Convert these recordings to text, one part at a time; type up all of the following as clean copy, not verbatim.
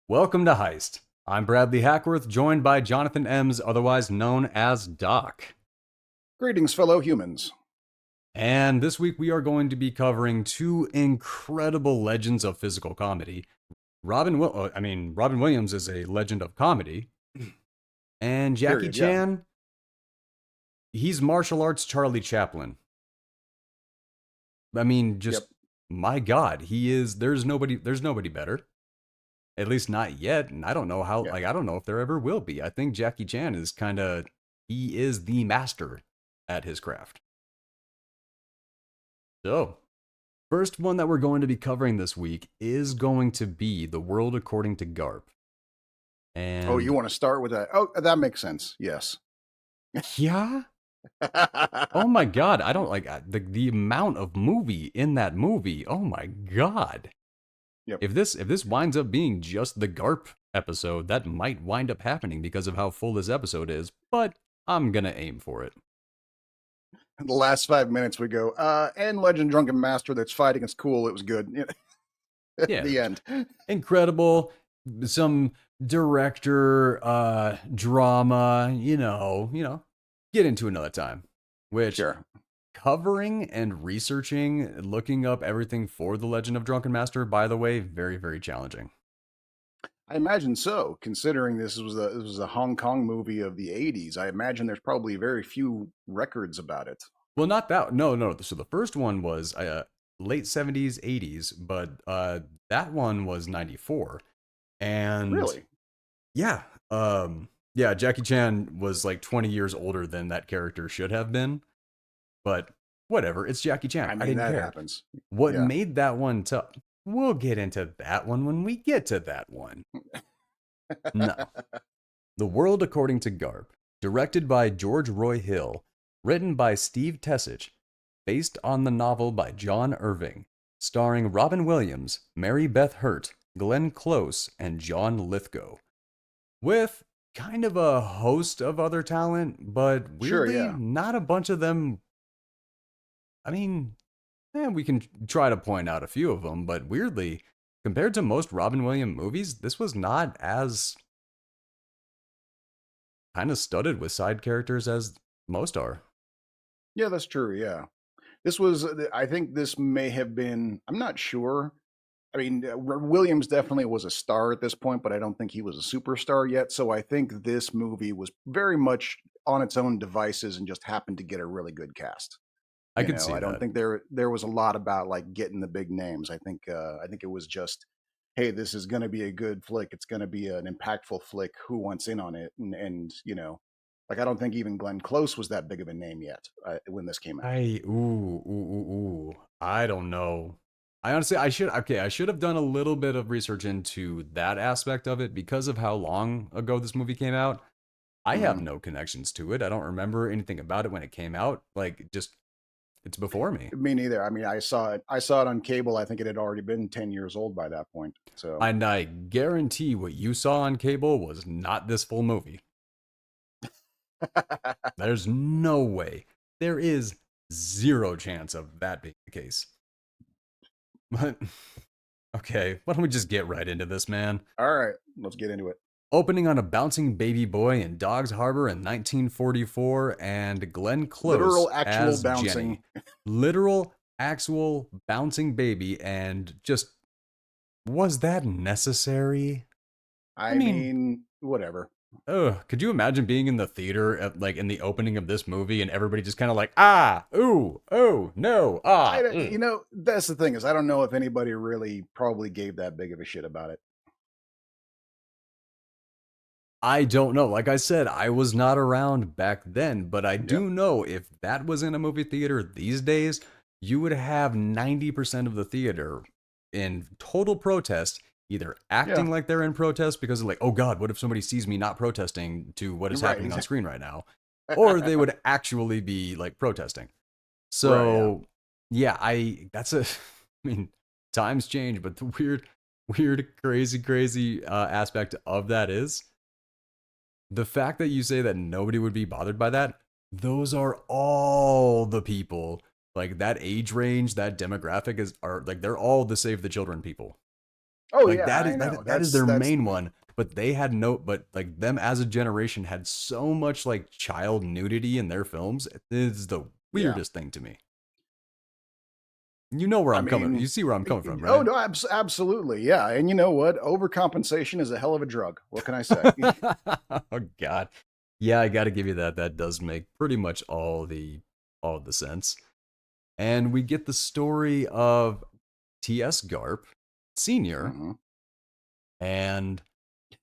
Welcome to Heist. I'm Bradley Hackworth, joined by Jonathan Ems, otherwise known as Doc. Greetings, fellow humans. And this week we are going to be covering two incredible legends of physical comedy. Robin Williams is a legend of comedy, and Jackie Period. Yeah. Chan, he's martial arts Charlie Chaplin. Yep. My God, he is. There's nobody better. At least not yet, and I don't know how. Yeah. I don't know if there ever will be. I think Jackie Chan is he is the master at his craft. So, first one that we're going to be covering this week is going to be The World According to Garp. Oh, you And want to start with that? Oh, that makes sense. Yes. yeah, oh my God, I don't like the amount of movie in that movie. Oh my God. Yep. If this winds up being just the Garp episode, that might wind up happening because of how full this episode is, but I'm gonna aim for it. The last 5 minutes we go, and Legend Drunken Master that's fighting is cool. It was good. Yeah, The end. incredible. Some director drama, get into another time. Which Sure. covering and researching, looking up everything for The Legend of Drunken Master, by the way, very, very challenging. I imagine so, considering this was a Hong Kong movie of the 80s. I imagine there's probably very few records about it. Well, not that. No, no. So the first one was late 70s, 80s, but that one was 94. And Really? yeah, yeah, Jackie Chan was like 20 years older than that character should have been. But whatever, it's Jackie Chan. I I mean, didn't that care. happens. What Yeah. made that one tough? We'll get into that one when we get to that one. No. The World According to Garp, directed by George Roy Hill, written by Steve Tesich, based on the novel by John Irving, starring Robin Williams, Mary Beth Hurt, Glenn Close, and John Lithgow, with kind of a host of other talent, but Sure, weirdly, yeah. not a bunch of them. I mean, we can try to point out a few of them, but weirdly, compared to most Robin Williams movies, this was not as kind of studded with side characters as most are. Yeah, that's true, yeah. This was, I think this may have been, I'm not sure. I mean, Williams definitely was a star at this point, but I don't think he was a superstar yet. So I think this movie was very much on its own devices and just happened to get a really good cast. I could see I don't that. think there was a lot about like getting the big names. I think it was just, hey, this is going to be a good flick. It's going to be an impactful flick. Who wants in on it? And like I don't think even Glenn Close was that big of a name yet when this came out. Ooh. I don't know. I honestly, I should have done a little bit of research into that aspect of it because of how long ago this movie came out. I have Mhm. no connections to it. I don't remember anything about it when it came out. Like, just, it's before me. Me neither. I mean, I saw it on cable. I think it had already been 10 years old by that point. So And I guarantee what you saw on cable was not this full movie. There's no way. There is zero chance of that being the case. But, okay, why don't we just get right into this, man? all right, let's get into it. Opening on a bouncing baby boy in Dog's Harbor in 1944, and Glenn Close Literal actual as bouncing. Jenny. Literal, actual bouncing baby, and just, was that necessary? I I mean, mean, whatever. could you imagine being in the theater at, like, in the opening of this movie and everybody just kind of like, ooh, oh, no, That's the thing is I don't know if anybody really probably gave that big of a shit about it. I don't know. Like I said, I was not around back then, but I Yep. do know if that was in a movie theater these days, you would have 90% of the theater in total protest, either Yeah. acting like they're in protest because they're like, oh God, what if somebody sees me not protesting to what is Right. happening on Exactly. screen right now? Or they would actually be like protesting. Right. Yeah. So, yeah, I mean, times change, but the weird, crazy aspect of that is the fact that you say that nobody would be bothered by that, those are all the people. Like that age range, that demographic are like they're all the Save the Children people. Oh Like yeah, that I is know. that is That's their that's main one. But they had no, but like them as a generation had so much like child nudity in their films. It is the yeah. weirdest thing to me. You know where I I'm coming. mean, You see where I'm coming from, oh right? no, absolutely, yeah. And you know what? Overcompensation is a hell of a drug. What can I say? Oh God. Yeah, I got to give you that. That does make pretty much all of the sense. And we get the story of T.S. Garp Senior, hmm and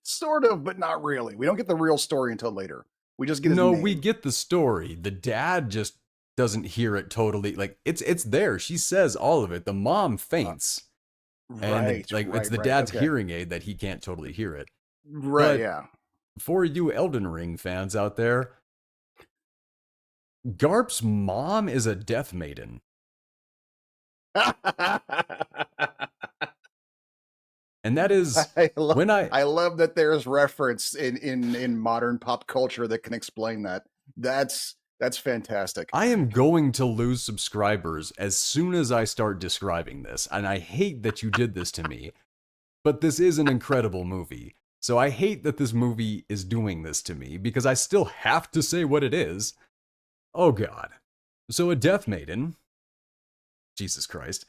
Sort of, but not really. We don't get the real story until later. We just get his no, we name. get the story. The dad just doesn't hear it totally. Like it's there. She says all of it. The mom Uh, faints, and right, it's the right. dad's Okay. hearing aid that he can't totally hear it. Right, But yeah. for you Elden Ring fans out there, Garp's mom is a death maiden. And that is I love when I I love that there's reference in modern pop culture that can explain that. That's fantastic. I am going to lose subscribers as soon as I start describing this. And I hate that you did this to me, but this is an incredible movie. So I hate that this movie is doing this to me because I still have to say what it is. Oh God. So a death maiden, Jesus Christ,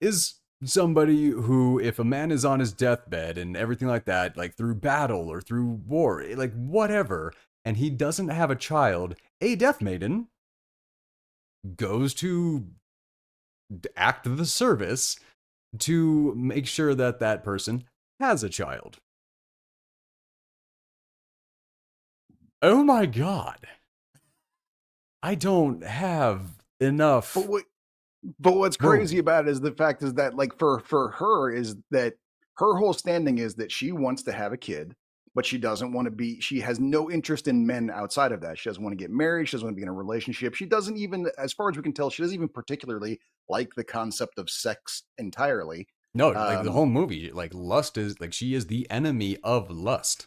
is somebody who, if a man is on his deathbed and everything like that, like through battle or through war, like whatever, and he doesn't have a child, a death maiden goes to act the service to make sure that that person has a child. Oh my God. I don't have But enough. what but what's crazy Whoa. about it is the fact is that like for her is that her whole standing is that she wants to have a kid, but she doesn't want to be she has no interest in men outside of that. She doesn't want to get married, she doesn't want to be in a relationship. She doesn't even, as far as we can tell, she doesn't even particularly like the concept of sex entirely. No, like the Um whole movie, like lust is like she is the enemy of lust.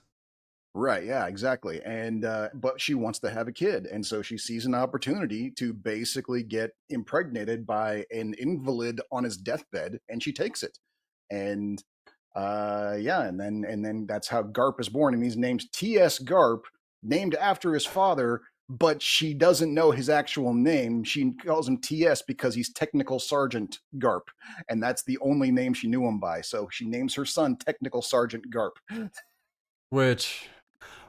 Right, yeah, exactly. And but she wants to have a kid, and so she sees an opportunity to basically get impregnated by an invalid on his deathbed, and she takes it. And yeah, and then that's how Garp is born, and he's named T.S. Garp, named after his father, but she doesn't know his actual name. She calls him T.S. because he's Technical Sergeant Garp, and that's the only name she knew him by. So she names her son Technical Sergeant Garp. Which,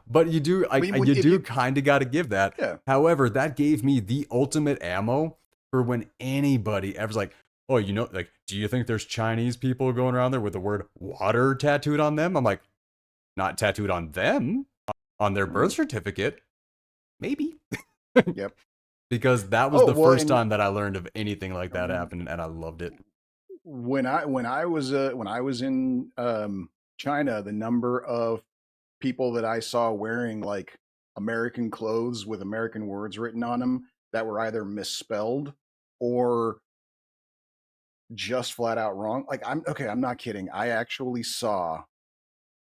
but you do, I mean, you if do you kind of got to give that. yeah. However, that gave me the ultimate ammo for when anybody ever's like, oh, you know, like, do you think there's Chinese people going around there with the word water tattooed on them? I'm like, not tattooed on them, on their birth Mhm. certificate, maybe. Yep. Because that was Oh the well, first and time that I learned of anything like that happening, and I loved it. when I was in China, the number of people that I saw wearing like American clothes with American words written on them that were either misspelled or just flat out wrong. Like I'm okay, I'm not kidding. I actually saw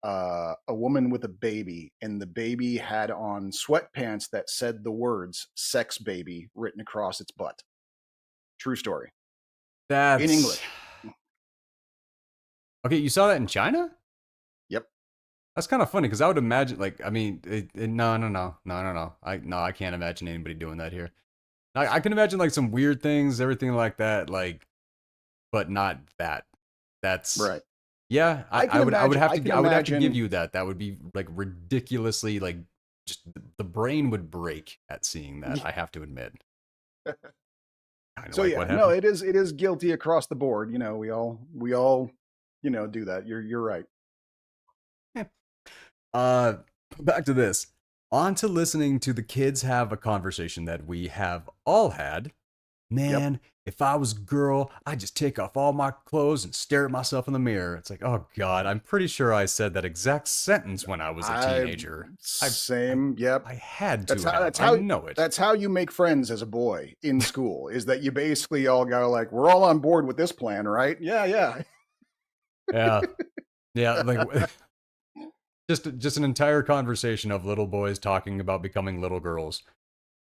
a woman with a baby, and the baby had on sweatpants that said the words "sex baby" written across its butt. True story in That's English. okay. You saw that in China? Yep. That's kind of funny because I would imagine, like, I mean, no, no, no, no, no, no. I can't imagine anybody doing that here. I can imagine like some weird things, everything like that, like, but not that. That's Right. yeah. I can I would imagine. have I to, can I would have to give imagine. you that. That would be like ridiculously, like, just the brain would break at seeing that. I have to admit, kind of So like yeah, what no, happened. it is guilty across the board. You know, we all do that. You're right. Yeah. Uh, back to this. On to listening to the kids have a conversation that we have all had. Yep. Man, if I was a girl, I'd just take off all my clothes and stare at myself in the mirror. It's like, oh God, I'm pretty sure I said that exact sentence when I was a I teenager. I, same. Yep. I had That's to how. have. That's I how. know it. That's how you make friends as a boy in school. Is that you basically all go like, we're all on board with this plan, right? Yeah, yeah. Yeah, yeah. Like just an entire conversation of little boys talking about becoming little girls.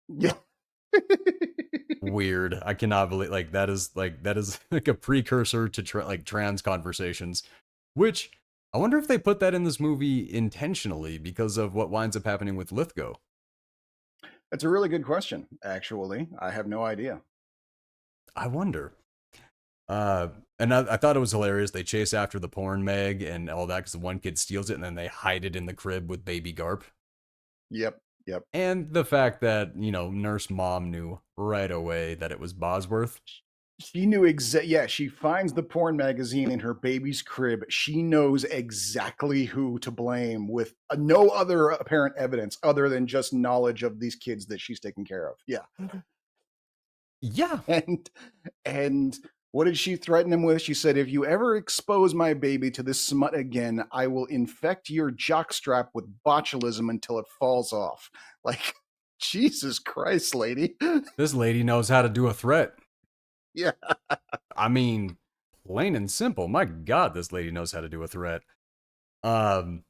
Yeah. weird. I cannot believe that is like a precursor to trans conversations, which I wonder if they put that in this movie intentionally because of what winds up happening with Lithgow. That's a really good question, actually. I have no idea. I wonder. Uh, and I thought it was hilarious. They chase after the porn mag and all that because the one kid steals it and then they hide it in the crib with baby Garp. Yep, yep. And the fact that, Nurse Mom knew right away that it was Bosworth. She knew yeah, she finds the porn magazine in her baby's crib. She knows exactly who to blame with no other apparent evidence other than just knowledge of these kids that she's taking care of. Yeah. Yeah. And what did she threaten him with? She said, if you ever expose my baby to this smut again, I will infect your jockstrap with botulism until it falls off. Like, Jesus Christ, lady. This lady knows how to do a threat. Yeah. I mean, plain and simple. My God, this lady knows how to do a threat. So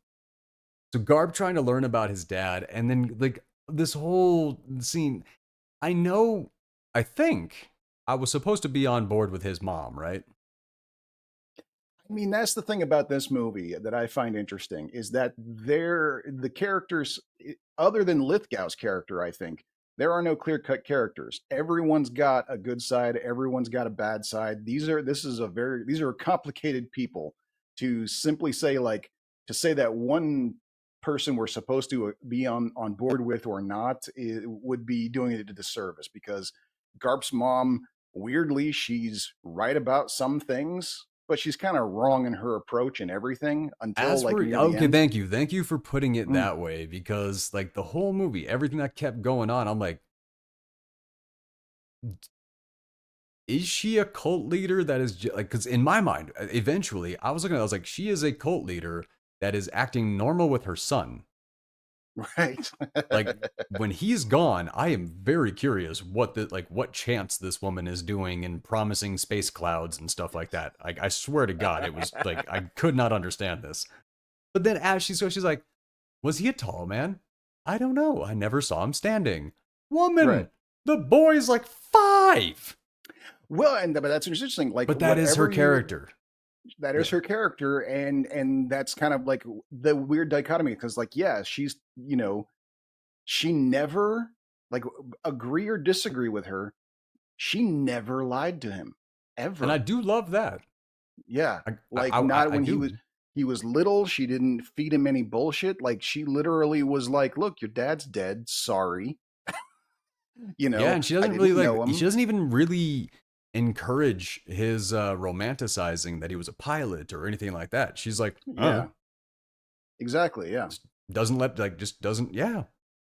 Garp trying to learn about his dad, and then this whole scene. I think I was supposed to be on board with his mom, right? I mean, that's the thing about this movie that I find interesting is that the characters, other than Lithgow's character, I think, there are no clear-cut characters. Everyone's got a good side, everyone's got a bad side. These are complicated people to simply say that one person we're supposed to be on board with or not, it would be doing it a disservice because Garp's mom, weirdly, she's right about some things, but she's kind of wrong in her approach and everything until near the okay, end. thank you for putting it that way because the whole movie, everything that kept going on, I'm like, is she a cult leader that is because in my mind, eventually I was like, she is a cult leader that is acting normal with her son. Right. When he's gone, I am very curious what chance this woman is doing and promising space clouds and stuff like that. I swear to God, it was I could not understand this. But then as she's like, was he a tall man? I don't know. I never saw him standing. Woman, right. The boy's 5. Well, but that's interesting. But that is her character. That is her character, and that's kind of the weird dichotomy because she's she never agree or disagree with her, she never lied to him ever, and I do love that. Yeah, when he was little, she didn't feed him any bullshit. She literally was like, look, your dad's dead, sorry. Yeah, and she doesn't really she doesn't even really encourage his romanticizing that he was a pilot or anything like that. She's like, yeah, exactly, yeah. Yeah.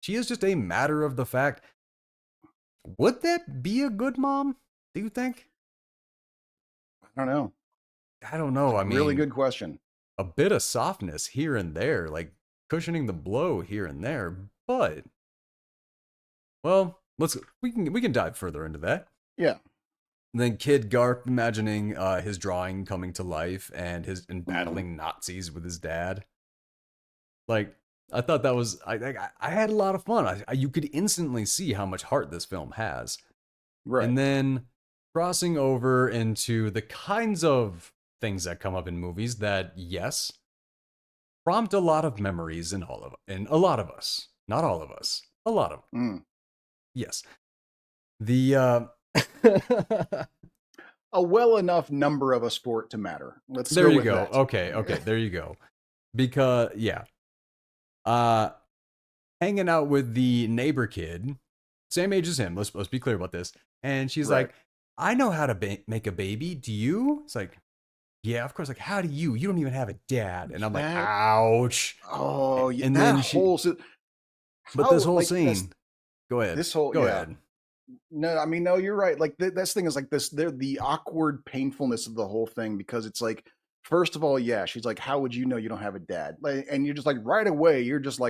She is just a matter of the fact. Would that be a good mom, do you think? I don't know. I mean, really good question. A bit of softness here and there, cushioning the blow here and there, but well, we can dive further into that. Yeah. And then Kid Garp imagining his drawing coming to life and battling Nazis with his dad. I thought that was I had a lot of fun. You could instantly see how much heart this film has. Right. And then crossing over into the kinds of things that come up in movies that, yes, prompt a lot of memories in a lot of us. Not all of us. A lot of them. Yes. The a well enough number of us for it to matter. There you go. Okay, there you go. Because hanging out with the neighbor kid, same age as him. Let's be clear about this. And she's like, I know how to make a baby. Do you? It's like, yeah, of course. How do you? You don't even have a dad. And I'm like, ouch. Oh, yeah. And that then whole. But this whole scene. Go ahead. Go ahead. No, I mean, no, you're right. This thing is the awkward painfulness of the whole thing because it's first of all, yeah, she's like, how would you know you don't have a dad? And you're just right away, you're just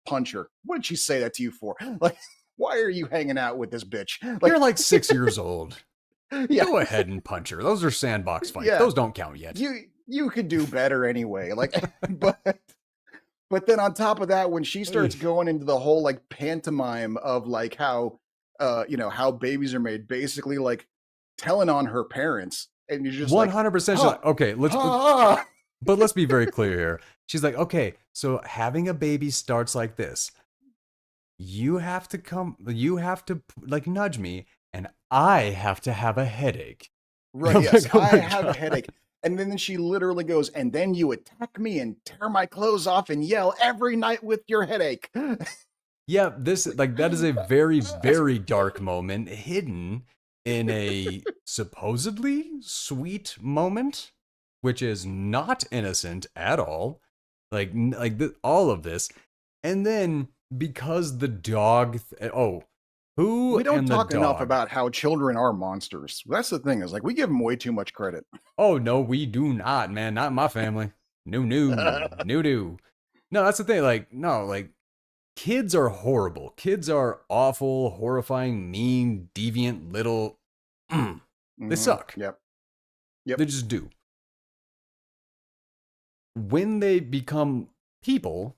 punch her. What did she say that to you for? Why are you hanging out with this bitch? You're 6 years old. Yeah. Go ahead and punch her. Those are sandbox fights. Yeah. Those don't count yet. You could do better anyway. But then on top of that, when she starts going into the whole pantomime of how how babies are made, basically like telling on her parents, and you're just like 100%. huh, Okay, huh. but let's be very clear here. She's like, okay, so having a baby starts like this. You have to like nudge me, and I have to have a headache. Right, I'm yes, like, oh I my have a God. headache. And then she literally goes, and then you attack me and tear my clothes off and yell every night with your headache. Yeah, this Like, like that is a very, very dark moment hidden in a supposedly sweet moment, which is not innocent at all. All of this, and then because the dog, who we don't and the talk enough dog? about how children are monsters. That's the thing, is like we give them way too much credit. Oh no, we do not, man. Not in my family. No, no, no, no. No, that's the thing. Like, no, like kids are horrible. Kids are awful, horrifying, mean, deviant, little. They suck. Yep. Yep. They just do. When they become people,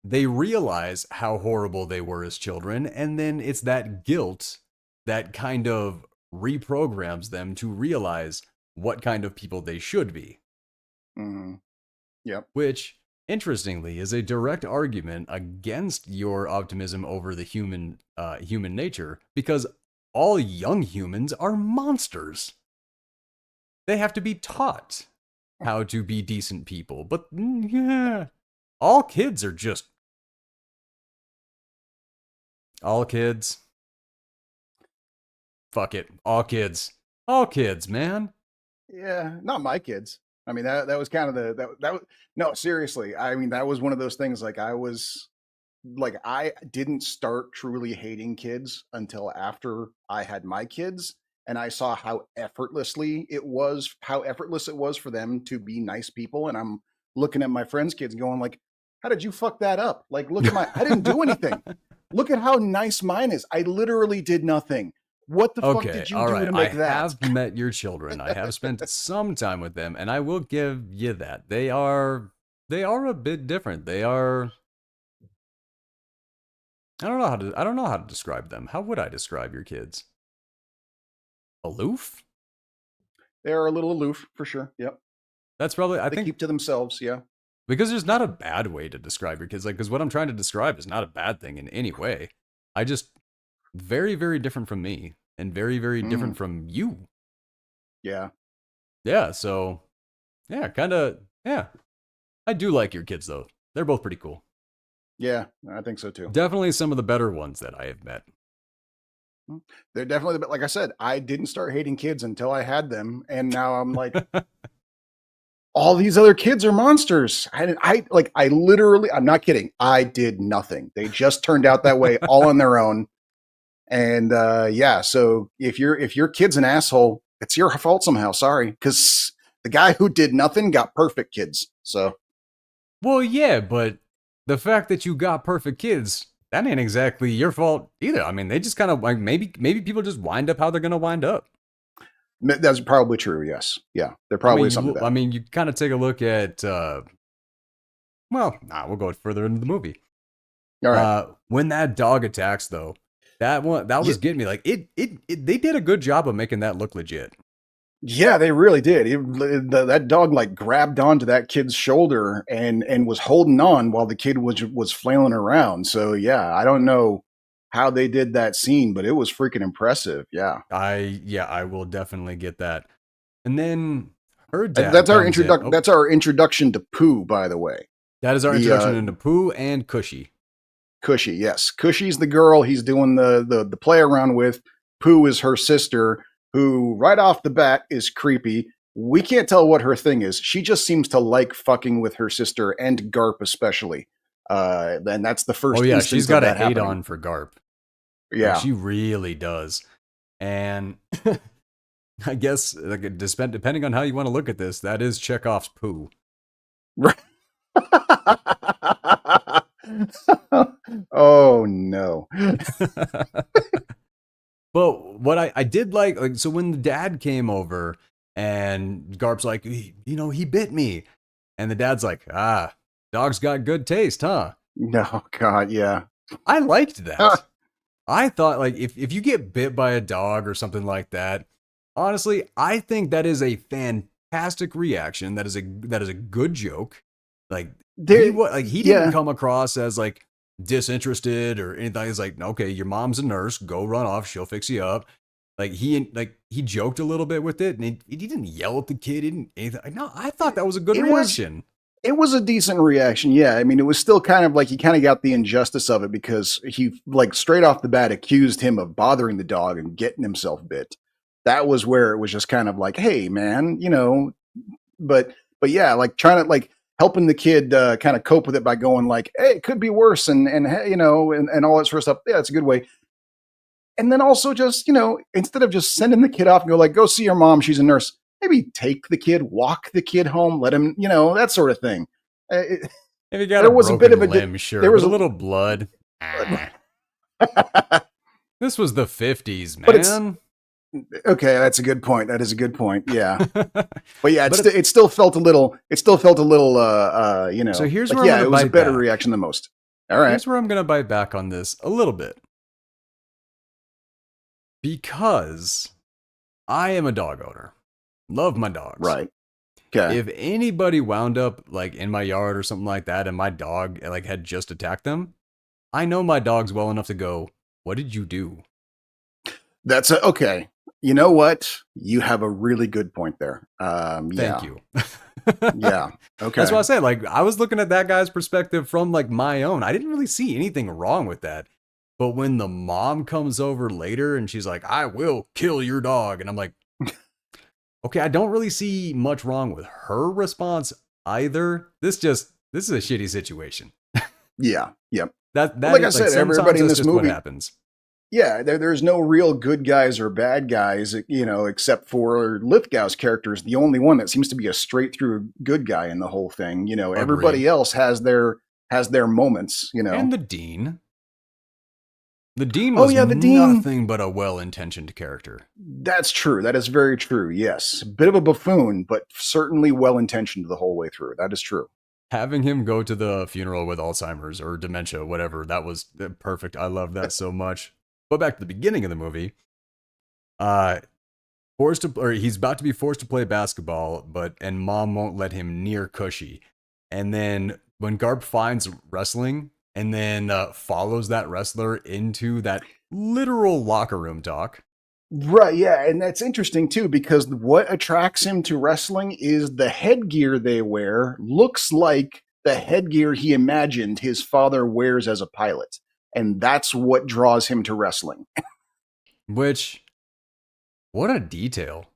they realize how horrible they were as children, and then it's that guilt that kind of reprograms them to realize what kind of people they should be. Yep. Which, interestingly, is a direct argument against your optimism over the human nature, because all young humans are monsters. They have to be taught how to be decent people, but yeah, all kids are just all kids. Fuck it, all kids, man. Yeah, not my kids. I mean, that was kind of that was, no, seriously. I mean, that was one of those things. I didn't start truly hating kids until after I had my kids, and I saw how effortless it was for them to be nice people. And I'm looking at my friends' kids going like, how did you fuck that up? Like, look at I didn't do anything. Look at how nice mine is. I literally did nothing. What the fuck Okay, did you all do right. to I make that? have met your children. I have spent some time with them, and I will give you that. They are a bit different. They are I don't know how to describe them. How would I describe your kids? Aloof? They're a little aloof for sure. Yep. That's probably I They think keep to themselves. Yeah. because there's not a bad way to describe your kids. Like, because what I'm trying to describe is not a bad thing in any way. I just very, very different from me, and very, very different Mm, from you. yeah. Yeah. So yeah, kind of yeah. I do like your kids though. They're both pretty cool. Yeah. I think so too. Definitely some of the better ones that I have met. Mm. They're definitely, but like I said, I didn't start hating kids until I had them, and now I'm like, all these other kids are monsters. I literally, I'm not kidding. I did nothing. They just turned out that way all on their own. And yeah, so if your kid's an asshole, it's your fault somehow. Sorry, because the guy who did nothing got perfect kids. So Well, yeah, but the fact that you got perfect kids, that ain't exactly your fault either. I mean, they just kind of like maybe people just wind up how they're gonna wind up. that's probably true. Yes, yeah, there probably is something to I that. mean, you kind of take a look at. Well, nah, we'll go further into the movie. All right. When that dog attacks, though, that Yeah, was getting me. Like they did a good job of making that look legit. yeah, they really did. That dog like grabbed onto that kid's shoulder and was holding on while the kid was flailing around. So yeah, I don't know how they did that scene, but it was freaking impressive. Yeah. I will definitely get that. And then her And dad comes in. Oh, that's our introduction to Pooh, by the way. that is our The introduction into Pooh and Cushy. Cushy, yes. Cushy's the girl he's doing the play around with. Pooh is her sister, who right off the bat is creepy. We can't tell what her thing is. She just seems to like fucking with her sister and Garp especially. And that's the Oh first yeah, she's instance of got a that hate happening. on for Garp. Like Yeah. she really does. And I guess like depending on how you want to look at this, that is Chekhov's Pooh. Oh no. But what I did like so when the dad came over and Garp's like, he bit me. And the dad's like, dog's got good taste, huh? No, God, yeah. I liked that. I thought like if you get bit by a dog or something like that, honestly, I think that is a fantastic reaction. That is a good joke. Like he didn't Yeah, come across as like disinterested or anything. He's like, okay, your mom's a nurse, go run off, she'll fix you up. Like he joked a little bit with it, and he didn't yell at the kid. He didn't anything. No, I thought that was a good it was reaction. it was a decent reaction. Yeah, I mean, it was still kind of like he kind of got the injustice of it because he like straight off the bat accused him of bothering the dog and getting himself bit. That was where it was just kind of like, hey, man, but yeah, like trying to like helping the kid kind of cope with it by going like, hey, it could be worse, and hey, and all that sort of stuff. Yeah, it's a good way. And then also just instead of just sending the kid off and go like, go see your mom, she's a nurse. Maybe take the kid, walk the kid home, let him, that sort of thing. It, If you got there a was a broken bit of a limb, sure, there but was a a, little blood. Ah. This was the 50s, but it's man. okay. That's a good point. That is a good point. Yeah, but yeah, But it still felt a little. It still felt a little. So here's like where I'm yeah, gonna it was a bite better back. reaction than most. All right, Here's where I'm gonna bite back on this a little bit. Because I am a dog owner. Love my dogs. right. Okay. If anybody wound up like in my yard or something like that and my dog like had just attacked them, I know my dogs well enough to go, "What did you do?" That's okay. You know what? You have a really good point there. Thank Yeah. you. Yeah. That's Okay. what I say. Like I was looking at that guy's perspective from like my own. I didn't really see anything wrong with that. But when the mom comes over later and she's like, "I will kill your dog," and I'm like, okay, I don't really see much wrong with her response either. This is a shitty situation. Yeah. Yep. Well, That like I is like said, sometimes everybody in that's this just what movie, happens. yeah, there's no real good guys or bad guys, except for Lithgow's character is the only one that seems to be a straight through good guy in the whole thing. Agree. Everybody else has their moments. And the dean. The dean Oh was yeah, the dean. nothing but a well-intentioned character. That's true. That is very true. Yes, bit of a buffoon, but certainly well intentioned the whole way through. That is true. Having him go to the funeral with Alzheimer's or dementia, whatever, that was perfect. I love that so much. But back to the beginning of the movie, uh, he's about to be forced to play basketball, and mom won't let him near Cushy. And then when Garp finds wrestling and then follows that wrestler into that literal locker room talk. Right, yeah, and that's interesting too because what attracts him to wrestling is the headgear they wear looks like the headgear he imagined his father wears as a pilot, and that's what draws him to wrestling. Which, what a detail.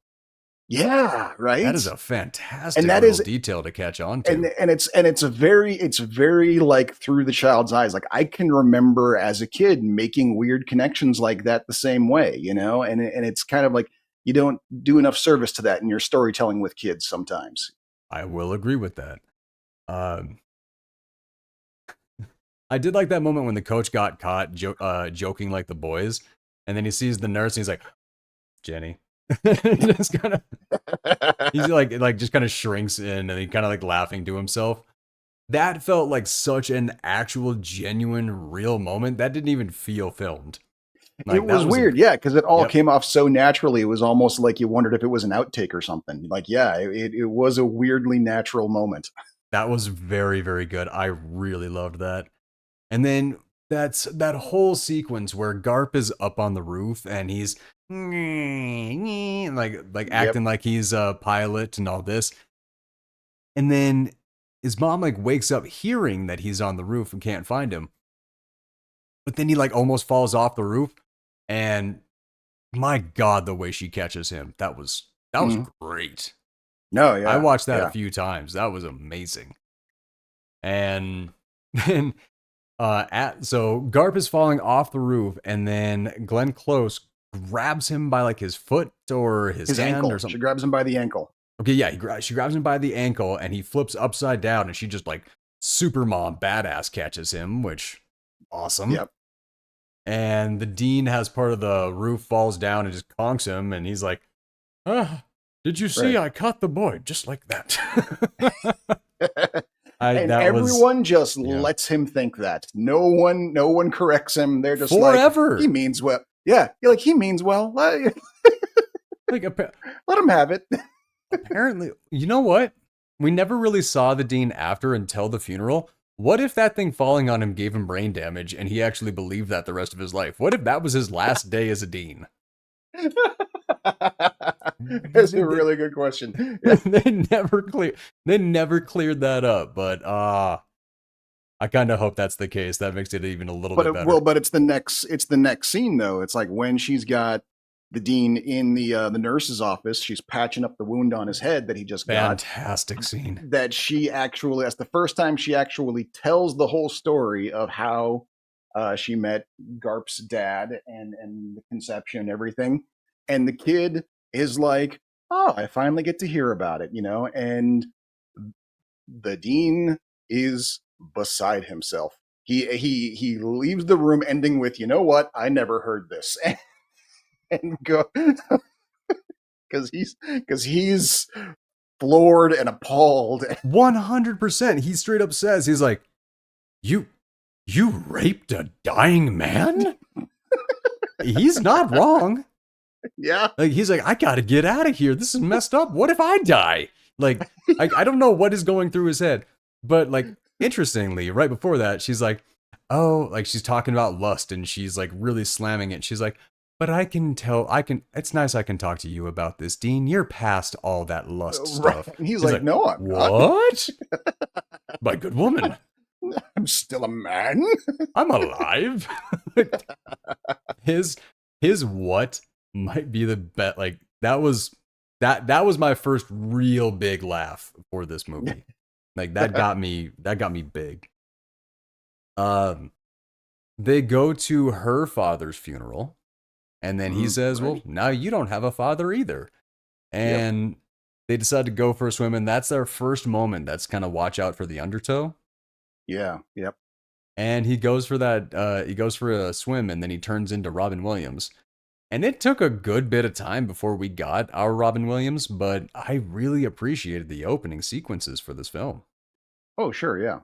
Yeah, That right. is a And fantastic that little is detail to catch on and to. it's very like through the child's eyes. Like I can remember as a kid making weird connections like that the same way. And it's kind of like you don't do enough service to that in your storytelling with kids sometimes. I will agree with that. Um, I did like that moment when the coach got caught joking like the boys, and then he sees the nurse and he's like, "Jenny," just kind of he's like just kind of shrinks in and he kind of like laughing to himself. That felt like such an actual, genuine, real moment. That didn't even feel filmed. It Like that was was, weird, yeah, because it all yep, came off so naturally. It was almost like you wondered if it was an outtake or something. Like, yeah, it was a weirdly natural moment. that was very, very good. I really loved that. And then that whole sequence where Garp is up on the roof and he's like Yep. acting like he's a pilot and all this. And then his mom like wakes up hearing that he's on the roof and can't find him. But then he like almost falls off the roof and my god the way she catches him. That was Mhm. great. No, I yeah, watched that a yeah. few times. That was amazing. And then so Garp is falling off the roof, and then Glenn Close grabs him by like his foot or his His hand or ankle. She something. grabs him by the ankle. Okay, yeah, she grabs him by the ankle, and he flips upside down, and she just like super mom badass catches him, which awesome. Yep. And the dean has part of the roof falls down and just conks him, and he's like, "Ah, did you see? Right. I caught the boy just like that." And that was everyone just yeah. lets him think that. No one corrects him. They're just like, Forever. he means well. Yeah, you're like, he means well. Let Like him have it. apparently, you know what? We never really saw the dean after until the funeral. What if that thing falling on him gave him brain damage and he actually believed that the rest of his life? What if that was his last day as a dean? That's a really good question. Yeah. They never cleared that up, but I kind of hope that's the case. That makes it even a little bit better. But it's the next scene though. It's like when she's got the dean in the nurse's office, she's patching up the wound on his head that he just got. Fantastic scene. That she actually, that's the first time she actually tells the whole story of how she met Garp's dad and the conception and everything. And the kid is like, "Oh, I finally get to hear about it," and the dean is beside himself. He leaves the room ending with, "You know what? I never heard this." And go because he's floored and appalled. 100%. He straight up says, he's like, You raped a dying man? He's not wrong. Yeah. Like he's like, I gotta get out of here. This is messed up. What if I die? Like, I don't know what is going through his head. But like, interestingly, right before that, she's like, oh, like she's talking about lust and she's like really slamming it. She's like, but it's nice I can talk to you about this, Dean. You're past all that lust stuff. Right. And he's like, no, I'm what? My good woman. I'm still a man. I'm alive. his what might be the bet. Like that was my first real big laugh for this movie. Like that got me big. They go to her father's funeral, and then he says, "Well, now you don't have a father either." And they decide to go for a swim, and that's their first moment. That's kind of watch out for the undertow. Yeah. Yep. And he goes for that. He goes for a swim, and then he turns into Robin Williams. And it took a good bit of time before we got our Robin Williams, but I really appreciated the opening sequences for this film. Oh, sure, yeah.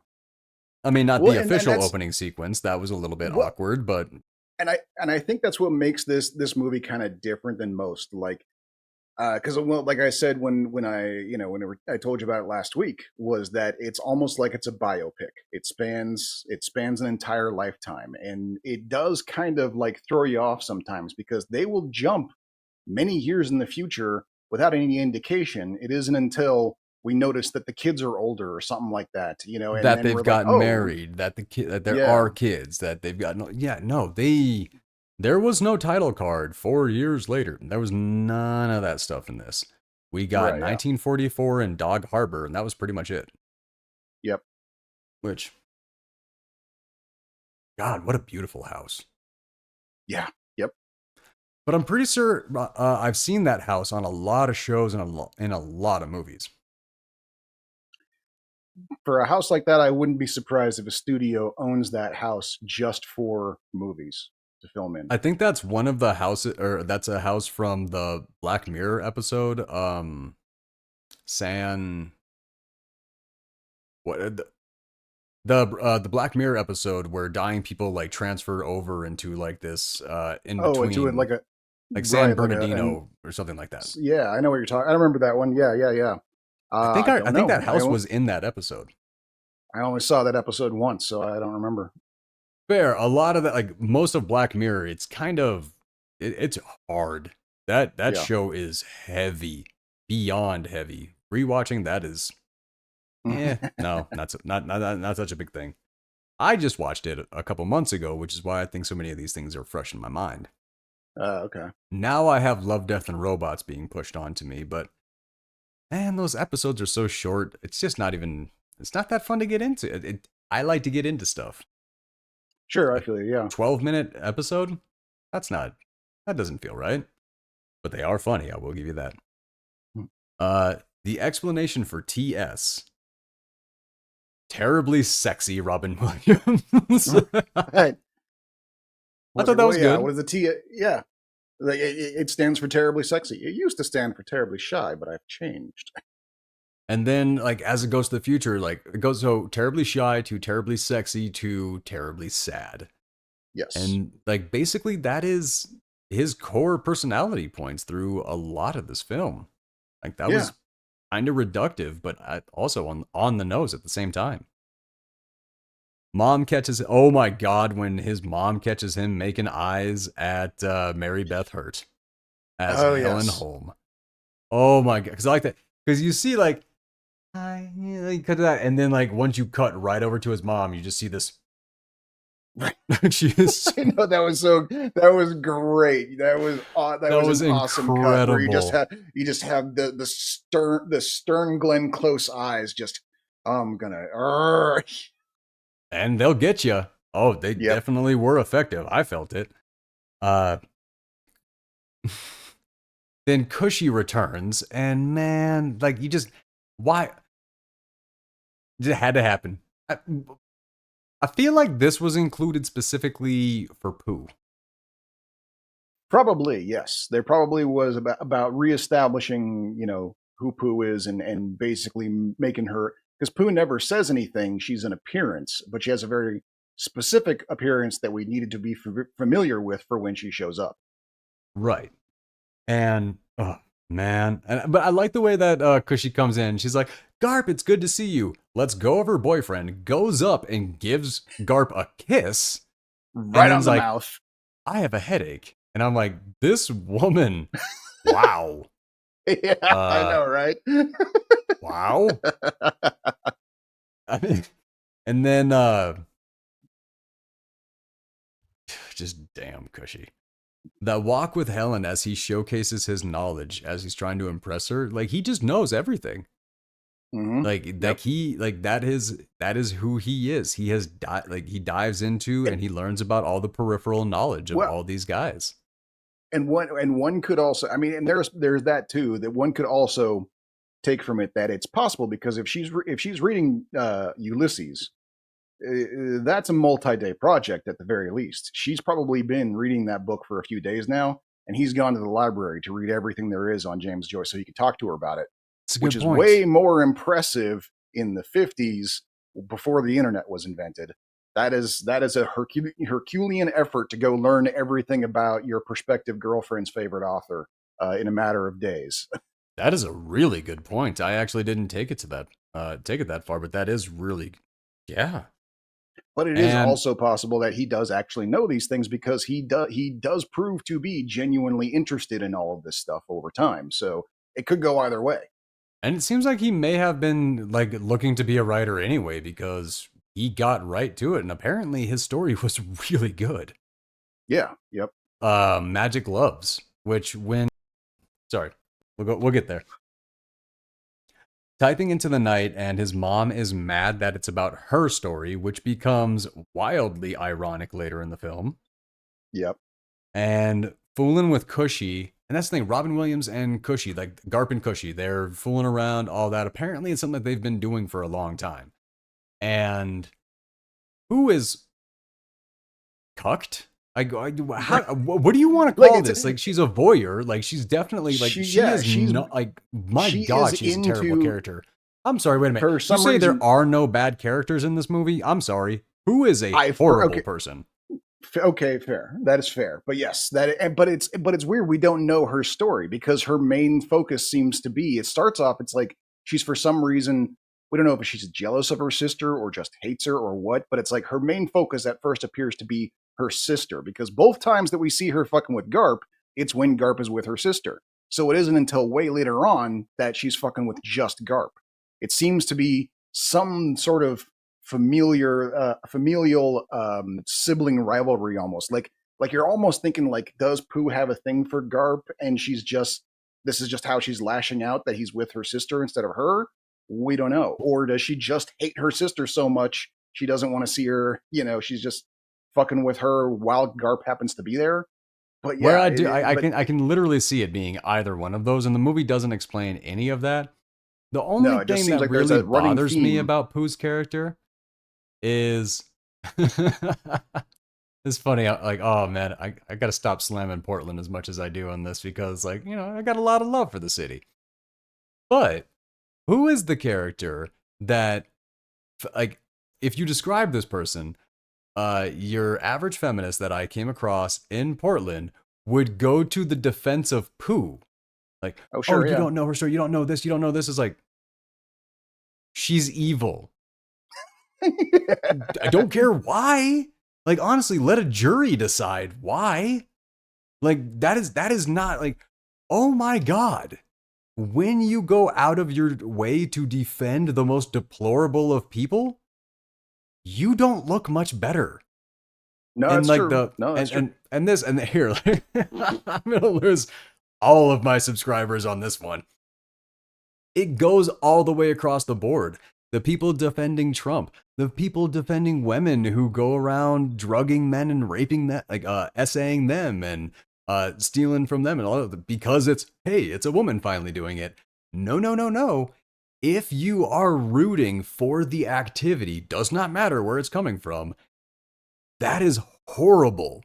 I mean, not the official opening sequence. That was a little bit awkward, but and I think that's what makes this movie kind of different than most. Like, because like I said when I told you about it last week, was that it's almost like it's a biopic. It spans an entire lifetime, and it does kind of like throw you off sometimes because they will jump many years in the future without any indication. It isn't until we notice that the kids are older or something like that, and that then they've gotten married, that that there are kids, that they've got there was no title card 4 years later. There was none of that stuff in this. We got 1944 and Dog Harbor, and that was pretty much it. Yep. Which, God, what a beautiful house. Yeah. Yep. But I'm pretty sure I've seen that house on a lot of shows and in a lot of movies. For a house like that, I wouldn't be surprised if a studio owns that house just for movies to film in. I think that's one of the houses, or that's a house from the Black Mirror episode. The Black Mirror episode where dying people like transfer over into like this in between, into it like San Bernardino or something like that. Yeah, I know what you're talking. I remember that one. Yeah. I think that house was in that episode. I only saw that episode once, so I don't remember. Fair. A lot of that, like most of Black Mirror, it's kind of it's hard. That show is heavy, beyond heavy. Rewatching that is, no, not such a big thing. I just watched it a couple months ago, which is why I think so many of these things are fresh in my mind. Okay. Now I have Love, Death, and Robots being pushed onto me, but man, those episodes are so short. It's just not even. It's not that fun to get into. I like to get into stuff. Sure, I feel you. Yeah. 12-minute episode. That doesn't feel right. But they are funny. I will give you that. The explanation for TS. Terribly sexy Robin Williams. Right. I thought that was good. What is the T? Yeah. Like it stands for terribly sexy. It used to stand for terribly shy, but I've changed. And then, like, as it goes to the future, like, it goes so terribly shy to terribly sexy to terribly sad. Yes. And, like, basically, that is his core personality points through a lot of this film. Like, that Yeah. was kind of reductive, but also on the nose at the same time. Oh my God, when his mom catches him making eyes at Mary Beth Hurt as Oh Helen yes. Holm. Oh my God. Because I like that. Because you see, like, you cut to that, and then like once you cut right over to his mom, you just see this. She is I know that was great. That that was was an awesome cut where incredible, you just have the stern Glenn Close eyes just I'm gonna and they'll get you. Oh, they Yep. definitely were effective. I felt it. Uh, then Cushy returns, and man, like you just why it had to happen. I feel like this was included specifically for Pooh. Probably, yes. There probably was about reestablishing, who Pooh is and basically making her because Pooh never says anything. She's an appearance, but she has a very specific appearance that we needed to be familiar with for when she shows up. Right. And oh man, but I like the way that Cushy comes in. She's like, "Garp, it's good to see you. Let's go." Of her boyfriend goes up and gives Garp a kiss, and Right on then's the like, mouth. "I have a headache," and I'm like, "This woman, wow, Yeah, I uh, know, right? wow." I mean, and then just damn Cushy. That walk with Helen as he showcases his knowledge as he's trying to impress her, like he just knows everything. Hmm. Yep. That is who he is. He has he dives into and he learns about all the peripheral knowledge of Well, all these guys. and one could also, I mean, and there's that too, that one could also take from it that it's possible because if she's reading Ulysses, that's a multi-day project at the very least. She's probably been reading that book for a few days now, and he's gone to the library to read everything there is on James Joyce so he can talk to her about it, It's a which good is point. way more impressive in the 50s before the internet was invented. That is a Herculean effort to go learn everything about your prospective girlfriend's favorite author in a matter of days. That is a really good point. I actually didn't take it that far, but that is really, yeah. But it is And also possible that he does actually know these things because he does prove to be genuinely interested in all of this stuff over time. So it could go either way. it seems like he may have been like looking to be a writer anyway because he got right to it, and apparently his story was really good. Yeah. Yep. Magic Loves, which when sorry, we'll get there. Typing into the night, and his mom is mad that it's about her story, which becomes wildly ironic later in the film. Yep. And fooling with Cushy, and that's the thing, Robin Williams and Cushy, like Garp and Cushy, they're fooling around, all that. Apparently, it's something that they've been doing for a long time. And who is cucked? What do you want to Like call it's this? Like, she's a voyeur. Like, she's definitely, like, she she yeah is she's not, like, my she is God, she's a terrible into character. I'm sorry, wait a minute. for You some say there reason. are no bad characters in this movie? I'm sorry. Who is a horrible Okay, person? okay, fair. That is fair. But yes, but it's weird. We don't know her story because her main focus seems to be. It starts off. It's like she's for some reason we don't know if she's jealous of her sister or just hates her or what. But it's like her main focus at first appears to be her sister because both times that we see her fucking with Garp, it's when Garp is with her sister. So it isn't until way later on that she's fucking with just Garp. It seems to be some sort of familial sibling rivalry almost like you're almost thinking like does Pooh have a thing for Garp and she's just this is just how she's lashing out that he's with her sister instead of her. We don't know. Or does she just hate her sister so much she doesn't want to see her, she's just fucking with her while Garp happens to be there. But Where yeah, I do, I can literally see it being either one of those, and the movie doesn't explain any of that. The only no, it just thing seems that like there's really a running bothers me theme. about Pooh's character is it's funny. Like, oh man, I got to stop slamming Portland as much as I do on this because, like, I got a lot of love for the city. But who is the character that, like, if you describe this person, your average feminist that I came across in Portland would go to the defense of Pooh. Like, Oh, oh, sure, you yeah. don't know her story, you don't know this, you don't know this. Is like, she's evil. I don't care why. Like, honestly, let a jury decide why. Like, that is not like, oh my God. When you go out of your way to defend the most deplorable of people, you don't look much better. No, And that's like true. No, that's true. and this and here, I'm gonna lose all of my subscribers on this one. It goes all the way across the board. The people defending Trump, the people defending women who go around drugging men and raping them, like essaying them and stealing from them and all of that, because it's, hey, it's a woman finally doing it. No, no, no, no. If you are rooting for the activity, does not matter where it's coming from, that is horrible.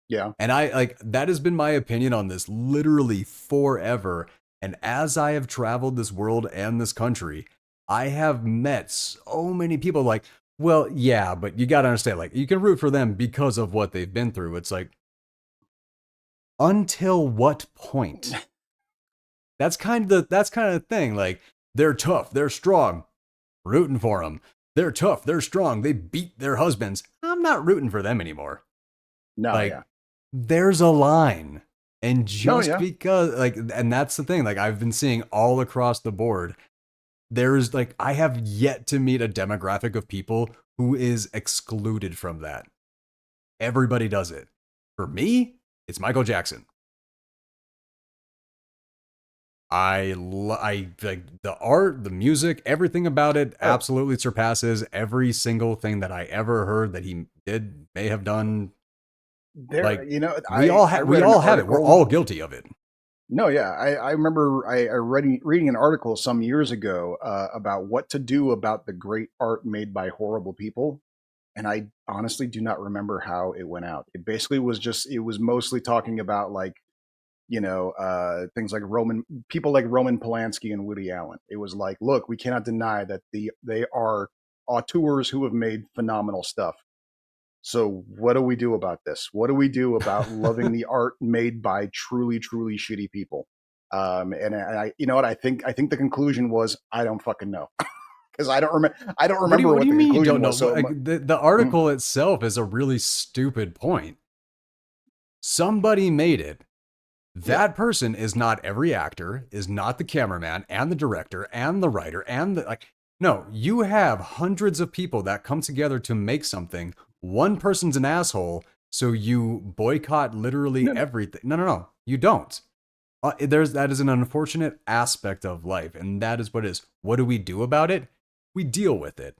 Yeah. And I like, that has been my opinion on this literally forever. And as I have traveled this world and this country, I have met so many people like, well, yeah, but you got to understand, like, you can root for them because of what they've been through. It's like, until what point? That's kind of the thing. Like, they're tough, they're strong, rooting for them. They're tough, they're strong, they beat their husbands. I'm not rooting for them anymore. No, Like, yeah. there's a line. And No, just yeah. because, like, and that's the thing, like, I've been seeing all across the board, there's like, I have yet to meet a demographic of people who is excluded from that. Everybody does it. For me, it's Michael Jackson. I like the art, the music, everything about it Oh, absolutely surpasses every single thing that I ever heard that he did, may have done. there, Like, I we read an all have it. We're article. all guilty of it. No, yeah, I remember I reading an article some years ago about what to do about the great art made by horrible people, and I honestly do not remember how it went out. It basically was just it was mostly talking about like things like Roman people like Roman Polanski and Woody Allen. It was like, look, we cannot deny that they are auteurs who have made phenomenal stuff. So what do we do about this? What do we do about loving the art made by truly, truly shitty people? And I, you know what? I think the conclusion was I don't fucking know because I don't remember What do what you the mean you conclusion don't know? was. So Like, the mm, article itself is a really stupid point. Somebody made it. yeah, That person is not every actor, is not the cameraman and the director and the writer and the, like, no, you have hundreds of people that come together to make something. One person's an asshole, so you boycott literally no, everything. No, no, no, you don't. That is an unfortunate aspect of life, and that is what it is. What do we do about it? We deal with it.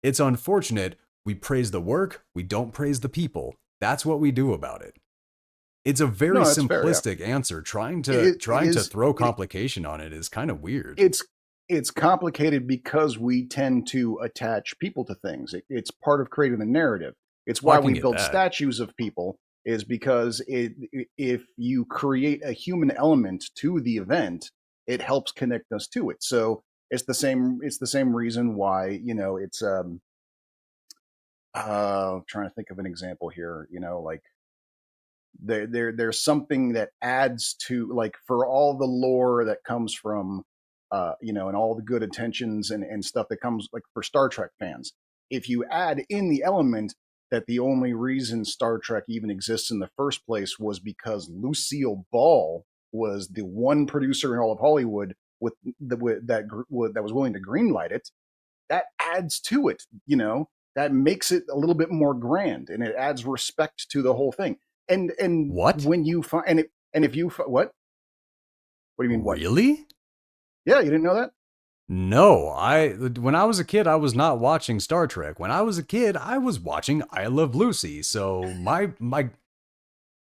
It's unfortunate. We praise the work, we don't praise the people. That's what we do about it. It's a very no, that's fair. Yeah, simplistic answer. it Trying to is. throw It, complication on it is kind of weird. it's it's complicated because we tend to attach people to things. It's part of creating the narrative. It's Oh, I why can we get build that. statues of people is because if you create a human element to the event, it helps connect us to it. So it's the same reason why, it's trying to think of an example here, like there's something that adds to, like, for all the lore that comes from and all the good intentions and stuff that comes, like, for Star Trek fans, if you add in the element that the only reason Star Trek even exists in the first place was because Lucille Ball was the one producer in all of Hollywood that was willing to greenlight it, that adds to it, that makes it a little bit more grand, and it adds respect to the whole thing. And What? when you find and if you what do you mean what? Really? Yeah, you didn't know that? No, when I was a kid, I was not watching Star Trek. When I was a kid, I was watching I Love Lucy. So my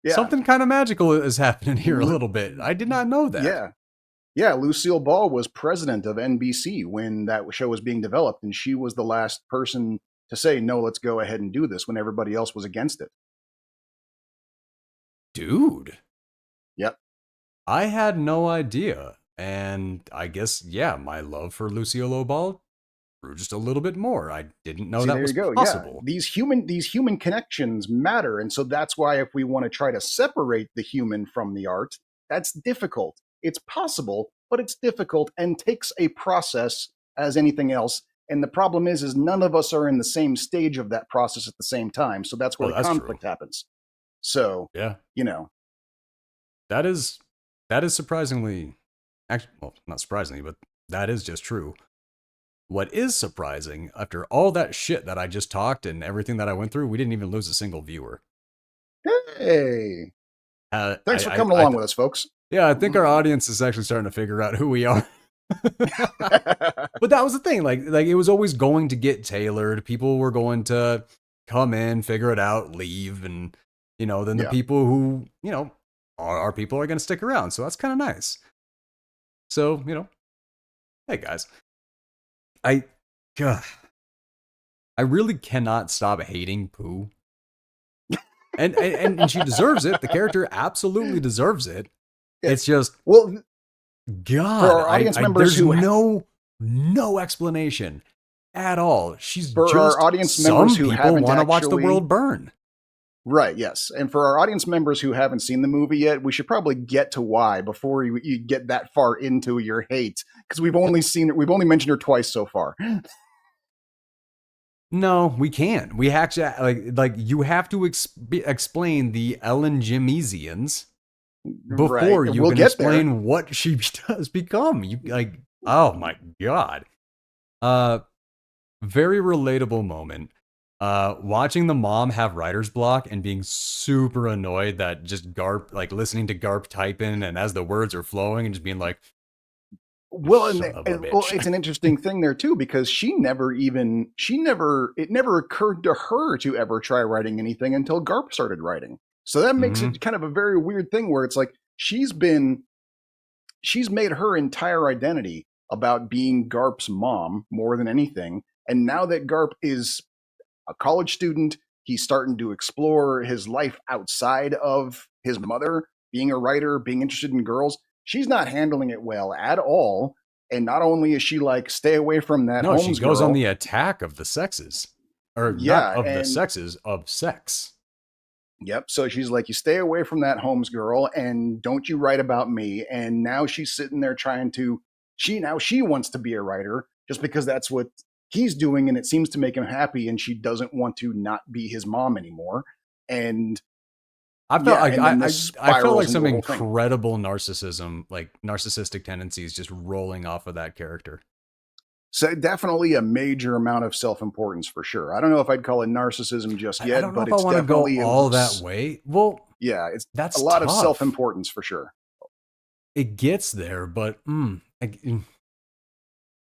Yeah. something kind of magical is happening here a Lu- little bit. I did not know that. yeah. Yeah, Lucille Ball was president of NBC when that show was being developed, and she was the last person to say, no, let's go ahead and do this when everybody else was against it. Dude, Yep. I had no idea. And I guess, yeah, my love for Lucille Ball grew just a little bit more. I didn't know See, that there was you go. Yeah, possible. these human connections matter, and so that's why if we want to try to separate the human from the art, that's difficult. It's possible, but it's difficult and takes a process as anything else. And the problem is none of us are in the same stage of that process at the same time. So that's where Oh, the that's true. conflict happens. So, Yeah. you know, That is that is surprisingly, actually, well, not surprisingly, but that is just true. What is surprising, after all that shit that I just talked and everything that I went through, we didn't even lose a single viewer. hey, Uh, thanks I, for I, coming I along th- with us, folks. yeah, I think our audience is actually starting to figure out who we are. But that was the thing. Like it was always going to get tailored. People were going to come in, figure it out, leave, and then the Yeah. people who our people are going to stick around. So that's kind of nice. So hey guys, I, God, I really cannot stop hating Pooh, and she deserves it. The character absolutely deserves it. Yeah. It's just Well, for God, our audience members there's who no explanation at all. She's for our just audience members some who people haven't want to watch the actually world burn. right, yes. And for our audience members who haven't seen the movie yet, we should probably get to why before you get that far into your hate because we've only mentioned her twice so far. No, we can't. We actually like you have to explain the Ellen Jimesians Right. before you We'll can get there. explain what she does become. You like, oh my God. Uh, Very relatable moment. Watching the mom have writer's block and being super annoyed that just Garp, like listening to Garp type in and as the words are flowing and just being like, Well, son of a well, bitch. it's an interesting thing there too because it never occurred to her to ever try writing anything until Garp started writing. So that makes Mm-hmm. it kind of a very weird thing where it's like she's made her entire identity about being Garp's mom more than anything. And now that Garp is a college student, he's starting to explore his life outside of his mother, being a writer, being interested in girls. She's not handling it well at all. And not only is she like, stay away from that No, she Holmes goes on girl. the attack of the sexes. Or not Yeah. of the And sexes, of sex. yep. So she's like, you stay away from that Holmes girl and don't you write about me. And now she's sitting there she wants to be a writer just because that's what he's doing and it seems to make him happy. And she doesn't want to not be his mom anymore. And I felt yeah, like and then I this I felt spirals like into some a whole thing. incredible narcissism, like narcissistic tendencies just rolling off of that character. So definitely a major amount of self-importance for sure. I don't know if I'd call it narcissism just I yet, don't know but if I it's want to go definitely all that way. Well, yeah, it's a that's lot of tough. self-importance for sure. It gets there, but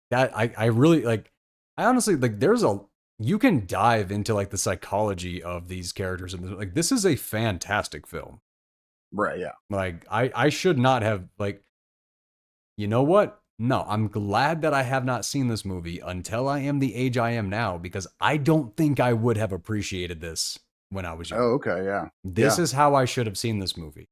that I really like. I honestly like. You can dive into like the psychology of these characters, and like this is a fantastic film. Right, yeah. Like I should not have like. You know what? No, I'm glad that I have not seen this movie until I am the age I am now because I don't think I would have appreciated this when I was young. Oh, okay, yeah. This Yeah. is how I should have seen this movie.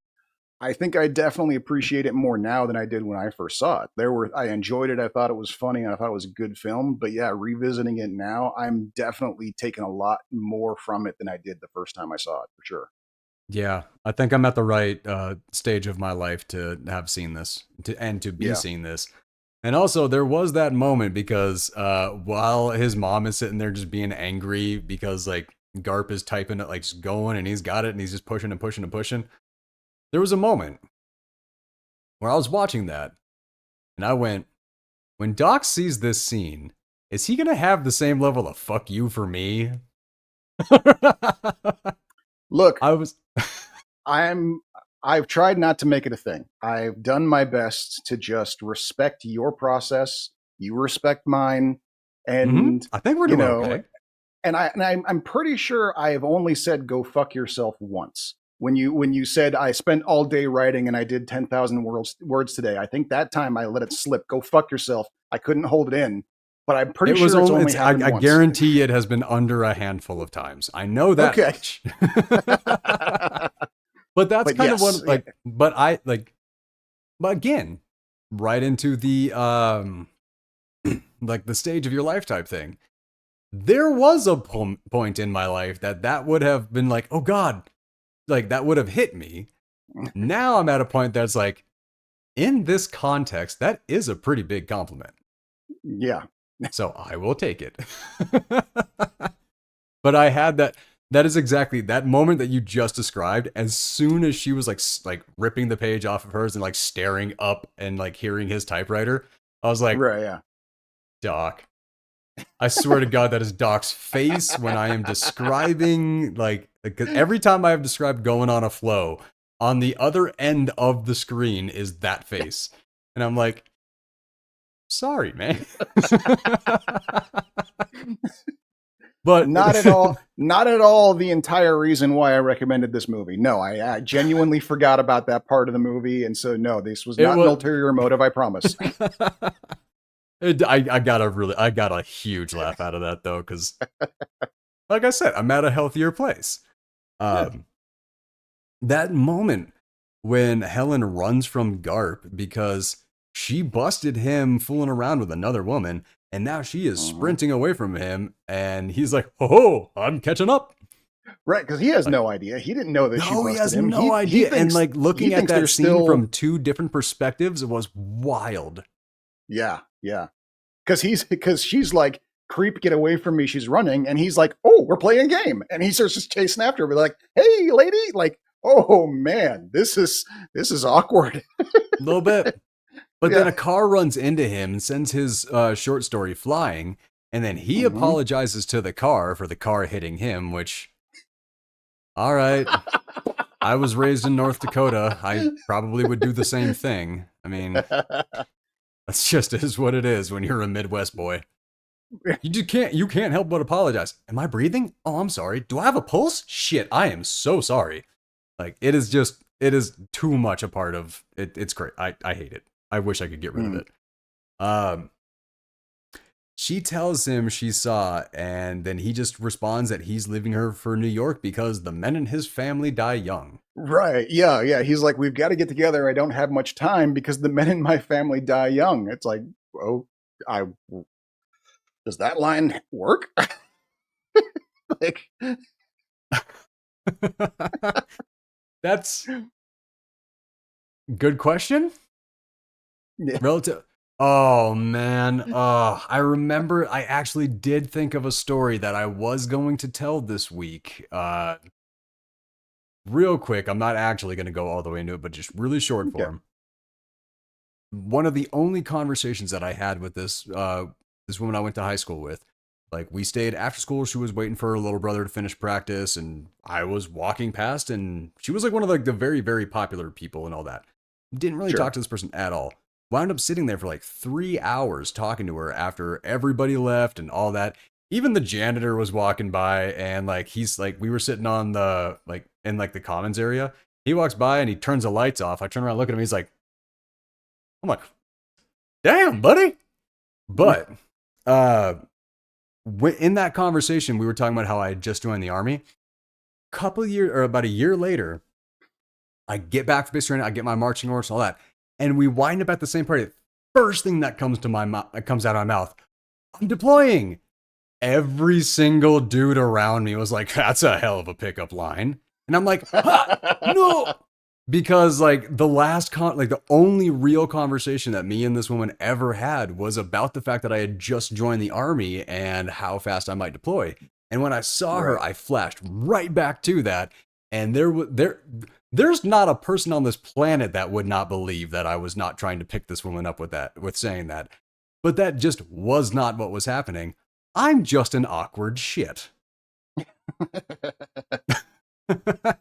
I think I definitely appreciate it more now than I did when I first saw it. I enjoyed it. I thought it was funny and I thought it was a good film. But yeah, revisiting it now, I'm definitely taking a lot more from it than I did the first time I saw it, for sure. Yeah, I think I'm at the right stage of my life to have seen this and to be Yeah. seeing this. And also, there was that moment because while his mom is sitting there just being angry because like Garp is typing it, like just going and he's got it and he's just pushing and pushing and pushing. There was a moment where I was watching that and I went, when Doc sees this scene, is he going to have the same level of fuck you for me? Look, I was. I've tried not to make it a thing. I've done my best to just respect your process. You respect mine. And I think we're you doing know, okay. I'm pretty sure I have only said go fuck yourself once. When you said I spent all day writing and I did 10,000 words today, I think that time I let it slip. Go fuck yourself. I couldn't hold it in, but I'm pretty It was sure it's only. only happened I once. guarantee it has been under a handful of times. I know that Okay. much. But that's But kind of yes, what yeah, like. But I like. But again, right into the like the stage of your life type thing. There was a point in my life that would have been like, oh God, like that would have hit me. Now I'm at a point that's like, in this context, that is a pretty big compliment. Yeah. So I will take it. But I had that. That is exactly that moment that you just described. As soon as she was like ripping the page off of hers and like staring up and like hearing his typewriter, I was like, Right. Yeah. Doc. I swear to God, that is Doc's face when I am describing, like, because every time I have described going on a flow, on the other end of the screen is that face. And I'm like, sorry, man. But Not at all. Not at all the entire reason why I recommended this movie. No, I genuinely forgot about that part of the movie, and so no, this was not an ulterior motive. I promise. I got a huge laugh out of that though, because like I said, I'm at a healthier place. That moment when Helen runs from Garp because she busted him fooling around with another woman, and now she is sprinting away from him, and he's like, "Oh, I'm catching up." Right, because he has no idea. He didn't know that she busted him. He has no idea. Thinks, and like looking at that scene from two different perspectives, it was wild. Yeah, yeah. Because she's like, creep, get away from me. She's running, and he's like, oh, we're playing a game, and he starts just chasing after her. We're like, hey, lady, like, oh man, this is awkward. A little bit. But then a car runs into him and sends his short story flying, and then he apologizes to the car for the car hitting him, which, all right, I was raised in North Dakota. I probably would do the same thing. I mean, that's just is what it is when you're a Midwest boy. You can't help but apologize. Am I breathing? Oh, I'm sorry. Do I have a pulse? Shit, I am so sorry. Like, it is too much a part of it. It's great. I hate it. I wish I could get rid of it. She tells him she saw, and then he just responds that he's leaving her for New York because the men in his family die young. Right. Yeah. Yeah. He's like, we've got to get together. I don't have much time because the men in my family die young. It's like, oh, does that line work? Like, that's good question. Yeah. Relative. Oh man. I remember I actually did think of a story that I was going to tell this week. Real quick, I'm not actually going to go all the way into it, but just really short form. One of the only conversations that I had with this woman I went to high school with, like we stayed after school. She was waiting for her little brother to finish practice, and I was walking past, and she was like one of like the very, very popular people and all that. Didn't really talk to this person at all. Wound up sitting there for like 3 hours talking to her after everybody left and all that. Even the janitor was walking by, and like he's like, we were sitting on the like in like the commons area. He walks by and he turns the lights off. I turn around, look at him. He's like, I'm like, damn, buddy. But in that conversation, we were talking about how I had just joined the army. About a year later, I get back from base training. I get my marching orders and all that, and we wind up at the same party. First thing that comes out of my mouth, I'm deploying. Every single dude around me was like, "That's a hell of a pickup line," and I'm like, "No." Because like the only real conversation that me and this woman ever had was about the fact that I had just joined the army and how fast I might deploy. And when I saw her, I flashed right back to that. And there's not a person on this planet that would not believe that I was not trying to pick this woman up with saying that. But that just was not what was happening. I'm just an awkward shit.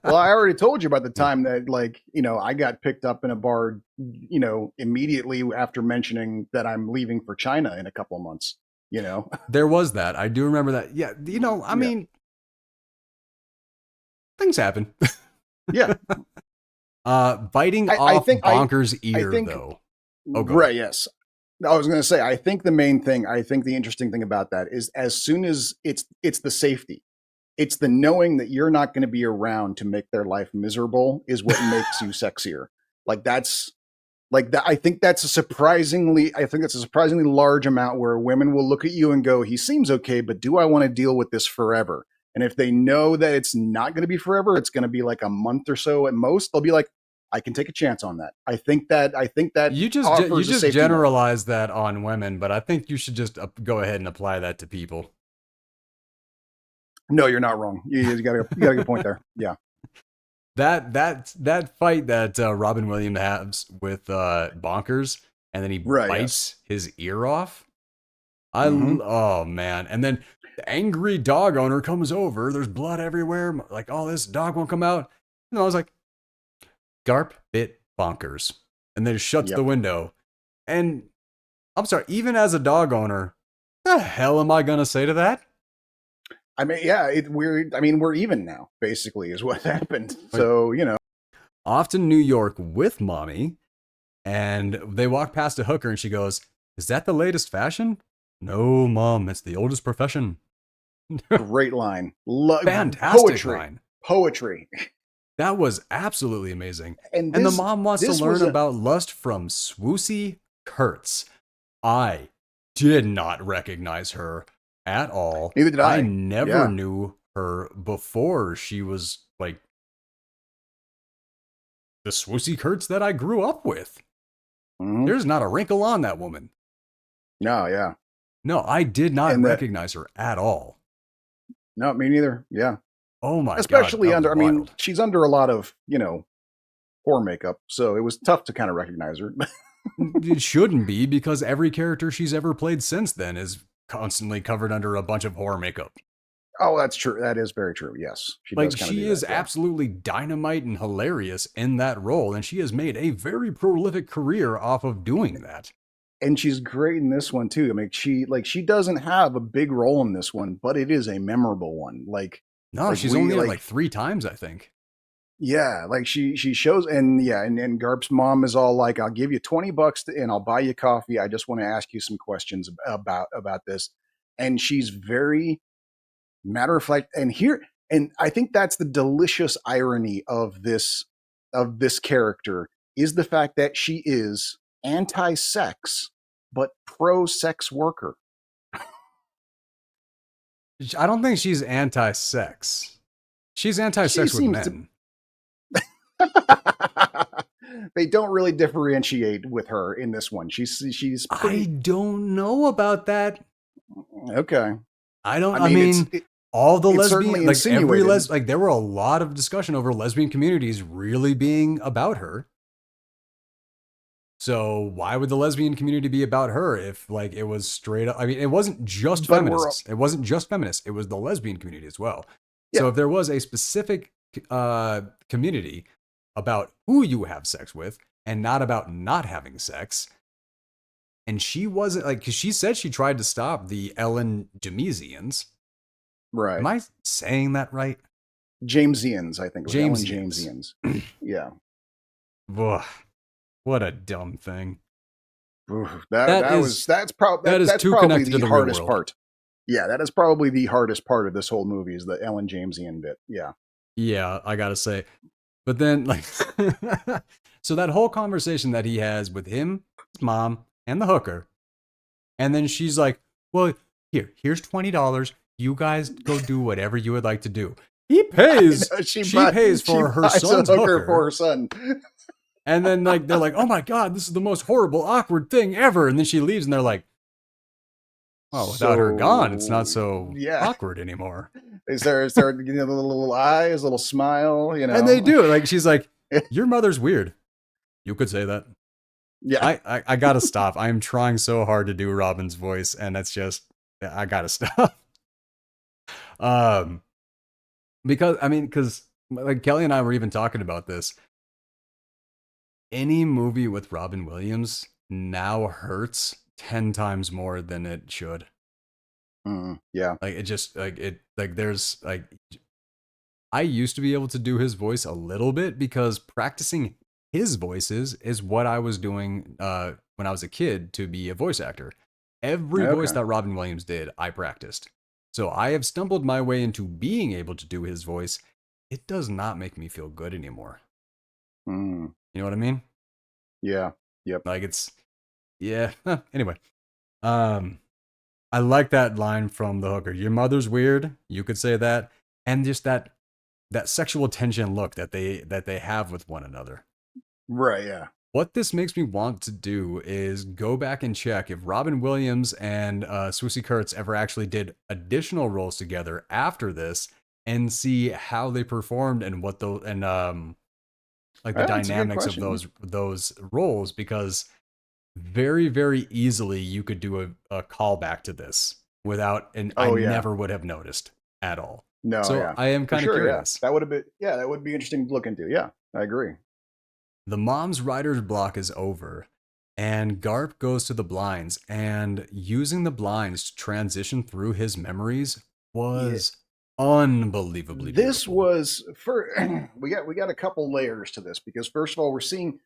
Well, I already told you about the time that, like, I got picked up in a bar, immediately after mentioning that I'm leaving for China in a couple of months, There was that. I do remember that. Yeah. I mean, things happen. Yeah. Biting off Bonker's ear, though. Oh, right. Yes. I was going to say, I think the interesting thing about that is as soon as it's the safety. It's the knowing that you're not going to be around to make their life miserable is what makes you sexier. Like that's Like that, I think that's a surprisingly large amount where women will look at you and go, he seems okay, but do I want to deal with this forever? And if they know that it's not going to be forever, it's going to be like a month or so at most, they'll be like, I can take a chance on that. I think that You offers a just safety net. generalize that on women, but I think you should just go ahead and apply that to people. No, you're not wrong. You got a good point there. Yeah. That fight that Robin Williams has with Bonkers, and then he Right, bites his ear off. Mhm. Oh man! And then the angry dog owner comes over. There's blood everywhere. Like, oh, this dog won't come out. And I was like, Garp bit Bonkers, and then shuts the Yep. window. And I'm sorry, even as a dog owner, the hell am I gonna say to that? I mean, yeah, we're even now, basically, is what happened. Like, So, off to New York with mommy, and they walk past a hooker, and she goes, "Is that the latest fashion?" No, mom, it's the oldest profession. great line. Fantastic line. Poetry. That was absolutely amazing. And And the this mom wants to this learn was about lust from Swoosie Kurtz. I did not recognize her at all. neither did I I. never Yeah. knew her before she was like the Swoosie Kurtz that I grew up with. Mhm. There's not a wrinkle on that woman. No, yeah. No, I did not And that recognize her at all. no, me neither. Yeah. Oh my God, Especially that was under, I mean, wild. she's under a lot of, poor makeup, so it was tough to kind of recognize her. It shouldn't be, because every character she's ever played since then is constantly covered under a bunch of horror makeup. Oh, that's true. That is very true. Yes. She Like, does kind of she do is that. Yeah. absolutely dynamite and hilarious in that role, and she has made a very prolific career off of doing that. And she's great in this one too. I mean, she doesn't have a big role in this one, but it is a memorable one. No, she's only in it like 3 times, I think. yeah, like she shows, and yeah, and Garp's mom is all like, "I'll give you $20 and I'll buy you coffee. I just want to ask you some questions about this." And she's very matter of fact. And I think that's the delicious irony of this character is the fact that she is anti-sex but pro-sex worker. I don't think she's anti-sex. She's She anti-sex with seems to. men. They don't really differentiate with her in this one. She's I pretty don't know about that. okay. I mean, all the it's lesbian, certainly like every insinuated. like there were a lot of discussion over lesbian communities really being about her. So why would the lesbian community be about her if like it was straight up? I mean, it wasn't just But we're feminists. It wasn't just feminists. It was the lesbian community as well. yeah. So if there was a specific community about who you have sex with and not about not having sex, and she wasn't like, because she said she tried to stop the Ellen Jamesians. Right. Am I saying that right? Jamesians, I think it was Ellen Jamesians. Jamesians. Yeah. Ugh, what a dumb thing. Oof, That is that's probably that is that's too probably connected to the the real hardest world. part. Yeah, that is probably the hardest part of this whole movie is the Ellen Jamesian bit. Yeah. Yeah, I gotta say. But then, like, so that whole conversation that he has with him, his mom, and the hooker, and then she's like, "Well, here's $20. You guys go do whatever you would like to do." He pays. She pays for her buys son's a hooker hooker. for her son. And then, like, they're like, "Oh my God, this is the most horrible, awkward thing ever." And then she leaves, and they're like, "Oh, without her gone, it's not so awkward anymore." Is there a little eyes, a little smile, And they do. Like, she's like, "Your mother's weird." You could say that. Yeah. I gotta stop. I am trying so hard to do Robin's voice, and that's just, I gotta stop. Because like Kelly and I were even talking about this. Any movie with Robin Williams now hurts 10 times more than it should. Yeah. Like, it just there's like, I used to be able to do his voice a little bit because practicing his voices is what I was doing when I was a kid to be a voice actor. Every voice that Robin Williams did, I practiced. So I have stumbled my way into being able to do his voice. It does not make me feel good anymore. You know what I mean? Yeah. Yep. Like it's yeah. Anyway, um, I like that line from the hooker. Your mother's weird. You could say that, and just that sexual tension look that they have with one another. Right. Yeah. What this makes me want to do is go back and check if Robin Williams and Swissy Kurtz ever actually did additional roles together after this, and see how they performed and what those and like the That's a good dynamics of question. those roles, because very very easily you could do a callback to this without, and I Oh yeah. never would have noticed at all. No. So Yeah. I am For kind of sure. Yeah. curious. That would have been. Yeah. That would be interesting to look into. Yeah. I agree. The mom's writer's block is over, and Garp goes to the blinds, and using the blinds to transition through his memories Yeah. was unbelievably This beautiful. was for we got a couple layers to this because first of all we're seeing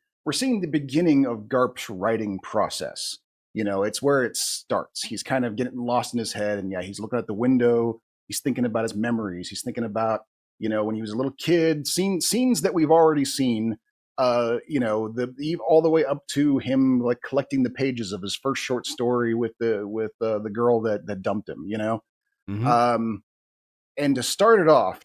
the beginning of Garp's writing process. It's where it starts. He's kind of getting lost in his head, and yeah, he's looking out the window. He's thinking about his memories. He's thinking about when he was a little kid, scenes that we've already seen. All the way up to him like collecting the pages of his first short story with the girl that dumped him. Mm-hmm. Um, and to start off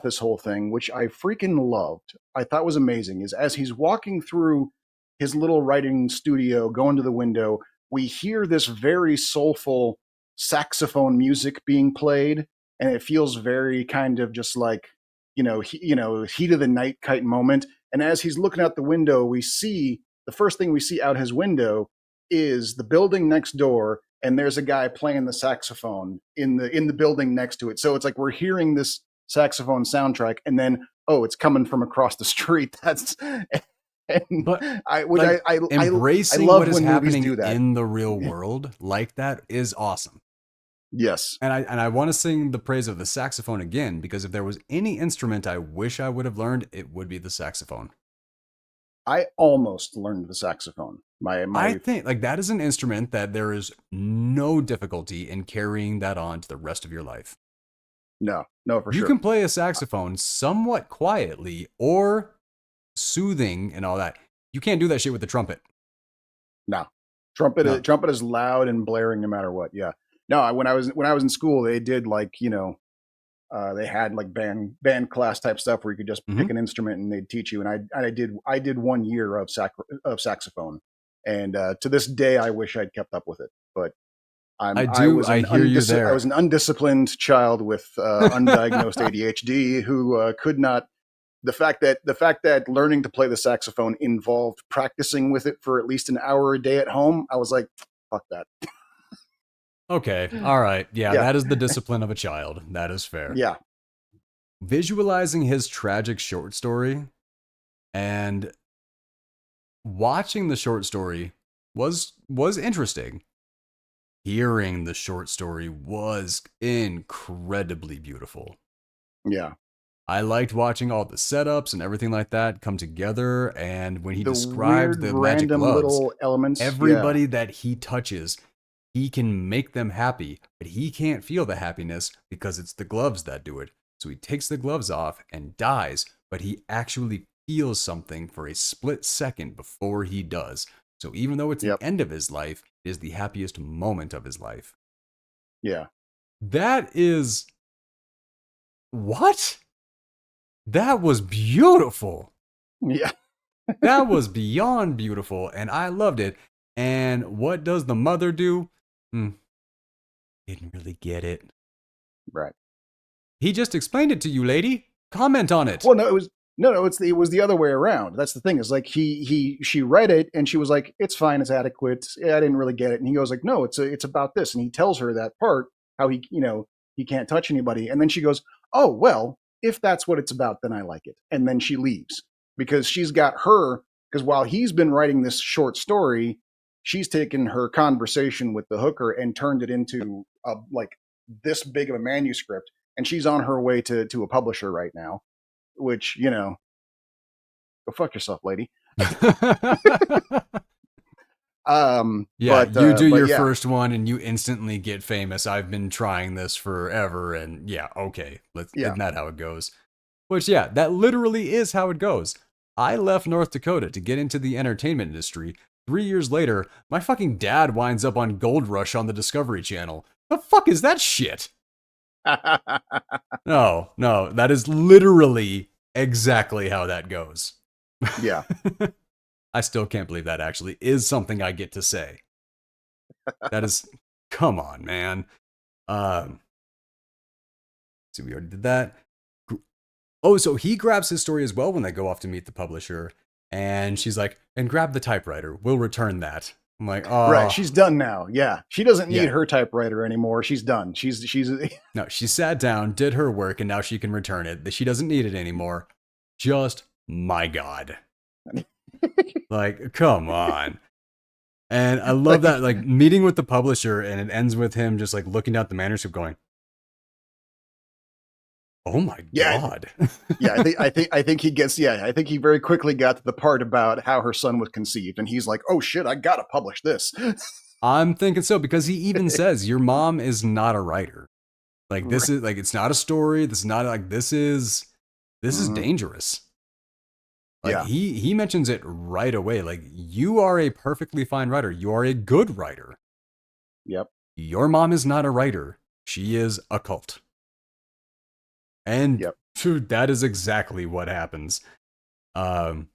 this whole thing, which I freaking loved, I thought was amazing, is as he's walking through his little writing studio, going to the window, we hear this very soulful saxophone music being played, and it feels very kind of just like heat of the night kite moment. And as he's looking out the window, we see the first thing we see out his window is the building next door, and there's a guy playing the saxophone in the building next to it. So it's like we're hearing this saxophone soundtrack, and then it's coming from across the street. That's and But I which like I embracing what love is when movies happening do that. in the real world like that is awesome. Yes, And I want to sing the praise of the saxophone again, because if there was any instrument I wish I would have learned, it would be the saxophone. I almost learned the saxophone. My I my think like that is an instrument that there is no difficulty in carrying that on to the rest of your life. no, for You sure. can play a saxophone somewhat quietly or soothing and all that. You can't do that shit with the trumpet. No, trumpet No. trumpet is loud and blaring no matter what. Yeah. No, when I was in school, they did like they had like band class type stuff where you could just Mm-hmm. pick an instrument and they'd teach you. And I did 1 year of saxophone, and to this day I wish I'd kept up with it. But I hear you I there. was an undisciplined child with undiagnosed ADHD who could not. The fact that learning to play the saxophone involved practicing with it for at least an hour a day at home, I was like, fuck that. Okay. All right. Yeah, Yeah, that is the discipline of a child. That is fair. yeah, Visualizing his tragic short story and watching the short story was interesting. Hearing the short story was incredibly beautiful. yeah. I liked watching all the setups and everything like that come together, and when he The described weird, the magic random gloves, little elements. Yeah, everybody that he touches, he can make them happy, but he can't feel the happiness because it's the gloves that do it. So he takes the gloves off and dies, but he actually feels something for a split second before he does. So even though it's the yep, end of his life, it is the happiest moment of his life. yeah, That is what? That was beautiful. yeah. That was beyond beautiful, and I loved it. And what does the mother do? Didn't really get it. Right. He just explained it to you, lady. Comment on it. Well, no, it was no. It was the other way around. That's the thing. Is like she read it and she was like, "It's fine. It's adequate. Yeah, I didn't really get it." And he goes like, "No, it's about this." And he tells her that part how he can't touch anybody. And then she goes, "Oh well, if that's what it's about, then I like it." And then she leaves because she's got her because while he's been writing this short story, she's taken her conversation with the hooker and turned it into like this big of a manuscript, and she's on her way to a publisher right now. Which go fuck yourself, lady. Yeah, you do But your yeah, first one and you instantly get famous. I've been trying this forever, and yeah, okay, yeah, isn't that how it goes? Which, yeah, that literally is how it goes. I left North Dakota to get into the entertainment industry 3 years later, my fucking dad winds up on Gold Rush on the Discovery Channel. The fuck is that shit? No, that is literally exactly how that goes. Yeah. I still can't believe that actually is something I get to say. That is, come on, man. So we already did that. Oh, so he grabs his story as well when they go off to meet the publisher. And she's like, and grab the typewriter. We'll return that. I'm like, oh. Right. She's done now. Yeah. She doesn't need Yeah. her typewriter anymore. She's done. She's No, she sat down, did her work, and now she can return it. She doesn't need it anymore. Just, my God. Like, come on. And I love that, like, meeting with the publisher, and it ends with him just, like, looking down at the manuscript going, oh my God. Yeah, I think he gets, I think he very quickly got to the part about how her son was conceived, and he's like, oh shit, I gotta publish this. I'm thinking so, because he even says, your mom is not a writer. Like, this is, like, it's not a story. This is not, like, this is dangerous. Like, he mentions it right away. Like, you are a perfectly fine writer. You are a good writer. Yep. Your mom is not a writer. She is a cult. And dude, that is exactly what happens. Helen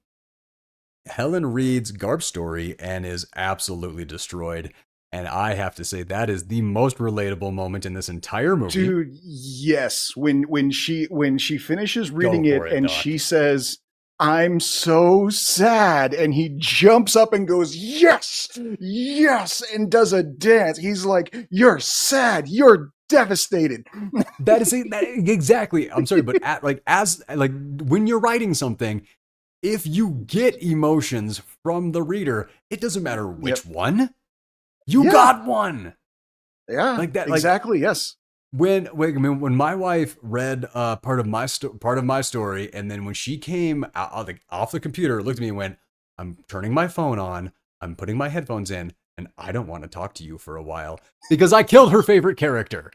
reads Garp's story and is absolutely destroyed. And I have to say, that is the most relatable moment in this entire movie. Dude, yes. When she finishes reading it and Doc. she says, I'm so sad. And he jumps up and goes, yes, and does a dance. He's like, you're sad. You're devastated. That is exactly. I'm sorry, but as when you're writing something, if you get emotions from the reader, it doesn't matter which one. You got one. Yeah, like that. Exactly. Yes. When my wife read part of my story, and then when she came out, off the computer, looked at me and went, "I'm turning my phone on. I'm putting my headphones in, and I don't want to talk to you for a while because I killed her favorite character."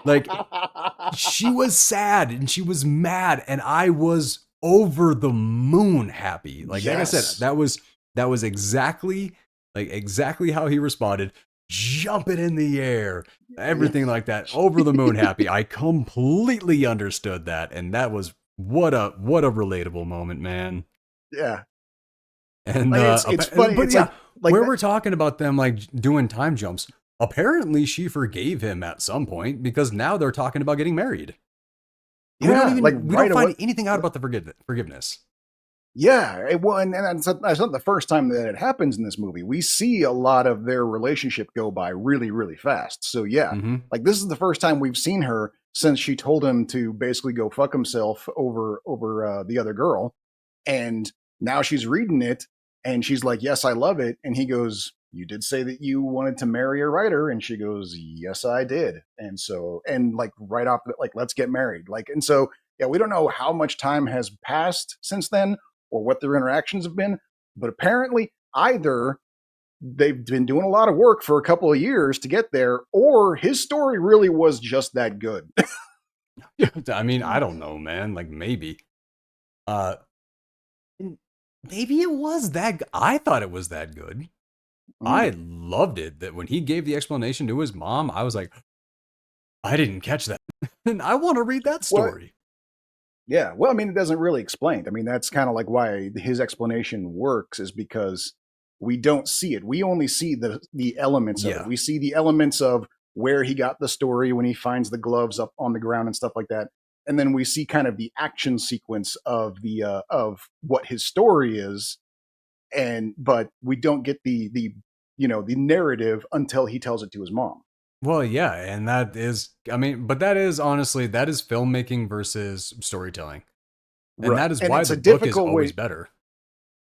Like, she was sad and she was mad, and I was over the moon happy. Like I said, that was exactly how he responded. Jumping in the air, everything like that, over the moon happy. I completely understood that, and that was what a relatable moment, man. Yeah. And it's funny, but it's yeah, like where that, we're talking about them like doing time jumps, apparently she forgave him at some point, because now they're talking about getting married. We don't find anything out about the forgiveness. Yeah, well, and that's not the first time that it happens in this movie. We see a lot of their relationship go by really, really fast. So like this is the first time we've seen her since she told him to basically go fuck himself over the other girl, and now she's reading it and she's like, "Yes, I love it," and he goes, "You did say that you wanted to marry a writer," and she goes, "Yes, I did," and so like right off, like, let's get married, like, and so we don't know how much time has passed since then, or what their interactions have been, but apparently either they've been doing a lot of work for a couple of years to get there, or his story really was just that good. I mean, I don't know, man. Like, maybe it was that. I thought it was that good. I loved it. That when he gave the explanation to his mom, I was like, I didn't catch that, and I want to read that story. Yeah, well, I mean, it doesn't really explain. I mean, that's kind of like why his explanation works, is because we don't see it. We only see the elements of it. We see the elements of where he got the story when he finds the gloves up on the ground and stuff like that. And then we see kind of the action sequence of the of what his story is, but we don't get the narrative until he tells it to his mom. Well, yeah, and that is, I mean, but that is honestly, that is filmmaking versus storytelling. And that is why the book is always better.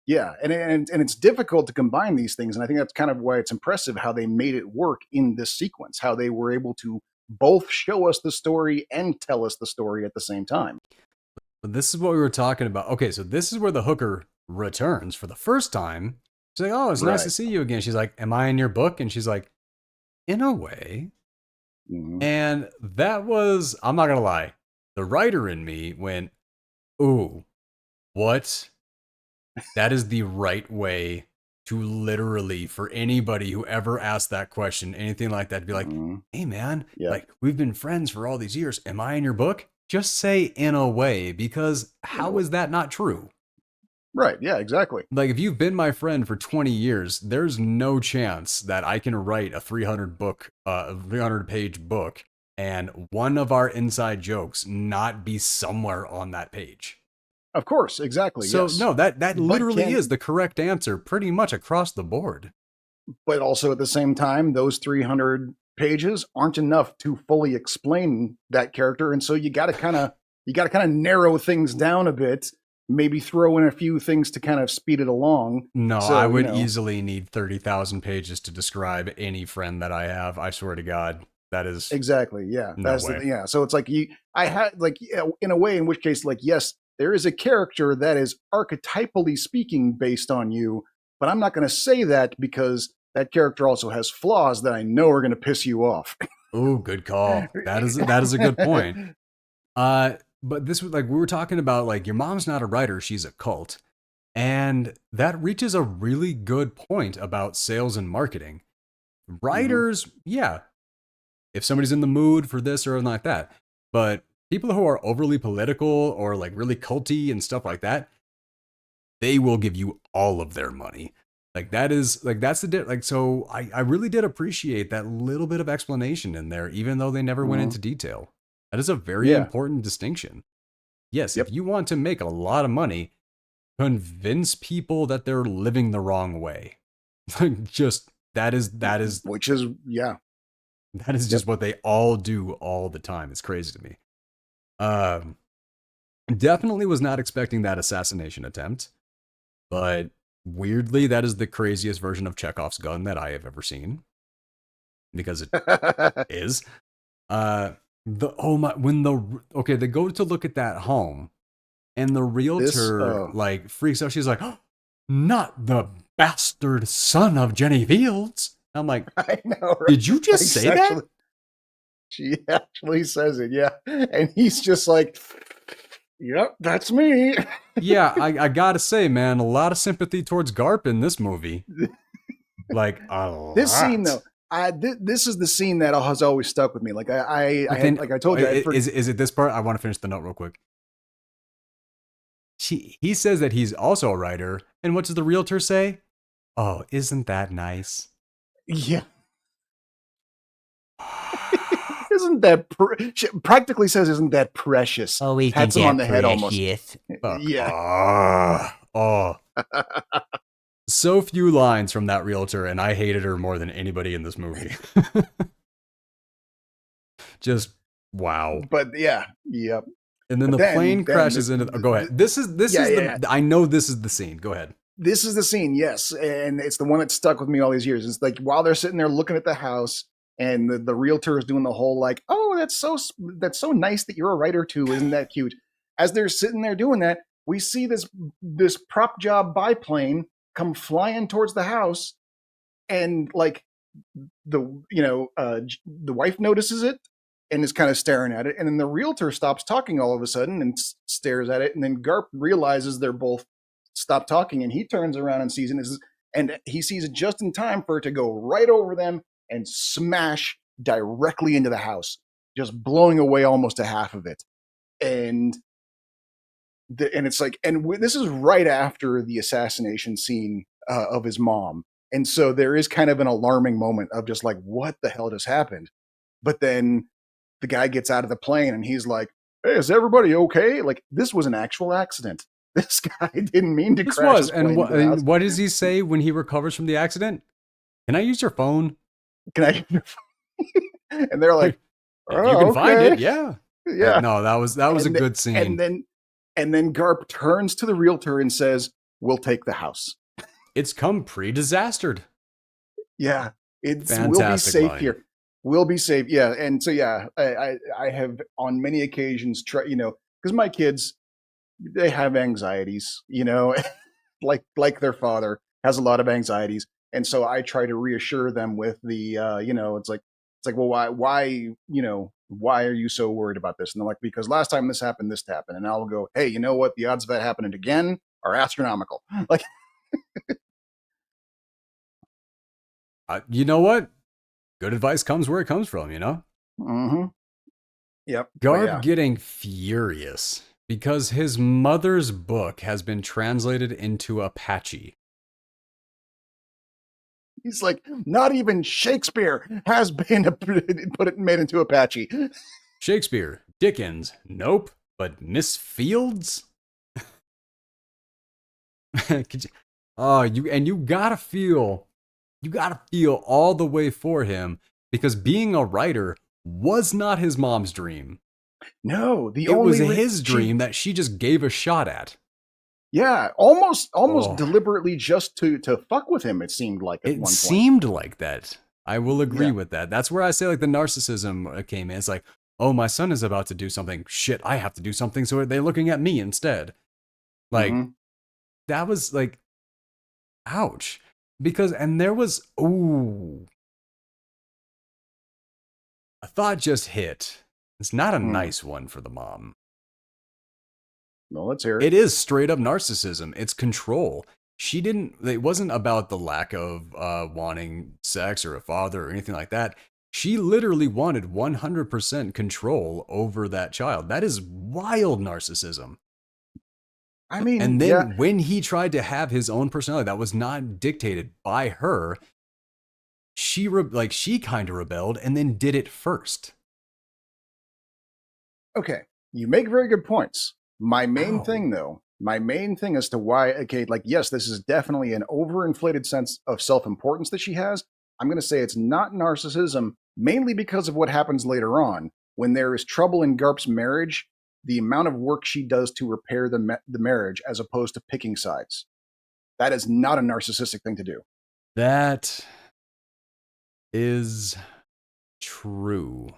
Yeah, and it's difficult to combine these things, and I think that's kind of why it's impressive how they made it work in this sequence, how they were able to both show us the story and tell us the story at the same time. But this is what we were talking about. Okay, so this is where the hooker returns for the first time. She's like, "Oh, it's nice to see you again." She's like, "Am I in your book?" And she's like, "In a way." And that was, I'm not gonna lie, the writer in me went, "Ooh, what? That is the right way to literally, for anybody who ever asked that question, anything like that, to be like, hey man, Yeah. like we've been friends for all these years. Am I in your book? Just say in a way, because how is that not true? Right. Yeah, exactly. Like if you've been my friend for 20 years, there's no chance that I can write a 300 page book and one of our inside jokes not be somewhere on that page. Of course. Exactly. So Yes. no, that But literally is the correct answer pretty much across the board. but also at the same time, those 300 pages aren't enough to fully explain that character. And so you got to kind of narrow things down a bit, maybe throw in a few things to kind of speed it along. No, So, I would easily need 30,000 pages to describe any friend that I have. I swear to God, that is exactly. Yeah. no way. Yeah. So it's like I had like, in a way in which case, like, yes, there is a character that is archetypally speaking based on you, but I'm not going to say that because that character also has flaws that I know are going to piss you off. Oh, good call. That is a good point. But this was like we were talking about like your mom's not a writer, she's a cult. And that reaches a really good point about sales and marketing. Writers, yeah, if somebody's in the mood for this or anything like that. But people who are overly political or like really culty and stuff like that, they will give you all of their money. Like that is like that's the like so I really did appreciate that little bit of explanation in there, even though they never went into detail. That is a very Yeah. important distinction. Yes, Yep. if you want to make a lot of money, convince people that they're living the wrong way. Like just that is Which is just what they all do all the time. It's crazy to me. Definitely was not expecting that assassination attempt, but weirdly, that is the craziest version of Chekhov's gun that I have ever seen. Because it is. They go to look at that home, and the realtor like freaks out. She's like, oh, "Not the bastard son of Jenny Fields." I'm like, I know. Right? Did you just say that? She actually says it, yeah. And he's just like, "Yep, that's me." Yeah, I gotta say, man, a lot of sympathy towards Garp in this movie. Like a lot. This scene, though, this is the scene that has always stuck with me. Like like I told you, is it this part? I want to finish the note real quick. He says that he's also a writer, and what does the realtor say? Oh, isn't that nice? Yeah. Isn't that she practically says, "Isn't that precious?" Oh, we pats him on the head almost. Yeah. Oh. So few lines from that realtor, and I hated her more than anybody in this movie. Just wow. But yeah, yep. And then the plane crashes into. Go ahead. This is I know this is the scene. Go ahead. This is the scene, yes, and it's the one that stuck with me all these years. It's like while they're sitting there looking at the house, and the realtor is doing the whole like, "Oh, that's so nice that you're a writer too. Isn't that cute?" As they're sitting there doing that, we see this prop job biplane come flying towards the house, and like the wife notices it and is kind of staring at it, and then the realtor stops talking all of a sudden and stares at it, and then Garp realizes they're both stopped talking, and he turns around and sees it, and he sees it just in time for it to go right over them and smash directly into the house, just blowing away almost a half of it. And it's like, this is right after the assassination scene of his mom, and so there is kind of an alarming moment of just like, what the hell just happened? But then the guy gets out of the plane and he's like, "Hey, is everybody okay? Like, this was an actual accident. This guy didn't mean to crash." This and what does he say when he recovers from the accident? Can I use your phone? Can I use your phone? And they're like, "Oh, you can find it." Yeah. Yeah. No, that was a good scene. And then Garp turns to the realtor and says, "We'll take the house. It's come pre-disastered." Yeah. We'll be safe here. We'll be safe. Yeah. And so, yeah, I have on many occasions tried, because my kids, they have anxieties, like their father has a lot of anxieties. And so I try to reassure them with the, it's like, well, why are you so worried about this? And they're like, because last time this happened. And I'll go, hey, you know what? The odds of that happening again are astronomical. Like, You know what? Good advice comes where it comes from, you know? Mm-hmm. Yep. But Garp yeah. getting furious because his mother's book has been translated into Apache. He's like, not even Shakespeare has been made into Apache. Shakespeare, Dickens, nope, but Miss Fields? Could you, oh, you gotta feel all the way for him because being a writer was not his mom's dream. No, the It was only his dream that she just gave a shot at. yeah, almost Oh, deliberately just to fuck with him. It seemed like at it one point. seemed like that. I will agree Yeah. with that. That's where I say like the narcissism came in. It's like, oh, my son is about to do something. Shit, I have to do something. So they're looking at me instead. Like Mm-hmm. that was like, ouch. Because and there was ooh, a thought just hit. It's not a Mm. nice one for the mom. Well, let's hear it. It is straight up narcissism. It's control. She didn't, it wasn't about the lack of wanting sex or a father or anything like that. She literally wanted 100% control over that child. That is wild narcissism. I mean, And yeah. then when he tried to have his own personality that was not dictated by her, she kind of rebelled and then did it first. Okay, you make very good points. Ow. My main thing as to why, okay, like, yes, this is definitely an overinflated sense of self importance that she has. I'm going to say it's not narcissism, mainly because of what happens later on. When there is trouble in Garp's marriage, the amount of work she does to repair the marriage as opposed to picking sides. That is not a narcissistic thing to do. That is true.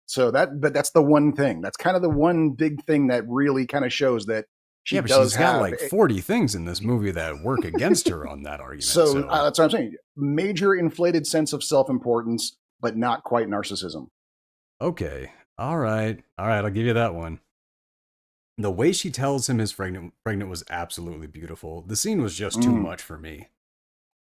So but that's the one thing. That's kind of the one big thing that really kind of shows that she Yeah, but does she's got have. like 40 things in this movie that work against her on that argument. So So, that's what I'm saying. Major inflated sense of self importance, but not quite narcissism. okay. All right. All right. I'll give you that one. The way she tells him his pregnant was absolutely beautiful. The scene was just too Mm. much for me.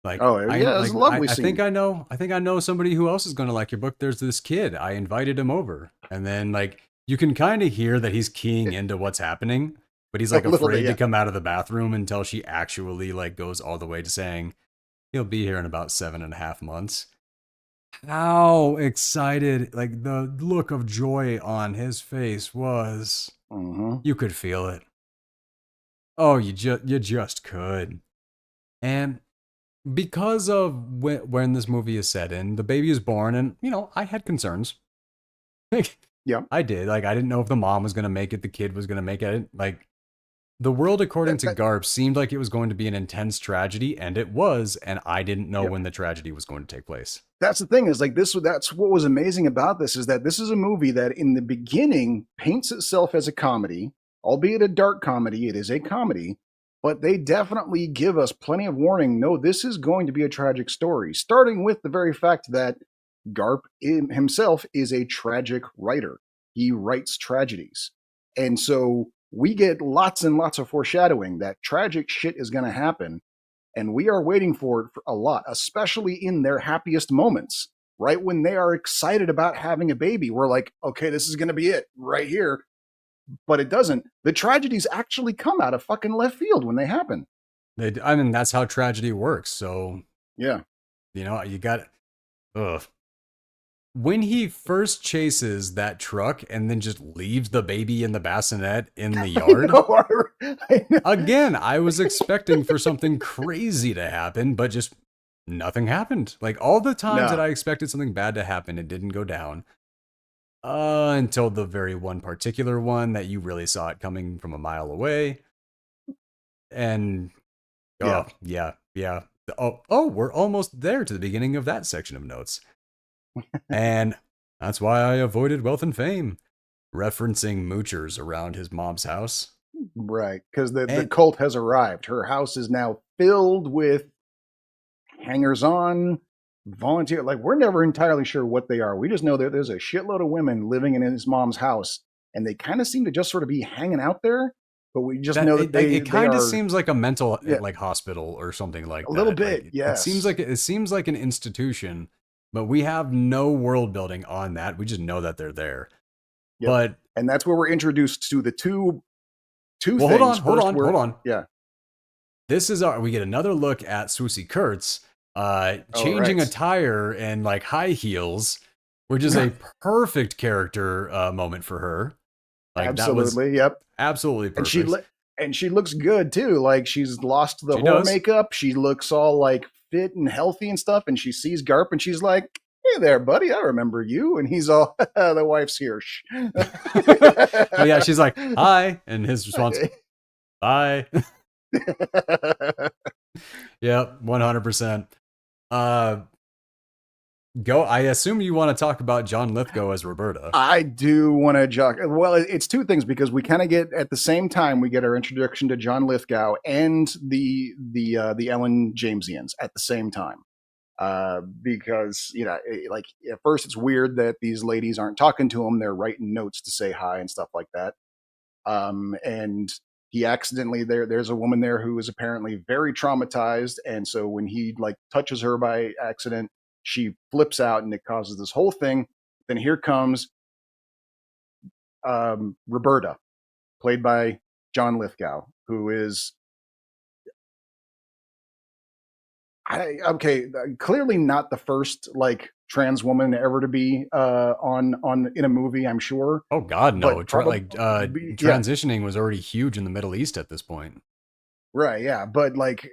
Like Oh yeah, it's a lovely scene. I think I know somebody who else is going to like your book. There's this kid. I invited him over. And then like you can kind of hear that he's keying into what's happening, but he's A like little bit, afraid to yeah. come out of the bathroom until she actually like goes all the way to saying he'll be here in about 7.5 months. How excited, like the look of joy on his face was. Mm-hmm. You could feel it. Oh, you just could. And because of when this movie is set in, the baby is born, and you know I had concerns. Like Yeah. I did. Like I didn't know if the mom was gonna make it, the kid was gonna make it. Like the world according That, to that, Garp seemed like it was going to be an intense tragedy, and it was. And I didn't know yep. when the tragedy was going to take place. That's the thing is like this. That's what was amazing about this is that this is a movie that in the beginning paints itself as a comedy, albeit a dark comedy. It is a comedy, but they definitely give us plenty of warning. No, this is going to be a tragic story, starting with the very fact that Garp himself is a tragic writer. He writes tragedies. And so we get lots and lots of foreshadowing that tragic shit is going to happen. And we are waiting for it for a lot, especially in their happiest moments, right? When they are excited about having a baby. We're like, okay, this is going to be it right here. But it doesn't. The tragedies actually come out of fucking left field when they happen. I mean, that's how tragedy works. So, Yeah. you know, you got, ugh. When he first chases that truck and then just leaves the baby in the bassinet in the yard, I know. again, I was expecting for something crazy to happen, but just nothing happened. Like all the times that No. I expected something bad to happen, it didn't go down. Until the very one particular one that you really saw it coming from a mile away. And Yeah. oh, yeah, yeah. Oh, we're almost there to the beginning of that section of notes. And that's why I avoided Wealth and Fame, referencing moochers around his mom's house. Right. Because the And cult has arrived. Her house is now filled with hangers on, volunteer. Like, we're never entirely sure what they are. We just know that there's a shitload of women living in his mom's house, and they kind of seem to just sort of be hanging out there. but we just know that it they kind of are, seems like a mental yeah, like hospital or something like a little that. bit, Like yes. it seems like an institution, but we have no world building on that. We just know that they're there. Yep. But And that's where we're introduced to the two well, things. First, hold we're, on. yeah. This is we get another look at Swoosie Kurtz Oh, changing right. attire and like high heels, which is a perfect character moment for her. Like that was Absolutely. Yep. absolutely And perfect. and she looks good too. Like she's lost the She whore does. makeup. She looks all like fit and healthy and stuff. And she sees Garp and she's like, "Hey there, buddy. I remember you." And he's all, "The wife's here." Shh. Well, yeah, she's like, "Hi," and his response, "Bye." Yep, 100%. Uh, go. I assume you want to talk about John Lithgow as Roberta. I do want to jog. Well, it's two things because we kind of get at the same time we get our introduction to John Lithgow and the Ellen Jamesians at the same time. Because like at first it's weird that these ladies aren't talking to him; they're writing notes to say hi and stuff like that. And he accidentally there's a woman there who is apparently very traumatized, and so when he like touches her by accident, she flips out, and it causes this whole thing. Then here comes Roberta, played by John Lithgow, who is clearly not the first like trans woman ever to be on in a movie, I'm sure, Oh God, no! but probably yeah, Transitioning was already huge in the Middle East at this point. right, yeah, but like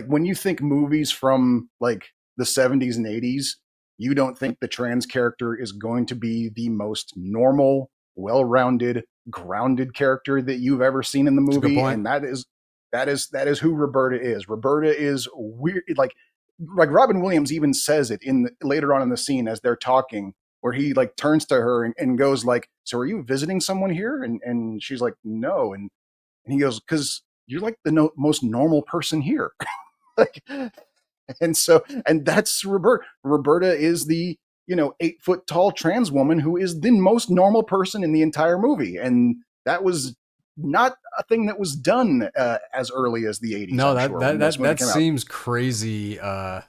when you think movies from like the 70s and 80s, you don't think the trans character is going to be the most normal, well-rounded, grounded character that you've ever seen in the That's a good movie, point. and that is who Roberta is. Roberta is weird, like Robin Williams even says it later on in the scene as they're talking, where he like turns to her and goes like, "So are you visiting someone here?" And she's like, "No," and he goes, "Because you're like the most normal person here." Like, and that's Roberta. Roberta is the 8 foot tall trans woman who is the most normal person in the entire movie, and that was not a thing that was done as early as the 80s. No, I'm sure when this movie that came out. seems crazy. I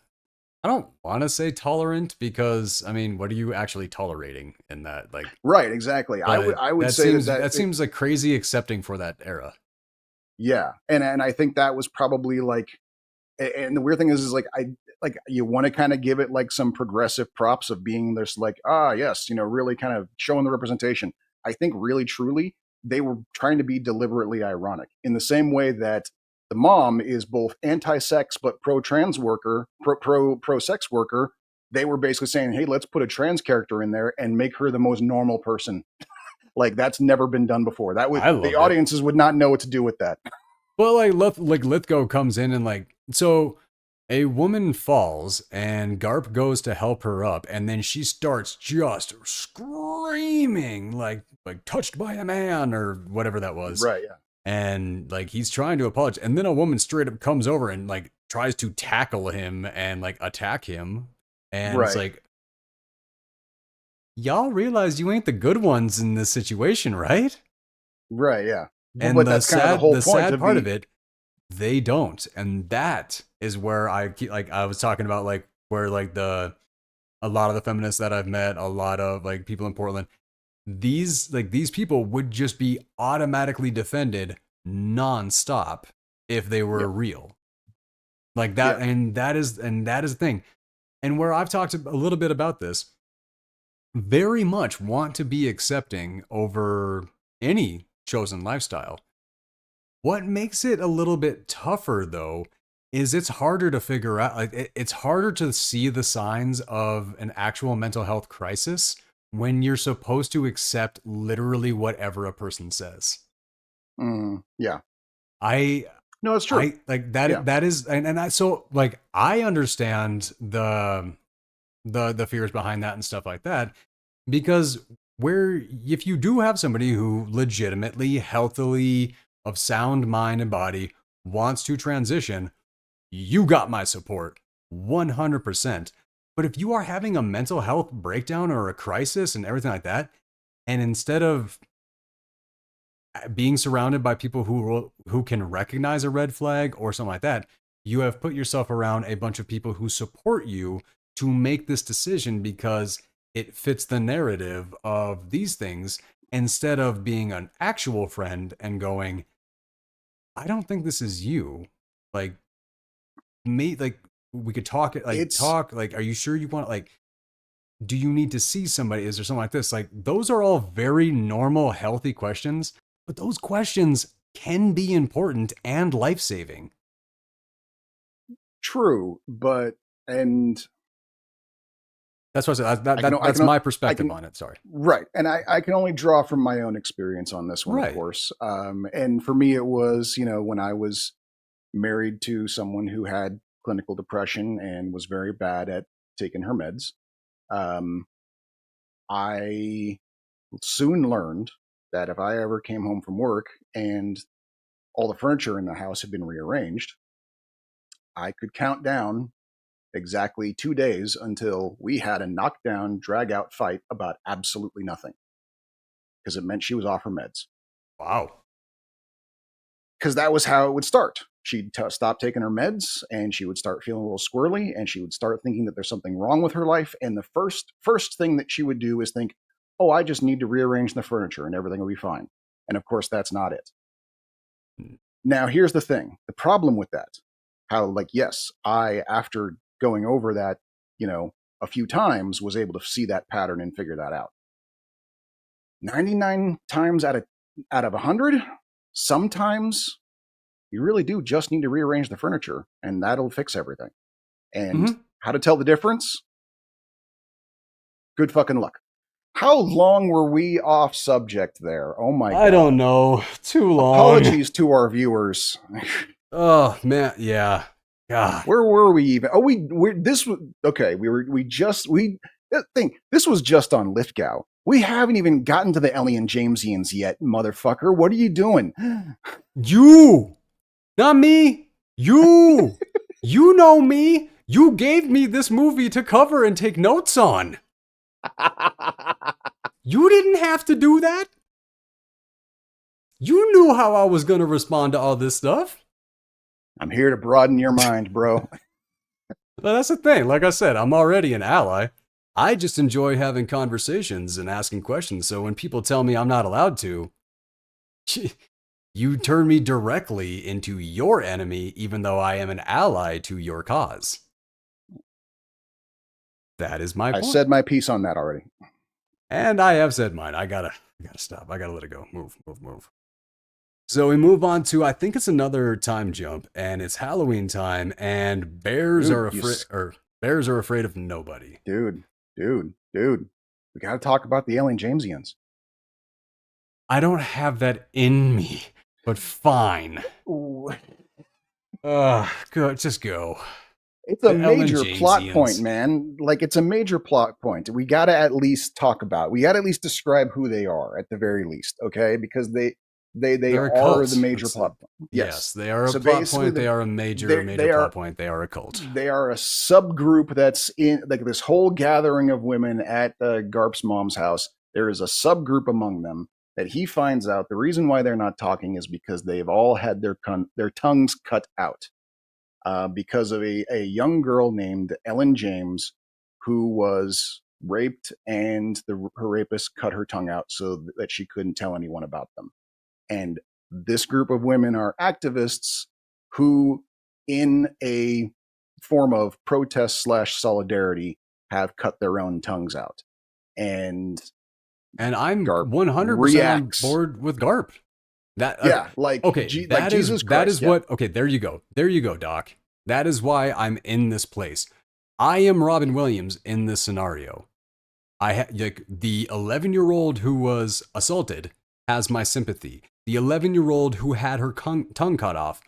don't want to say tolerant because I mean, what are you actually tolerating in that? Like, Right, exactly. but I would say that seems like crazy accepting for that era. yeah, and I think that was probably like, and the weird thing is like I like you want to kind of give it like some progressive props of being this like, yes, really kind of showing the representation. I think really truly they were trying to be deliberately ironic in the same way that the mom is both anti-sex but pro-trans worker, pro-sex worker. They were basically saying, hey, let's put a trans character in there and make her the most normal person. Like that's never been done before. That would I the loved it. audiences would not know what to do with that. Well, like Lithgow comes in and like so a woman falls and Garp goes to help her up and then she starts just screaming like touched by a man or whatever that was. Right, yeah. And like he's trying to apologize and then a woman straight up comes over and like tries to tackle him and like attack him and it's Right. like y'all realize you ain't the good ones in this situation, right? Right, yeah. And But that's kind of the whole the point sad of part of the it, they don't. And that is where I keep like I was talking about like where like the a lot of the feminists that I've met, a lot of like people in Portland, these people would just be automatically defended nonstop if they were yep, real. Like that yep, and that is the thing. And where I've talked a little bit about this, very much want to be accepting over any chosen lifestyle. What makes it a little bit tougher though is it's harder to figure out like it's harder to see the signs of an actual mental health crisis when you're supposed to accept literally whatever a person says. yeah. I No, it's true. I like Yeah, that is and I so like I understand the fears behind that and stuff like that because where if you do have somebody who legitimately healthily of sound mind and body wants to transition, you got my support 100%. But if you are having a mental health breakdown or a crisis and everything like that, and instead of being surrounded by people who can recognize a red flag or something like that, you have put yourself around a bunch of people who support you to make this decision because it fits the narrative of these things, instead of being an actual friend and going, I don't think this is you. Like, like we could talk, It's like, are you sure you want, like, do you need to see somebody? Is there something like this? Like, those are all very normal, healthy questions, but those questions can be important and life-saving. true, but and That's what I said. I can That's my I perspective can on it. Sorry. right, and I can only draw from my own experience on this one, of Right. course. And for me, it was when I was married to someone who had clinical depression and was very bad at taking her meds. Um, I soon learned that if I ever came home from work and all the furniture in the house had been rearranged, I could count down exactly 2 days until we had a knockdown, drag out fight about absolutely nothing because it meant she was off her meds. Wow. Because that was how it would start. She'd stop taking her meds and she would start feeling a little squirrely and she would start thinking that there's something wrong with her life. And the first thing that she would do is think, oh, I just need to rearrange the furniture and everything will be fine. And of course, that's not it. Now, here's the thing. The problem with that, how, like, yes, I, after going over that, a few times, was able to see that pattern and figure that out. 99 times out of 100, sometimes you really do just need to rearrange the furniture and that'll fix everything. And how to tell the difference? Good fucking luck. How long were we off subject there? Oh my God. I don't know. Too long. Apologies to our viewers. Oh man, yeah. God. Where were we even? Oh, this was okay. This was just on Lithgow. We haven't even gotten to the Alien Jamesians yet, motherfucker. What are you doing? You, not me. You, you know me. You gave me this movie to cover and take notes on. You didn't have to do that. You knew how I was going to respond to all this stuff. I'm here to broaden your mind, bro. But that's the thing. Like I said, I'm already an ally. I just enjoy having conversations and asking questions. So when people tell me I'm not allowed to, you turn me directly into your enemy, even though I am an ally to your cause. That is my point. I said my piece on that already. And I have said mine. I gotta stop. I gotta let it go. Move. So we move on to, I think it's another time jump, and it's Halloween time, and bears are afraid of nobody. Dude. We gotta talk about the Alien Jamesians. I don't have that in me, but fine. Good, just go. It's a major plot point, man. Like, it's a major plot point. We gotta at least talk about. We gotta at least describe who they are at the very least, okay? Because they are the major plot point. Yes, they are a plot point. They are a major plot point. They are a cult. They are a subgroup that's in, like, this whole gathering of women at Garp's mom's house. There is a subgroup among them that he finds out the reason why they're not talking is because they've all had their tongues cut out because of a young girl named Ellen James who was raped, and her rapist cut her tongue out so that she couldn't tell anyone about them. And this group of women are activists who, in a form of protest / solidarity, have cut their own tongues out. And I'm Garp 100% on board with Garp. Jesus Christ. That is what. Okay, there you go, Doc. That is why I'm in this place. I am Robin Williams in this scenario. The 11-year-old who was assaulted has my sympathy. The 11-year-old who had her tongue cut off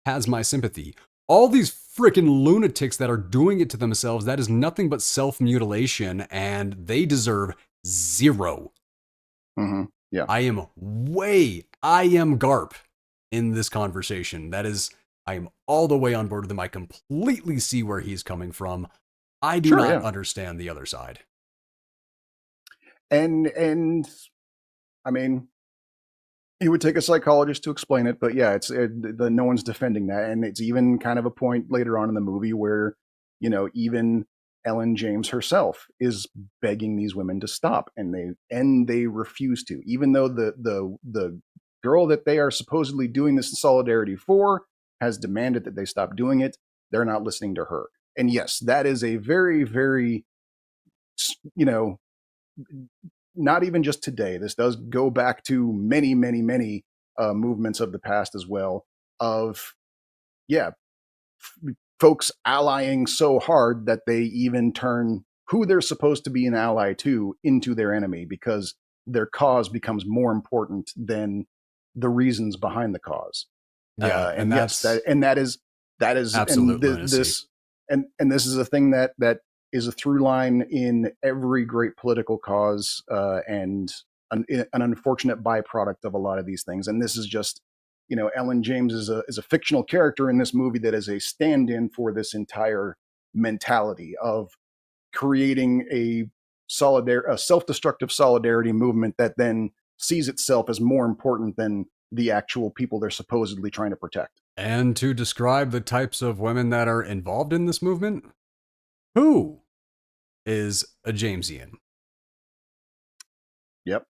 has my sympathy. All these freaking lunatics that are doing it to themselves, that is nothing but self-mutilation, and they deserve 0. Mm-hmm. Yeah. I am Garp in this conversation. I am all the way on board with him. I completely see where he's coming from. I do not understand the other side. And I mean, It would take a psychologist to explain it, but yeah, no one's defending that, and it's even kind of a point later on in the movie where, even Ellen James herself is begging these women to stop, and they refuse to, even though the girl that they are supposedly doing this in solidarity for has demanded that they stop doing it. They're not listening to her, and yes, that is a very, very, you know not even just today. This does go back to many, many, many movements of the past as well. Of yeah, folks allying so hard that they even turn who they're supposed to be an ally to into their enemy because their cause becomes more important than the reasons behind the cause. Yeah, and And yes, that's that is, and absolute lunacy. this is a thing that is a through line in every great political cause, and an unfortunate byproduct of a lot of these things. And this is just, Ellen James is a fictional character in this movie that is a stand-in for this entire mentality of creating a self-destructive solidarity movement that then sees itself as more important than the actual people they're supposedly trying to protect. And to describe the types of women that are involved in this movement, who is a Jamesian? Yep.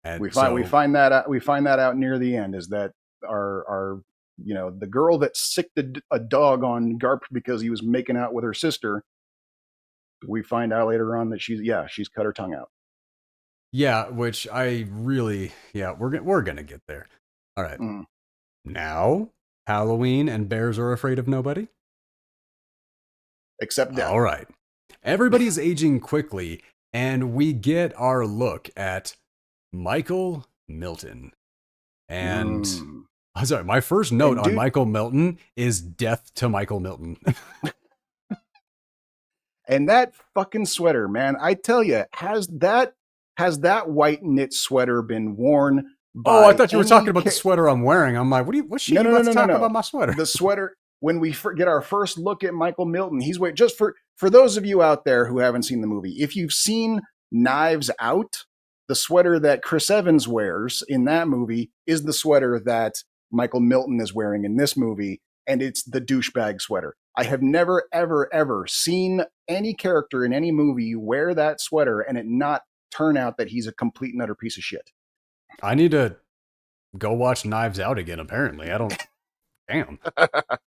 And We find that out near the end, is that our the girl that sicked a dog on Garp because he was making out with her sister. We find out later on that she's cut her tongue out. yeah, which I really, yeah, we're gonna get there. All right, Mm. now Halloween and Bears Are Afraid of Nobody. Except death. All right, everybody's aging quickly, and we get our look at Michael Milton. And I'm sorry, my first note on Michael Milton is death to Michael Milton. And that fucking sweater, man, I tell you, has that white knit sweater been worn by Oh, I thought you were talking about the sweater I'm wearing. I'm like, what's she about to talk about my sweater? The sweater, when we get our first look at Michael Milton, he's wearing, just for those of you out there who haven't seen the movie, if you've seen Knives Out, the sweater that Chris Evans wears in that movie is the sweater that Michael Milton is wearing in this movie, and it's the douchebag sweater. I have never, ever, ever seen any character in any movie wear that sweater and it not turn out that he's a complete and utter piece of shit. I need to go watch Knives Out again, apparently. I don't... Damn.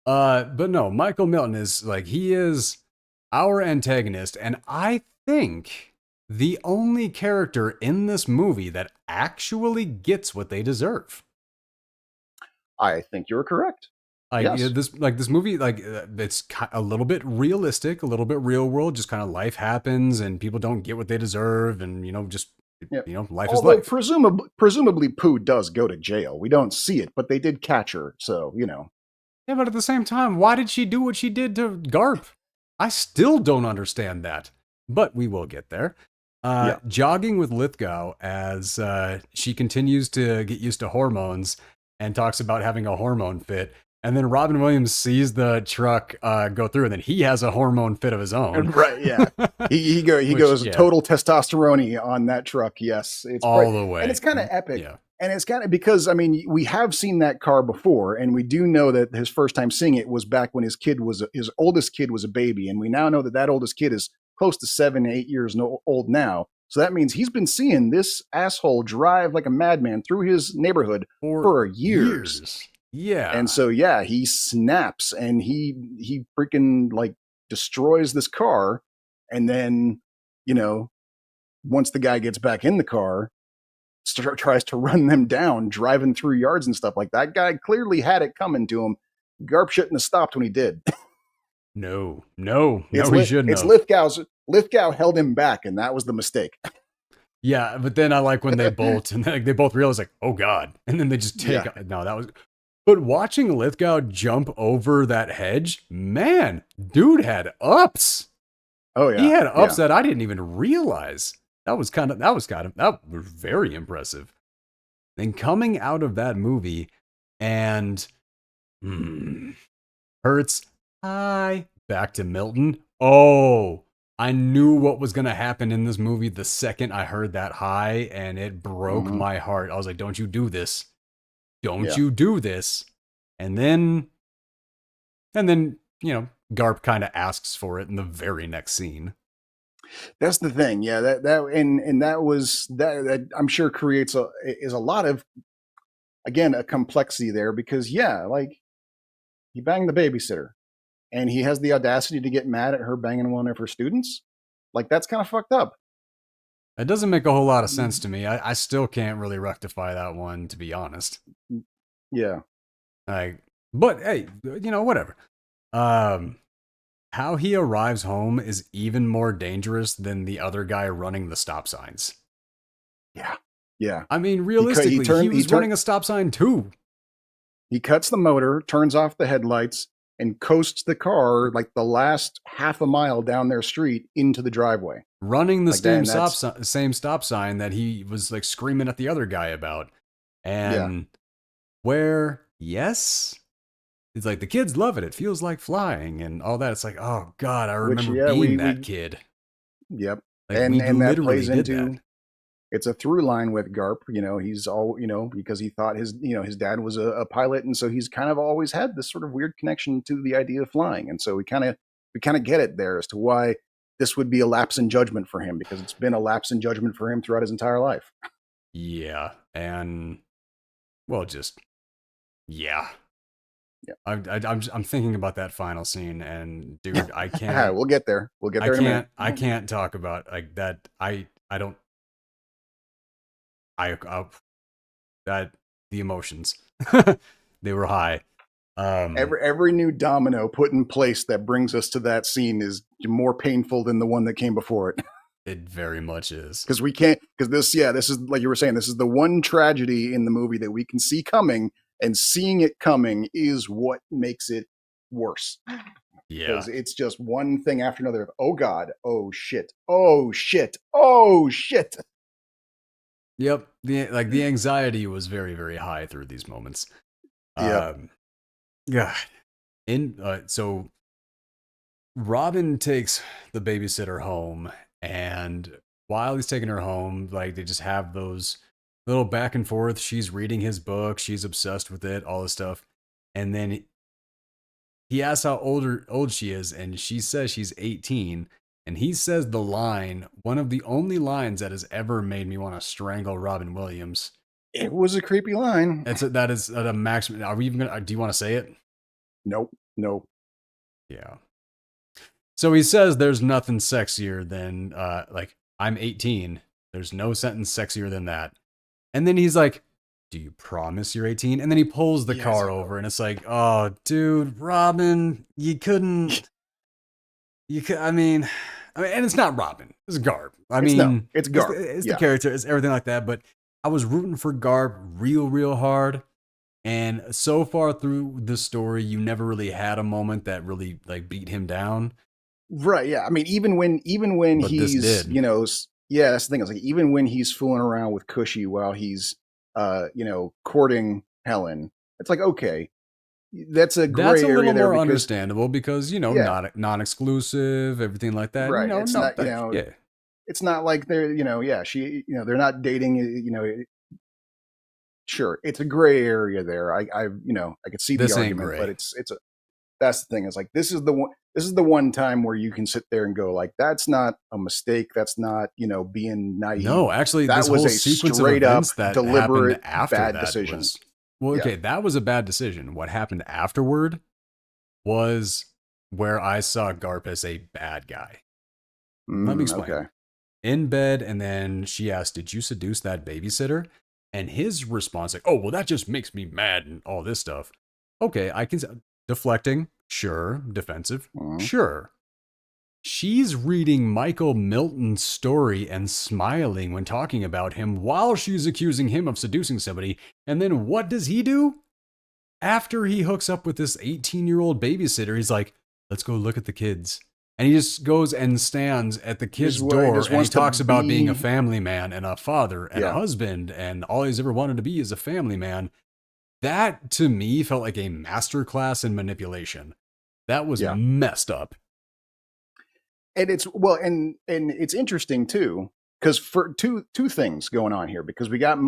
But no, Michael Milton is, like, he is our antagonist, and I think the only character in this movie that actually gets what they deserve. I think you're correct. Yes. This movie, it's a little bit realistic, a little bit real world. Just kind of life happens, and people don't get what they deserve, and life is life. Presumably, Pooh does go to jail. We don't see it, but they did catch her, so Yeah, but at the same time, why did she do what she did to Garp? I still don't understand that, but we will get there. Jogging with Lithgow as she continues to get used to hormones and talks about having a hormone fit. And then Robin Williams sees the truck go through, and then he has a hormone fit of his own. Right, yeah. he goes total testosterone on that truck, yes. It's all the way. And it's kind of epic. Yeah. And it's kind of, because, I mean, we have seen that car before, and we do know that his first time seeing it was back when his oldest kid was a baby. And we now know that oldest kid is close to 7, 8 years old now. So that means he's been seeing this asshole drive like a madman through his neighborhood for years. Yeah. And so, yeah, he snaps and he freaking like destroys this car. And then, once the guy gets back in the car, tries to run them down, driving through yards and stuff like that. That guy clearly had it coming to him. Garp shouldn't have stopped when he did. No, he shouldn't have. Lithgow held him back, and that was the mistake. Yeah, but then I like when they bolt, and they both realize, like, oh God. And then they just take, no, that was... But watching Lithgow jump over that hedge, man, dude had ups. Oh yeah, he had ups that I didn't even realize. That was very impressive. Then coming out of that movie, and Hurts, hi, back to Milton. Oh, I knew what was going to happen in this movie the second I heard that high, and it broke my heart. I was like, don't you do this. Don't you do this. And then, you know, Garp kind of asks for it in the very next scene. That's the thing. Yeah, that I'm sure creates a lot of, again, a complexity there, because like, he banged the babysitter and he has the audacity to get mad at her banging one of her students. Like, that's kind of fucked up. It doesn't make a whole lot of sense to me. I still can't really rectify that one, to be honest. Yeah. But hey, you know, whatever. How he arrives home is even more dangerous than the other guy running the stop signs. Yeah. Yeah. I mean, realistically, he was running a stop sign too. He cuts the motor, turns off the headlights, and coasts the car like the last half a mile down their street into the driveway. Running the same stop sign that he was like screaming at the other guy about. And yes, it's like the kids love it. It feels like flying and all that. It's like, oh God, I remember being that kid. Yep. Like, and that plays into that. It's a through line with Garp. You know, he's all, you know, because he thought his dad was a pilot, and so he's kind of always had this sort of weird connection to the idea of flying. And so we kind of get it there as to why this would be a lapse in judgment for him, because it's been a lapse in judgment for him throughout his entire life. Yeah, and well, I'm thinking about that final scene, and dude, I can't. We'll get there. We'll get there. I can't talk about like that. I don't. That the emotions they were high. Every new domino put in place that brings us to that scene is more painful than the one that came before it. It very much is, because this is, like you were saying, this is the one tragedy in the movie that we can see coming, and seeing it coming is what makes it worse. Because it's just one thing after another. Oh God! Oh shit! Oh shit! Oh shit! Yep. The anxiety was very, very high through these moments. Yeah. So Robin takes the babysitter home, and while he's taking her home, like, they just have those little back and forth. She's reading his book, she's obsessed with it, all this stuff. And then he asks how old she is, and she says she's 18. And he says the line, one of the only lines that has ever made me want to strangle Robin Williams. It was a creepy line. That is at a maximum. Are we even gonna? Do you want to say it? Nope. Yeah. So he says there's nothing sexier than like, I'm 18. There's no sentence sexier than that. And then he's like, do you promise you're 18? And then he pulls the car over, and it's like, oh, dude, Robin, you couldn't. I mean, and it's not Robin. It's Garp. It's Garp. It's the character. It's everything like that. But I was rooting for Garp real hard. And so far through the story, you never really had a moment that really like beat him down. Right. Yeah. I mean, even when he's, you know, that's the thing. It's like, even when he's fooling around with Cushy while he's, courting Helen, it's like, okay, that's a gray area. That's a little more understandable because, you know, not non-exclusive, everything like that. Right. You know, it's not, it's not like they're, they're not dating, sure. It's a gray area there. I could see the argument, but that's the thing. It's like, this is the one time where you can sit there and go like, that's not a mistake. That's not, being naive. No, actually, that was a sequence of events that deliberate after bad decision. That was a bad decision. What happened afterward was where I saw Garp as a bad guy. Let me explain. Okay. In bed, and then she asked, did you seduce that babysitter? And his response, like, oh, well, that just makes me mad and all this stuff. Okay, I can... Deflecting, sure. Defensive, sure. She's reading Michael Milton's story and smiling when talking about him while she's accusing him of seducing somebody. And then what does he do? After he hooks up with this 18-year-old babysitter, he's like, let's go look at the kids. And he just goes and stands at the kid's door, and he talks about being a family man and a father and a husband, and all he's ever wanted to be is a family man. That, to me, felt like a masterclass in manipulation. That was messed up. And it's well, and it's interesting too, because for two things going on here, because we got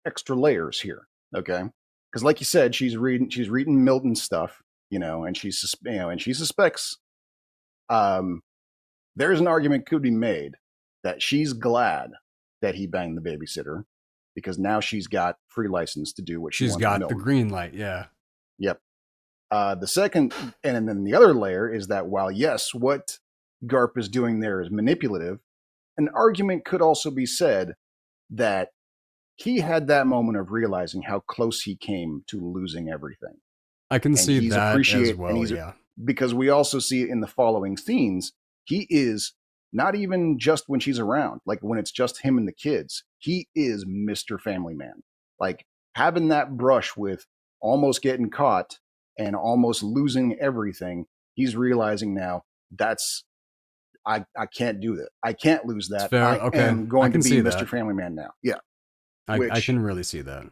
extra layers here, okay? Because like you said, she's reading Milton's stuff, and and she suspects. There's an argument could be made that she's glad that he banged the babysitter because now she's got free license to do what she She's wants. She's got the green light, yeah. Yep. The second, and then the other layer is that while yes, what Garp is doing there is manipulative, an argument could also be said that he had that moment of realizing how close he came to losing everything. I can see that as well, yeah. Because we also see it in the following scenes. He is not even just when she's around, like when it's just him and the kids, he is Mr. Family Man. Like having that brush with almost getting caught and almost losing everything, he's realizing now I can't do that. I can't lose that. I am going to be Mr. Family Man now. Yeah. I can really see that.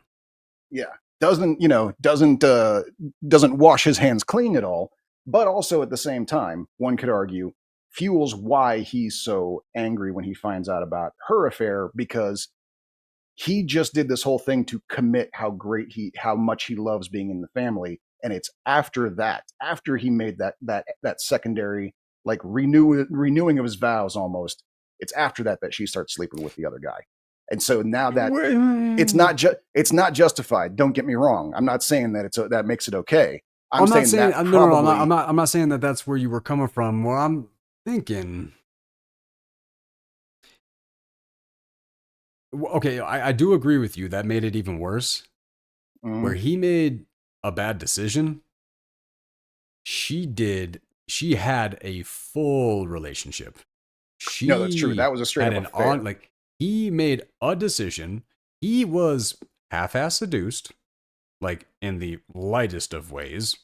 Yeah. Doesn't wash his hands clean at all, but also at the same time, one could argue fuels why he's so angry when he finds out about her affair, because he just did this whole thing to commit how much he loves being in the family. And it's after he made that secondary, like renewing of his vows almost. It's after that she starts sleeping with the other guy. And so now that it's not justified. Don't get me wrong. I'm not saying that that makes it okay. I'm not saying I'm not saying that that's where you were coming from. Well, I'm thinking, okay, I do agree with you. That made it even worse. Where he made a bad decision, she had a full relationship. No, that's true. That was a straight up affair. He made a decision. He was half-ass seduced, like in the lightest of ways.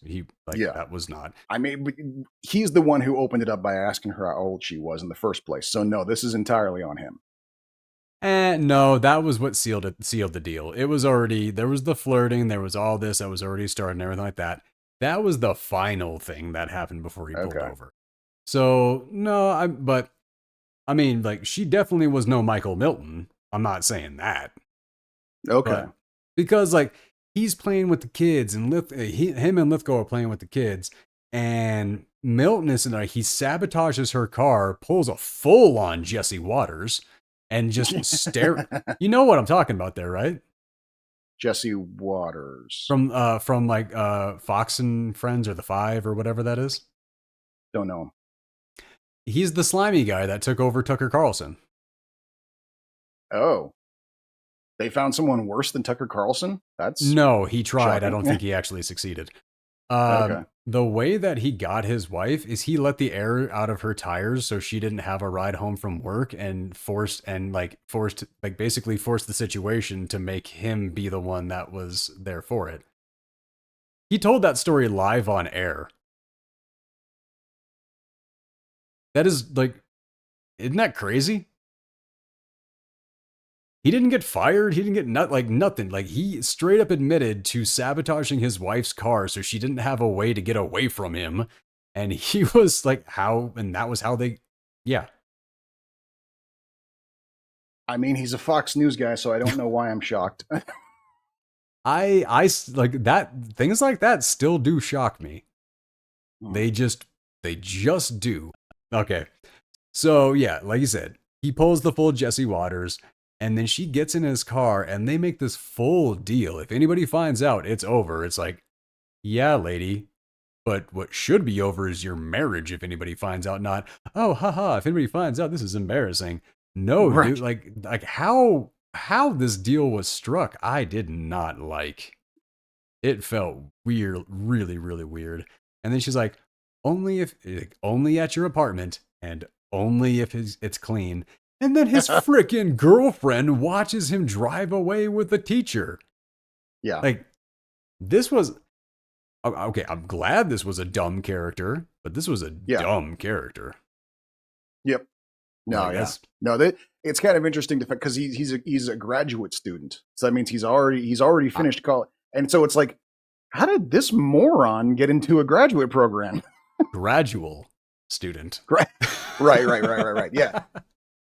That was not. I mean, he's the one who opened it up by asking her how old she was in the first place. So no, this is entirely on him. And no, that was what sealed the deal. It was already, there was the flirting, there was all this that was already starting, everything like that. That was the final thing that happened before he pulled over. So no, but I mean, like, she definitely was no Michael Milton. I'm not saying that. Okay. But because, like, he's playing with the kids, and him and Lithgow are playing with the kids, and Milton is he sabotages her car, pulls a full-on Jesse Waters, and just stare. You know what I'm talking about there, right? Jesse Waters. From like Fox and Friends, or The Five, or whatever that is. Don't know him. He's the slimy guy that took over Tucker Carlson. Oh. They found someone worse than Tucker Carlson? No, he tried. Shocking. I don't think he actually succeeded. Okay. The way that he got his wife is he let the air out of her tires so she didn't have a ride home from work, and basically forced the situation to make him be the one that was there for it. He told that story live on air. That is, like, isn't that crazy? He didn't get fired. He didn't get nothing. Like, he straight up admitted to sabotaging his wife's car so she didn't have a way to get away from him. And he was like, that was how they, yeah. I mean, he's a Fox News guy, so I don't know why I'm shocked. I like that. Things like that still do shock me. They just do. Okay. So yeah, like you said, he pulls the full Jesse Waters, and then she gets in his car, and they make this full deal. If anybody finds out, it's over. It's like, yeah, lady, but what should be over is your marriage if anybody finds out, not, oh, haha, if anybody finds out, this is embarrassing. No, right. Dude, like how this deal was struck, I did not like. It felt weird, really, really weird. And then she's like, only at your apartment, and only if it's clean. And then his freaking girlfriend watches him drive away with the teacher. Yeah. Like, this was, okay, I'm glad this was a dumb character, but this was a dumb character. Yep. No, no, it's kind of interesting because he's a graduate student. So that means he's already finished college. And so it's like, how did this moron get into a graduate program? Gradual student. Right. Yeah.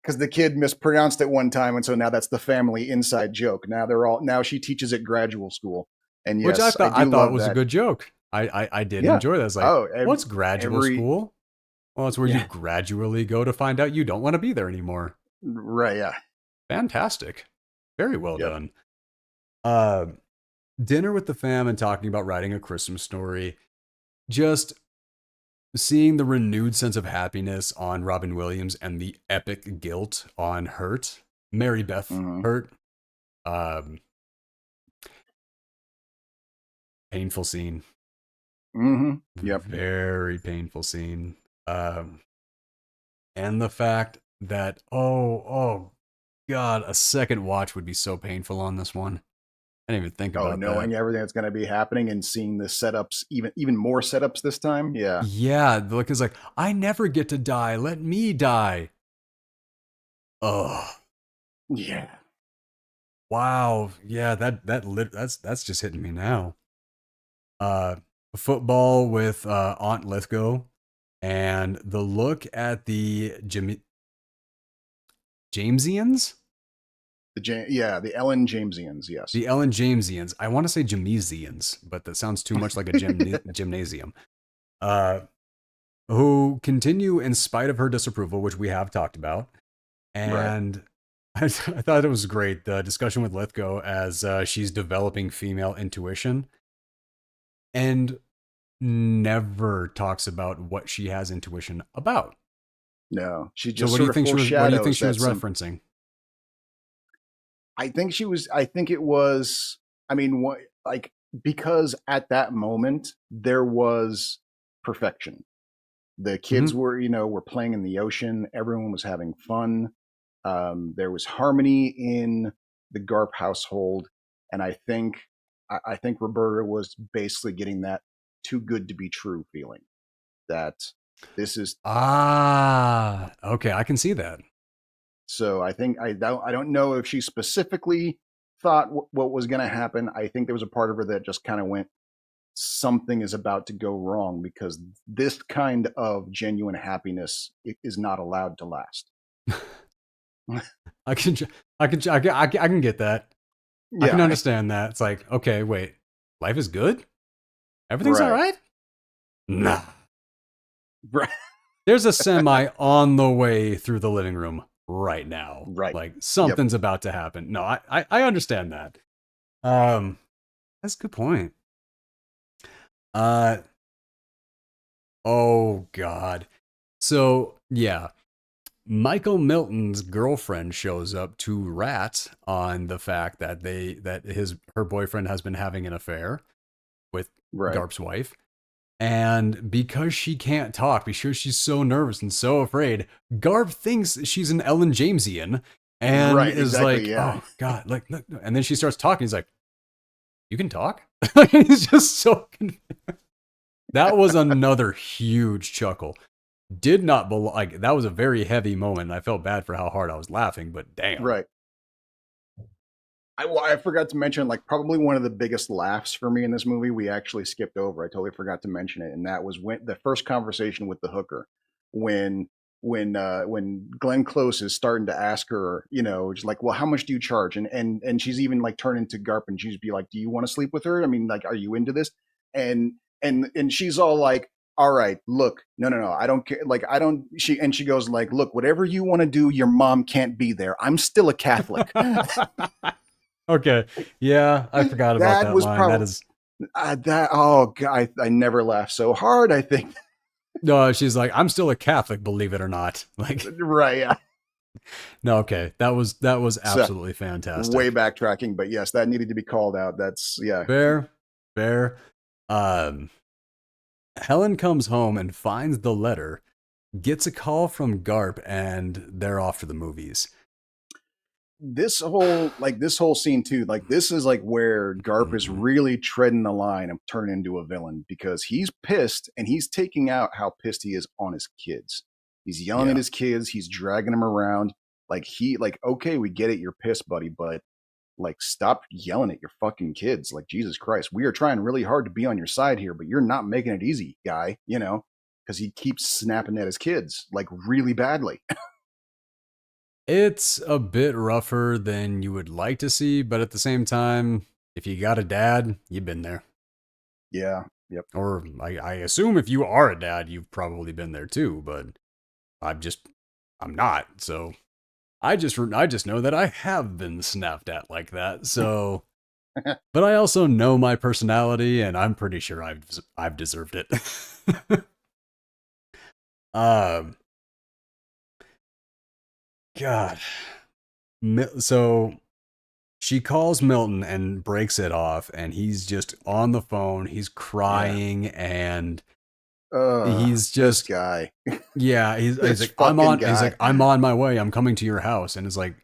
Because the kid mispronounced it one time, and so now that's the family inside joke. Now she teaches at graduate school, and Which yes, I I do thought love was a that. good joke. I did Yeah. enjoy that. It's like, Oh, what's graduate every school? Well, it's where you yeah. gradually go to find out you don't want to be there anymore. Right. Yeah. Fantastic. Very well Yep. done. Uh, Dinner with the fam and talking about writing a Christmas story. Just seeing the renewed sense of happiness on Robin Williams and the epic guilt on Hurt. Mary Beth Mm-hmm. Hurt. Um, Painful scene. Mm-hmm. Yep. Very painful scene. Um, and the fact that oh god, a second watch would be so painful on this one. I didn't even think Oh, about that. knowing everything that's going to be happening and seeing the setups, even more setups this time. Yeah. Yeah, look, it's like I never get to die. Let me die. Oh Yeah. wow, yeah, that's just hitting me now. Uh, Football with Aunt Lithgow, and the look at the Jamesians. The Ellen Jamesians. Yes. The Ellen Jamesians. I want to say Jamesians, but that sounds too much like a gymnasium. Uh, who continue in spite of her disapproval, which we have talked about. Right. And I thought it was great, the discussion with Lithgow as she's developing female intuition and never talks about what she has intuition about. No, she So just sort of what do you think foreshadows she was that some. referencing? I think she was. I think it was. I mean, what like because at that moment there was perfection. The kids Mm-hmm. were playing in the ocean. Everyone was having fun. There was harmony in the Garp household, and I think Roberta was basically getting that too good to be true feeling that this is. Ah, okay, I can see that. So I think I don't know if she specifically thought what was going to happen. I think there was a part of her that just kind of went, something is about to go wrong because this kind of genuine happiness is not allowed to last. I can, I can get that. I can Yeah, understand that. It's like, okay, wait, life is good. Everything's all right, right. Nah, right, there's a semi on the way through the living room right now. right. Like Yep. something's about to happen. No, I understand that. Um, that's a good point. Uh, oh God. So yeah, Michael Milton's girlfriend shows up to rat on the fact that her boyfriend has been having an affair with Right. Garp's wife. And because she can't talk, because she's so nervous and so afraid, Garp thinks she's an Ellen Jamesian and Right. is Exactly. like, Yeah. "Oh God!" Like, and then she starts talking. He's like, "You can talk." He's just so confused. That was another huge chuckle. Did not like that was a very heavy moment. And I felt bad for how hard I was laughing, but damn. Right. I forgot to mention, like, probably one of the biggest laughs for me in this movie. We actually skipped over. I totally forgot to mention it, and that was when the first conversation with the hooker, when when Glenn Close is starting to ask her, just like, well, how much do you charge? And she's even like turning to Garp, and she's be like, do you want to sleep with her? I mean, like, are you into this? And and she's all like, all right, look, no, I don't care. Like, I don't. She goes like, look, whatever you want to do, your mom can't be there. I'm still a Catholic. Okay. Yeah, I forgot about That that was line. That probably is that. Oh God, I never laughed so hard. I think no, she's like, I'm still a Catholic, believe it or not. Like, right. Yeah. no, okay. That was So absolutely way fantastic. backtracking, but yes, that needed to be called out. That's yeah. Fair, fair. Um, Helen comes home and finds the letter, gets a call from Garp, and they're off to the movies. This whole scene too, like this is like where Garp is Mhm. really treading the line of turning into a villain because he's pissed and he's taking out how pissed he is on his kids. He's yelling at Yeah. his kids, he's dragging them around. Like okay, we get it, you're pissed, buddy, but like stop yelling at your fucking kids. Like Jesus Christ, we are trying really hard to be on your side here, but you're not making it easy, guy, because he keeps snapping at his kids like really badly. It's a bit rougher than you would like to see, but at the same time, if you got a dad, you've been there. Yeah. Yep. Or I assume if you are a dad, you've probably been there too, but I'm not. So I just know that I have been snapped at like that. So, but I also know my personality, and I'm pretty sure I've deserved it. God. So she calls Milton and breaks it off, and he's just on the phone. He's crying, and he's this just guy. yeah. He's This like, fucking guy. He's like, I'm on my way. I'm coming to your house, and it's like,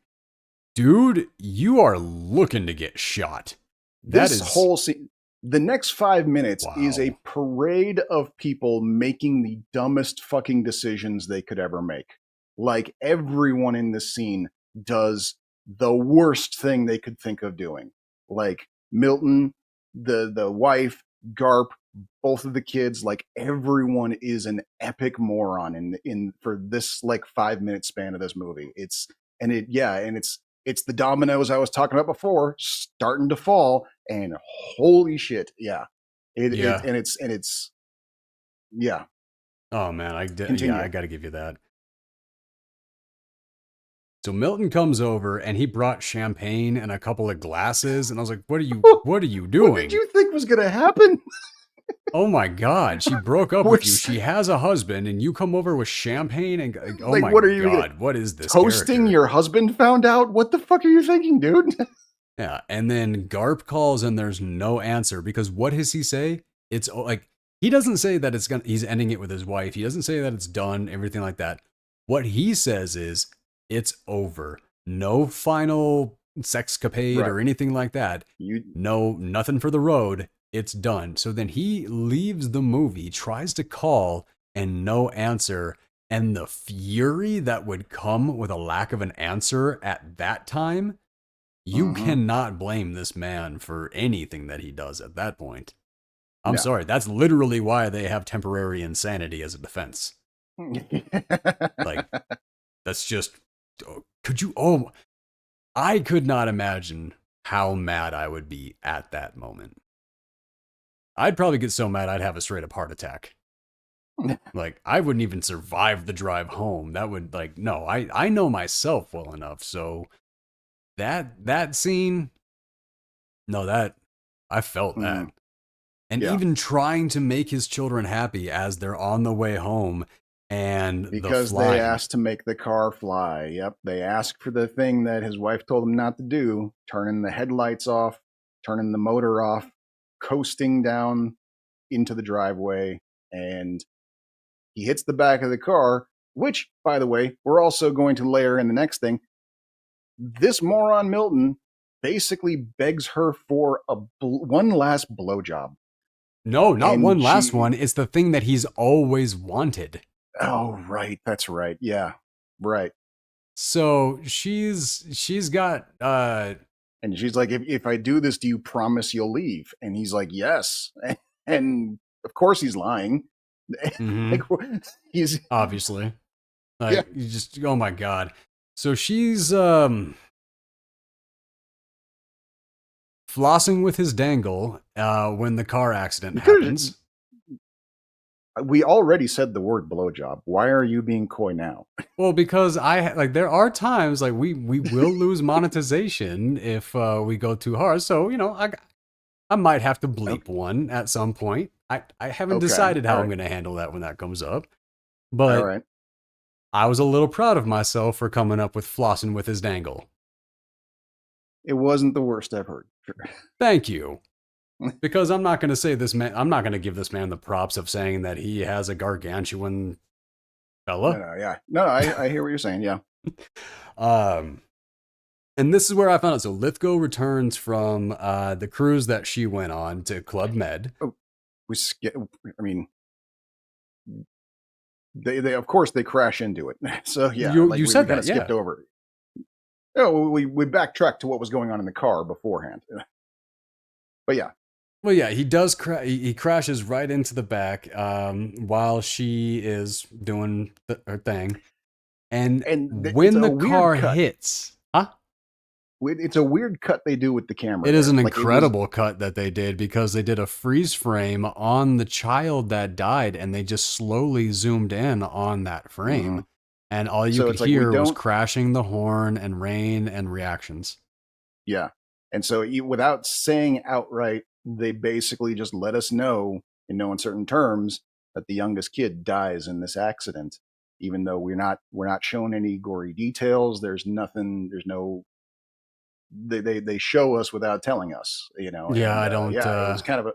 dude, you are looking to get shot. This whole scene, the next 5 minutes is a Wow. parade of people making the dumbest fucking decisions they could ever make. Like everyone in this scene does the worst thing they could think of doing. Like Milton, the wife, Garp, both of the kids, like everyone is an epic moron in for this like 5 minute span of this movie. It's the dominoes I was talking about before starting to fall, and holy shit, yeah. Yeah. It's yeah. Oh man, I Continue. got to give you that. So Milton comes over and he brought champagne and a couple of glasses, and I was like, "What are you doing?" What did you think was gonna happen? Oh my god, she broke up with you. Which, She has a husband, and you come over with champagne and oh like, my what are you god, what is this toasting? character? Your husband found out? What the fuck are you thinking, dude? Yeah, and then Garp calls and there's no answer because what does he say? It's like he doesn't say that he's ending it with his wife. He doesn't say that it's done, everything like that. What he says is it's over. No final sexcapade Right. or anything like that. No, nothing for the road. It's done. So then he leaves the movie, tries to call, and no answer. And the fury that would come with a lack of an answer at that time, you cannot blame this man for anything that he does at that point. I'm sorry. That's literally why they have temporary insanity as a defense. Like, that's just, I could not imagine how mad I would be at that moment. I'd probably get so mad I'd have a straight up heart attack. Like, I wouldn't even survive the drive home. That would, like, no, I know myself well enough. So that scene, no, that, I felt that. And even trying to make his children happy as they're on the way home, and because they asked to make the car fly. Yep, they asked for the thing that his wife told him not to do, turning the headlights off, turning the motor off, coasting down into the driveway, and he hits the back of the car, which, by the way, we're also going to layer in the next thing. This moron Milton basically begs her for one last blowjob. No, not one last one. It's the thing that he's always wanted. Oh, right. That's right. Yeah. Right. So she's got and she's like, if I do this, do you promise you'll leave? And he's like, yes. And of course he's lying. Like, he's obviously, like, you just, oh my god. So she's flossing with his dangle when the car accident happens. We already said the word blowjob. Why are you being coy now? Well, because there are times like we will lose monetization if we go too hard. So, you know, I might have to bleep one at some point. I haven't decided how I'm going to handle that when that comes up. But I was a little proud of myself for coming up with flossing with his dangle. It wasn't the worst I've heard. Thank you. Because I'm not going to say this man, I'm not going to give this man the props of saying that he has a gargantuan fella. I hear what you're saying. Yeah. And this is where I found out. So Lithgow returns from the cruise that she went on to Club Med. Oh, they of course they crash into it. So yeah, you said we kind of skipped over it. Oh, we backtracked to what was going on in the car beforehand. But yeah, Well, yeah, he does. He crashes right into the back while she is doing her thing, and And it's when a the weird car cut. hits, huh? It's a weird cut they do with the camera It is there. an Like it was, incredible cut that they did because they did a freeze frame on the child that died, and they just slowly zoomed in on that frame, mhm. and all you So could it's like we hear was don't, crashing the horn and rain and reactions. yeah. And so without saying outright, they basically just let us know in no uncertain terms that the youngest kid dies in this accident, even though we're not shown any gory details. There's nothing. There's no. They show us without telling us, Yeah, and I don't. yeah, it was kind of a,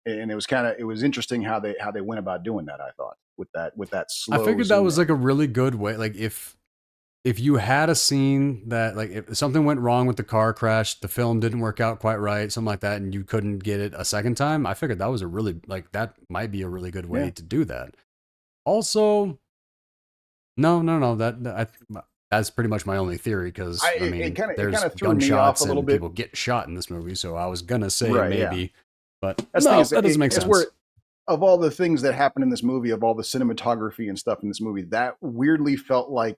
and it was interesting how they went about doing that. I thought with that I slow figured that zoom was in. like a really good way. Like if you had a scene that like if something went wrong with the car crash, the film didn't work out quite right, something like that, and you couldn't get it a second time, I figured that was a really like that might be a really good Yeah, way to do that. Also, no, no, no, that's pretty much my only theory because I it mean, kind of it kind there's of threw me off a gunshots little and bit. people get shot in this movie, so I was gonna say Right? Yeah. maybe, but That's the thing no, is that doesn't make it's where, sense. of all the things that happen in this movie, of all the cinematography and stuff in this movie, that weirdly felt like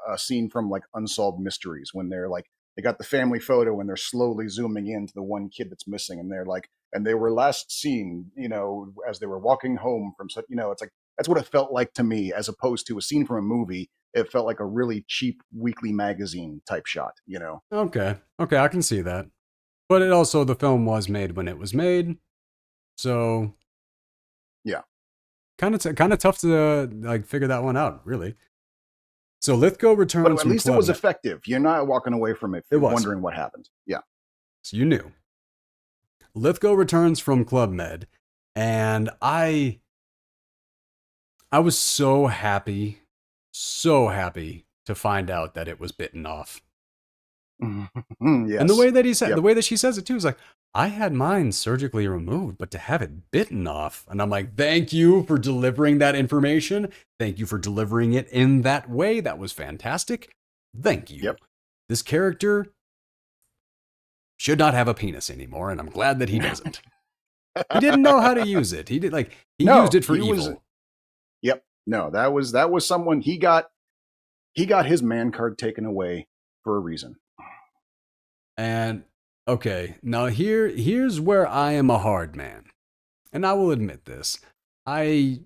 a scene from like Unsolved Mysteries when they're like they got the family photo and they're slowly zooming into the one kid that's missing, and they're like, and they were last seen, as they were walking home from such, it's like that's what it felt like to me, as opposed to a scene from a movie. It felt like a really cheap weekly magazine type shot. Okay, okay, I can see that, but it also the film was made when it was made, so Yeah. kind of tough to like figure that one out, really. So Lithgow But returns at from least it Club was Med. effective. You're not walking away from it It was. wondering what happened. Yeah. So you knew. Lithgow returns from Club Med, and I was so happy to find out that it was bitten off. And the Yes. way that he said, the Yep. way that she says it too is like, I had mine surgically removed, but to have it bitten off. And I'm like, thank you for delivering that information. Thank you for delivering it in that way. That was fantastic. Thank you. Yep. This character should not have a penis anymore, and I'm glad that he doesn't. He didn't know how to use it. He did like he used No, it for he was. evil. Yep. No, that was someone he got his man card taken away for a reason. And okay, now here's where I am a hard man. And I will admit this. I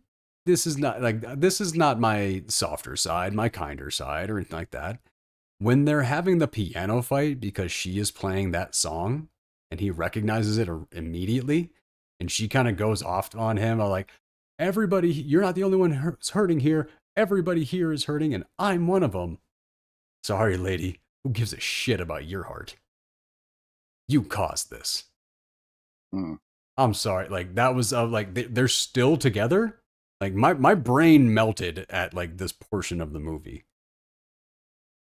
this is not my softer side, my kinder side or anything like that. When they're having the piano fight because she is playing that song and he recognizes it immediately and she kind of goes off on him like everybody you're not the only one who's hurting here. Everybody here is hurting and I'm one of them. Sorry, lady. Who gives a shit about your heart? You caused this. Mm. I'm sorry. Like that was like they're still together. Like my brain melted at like this portion of the movie.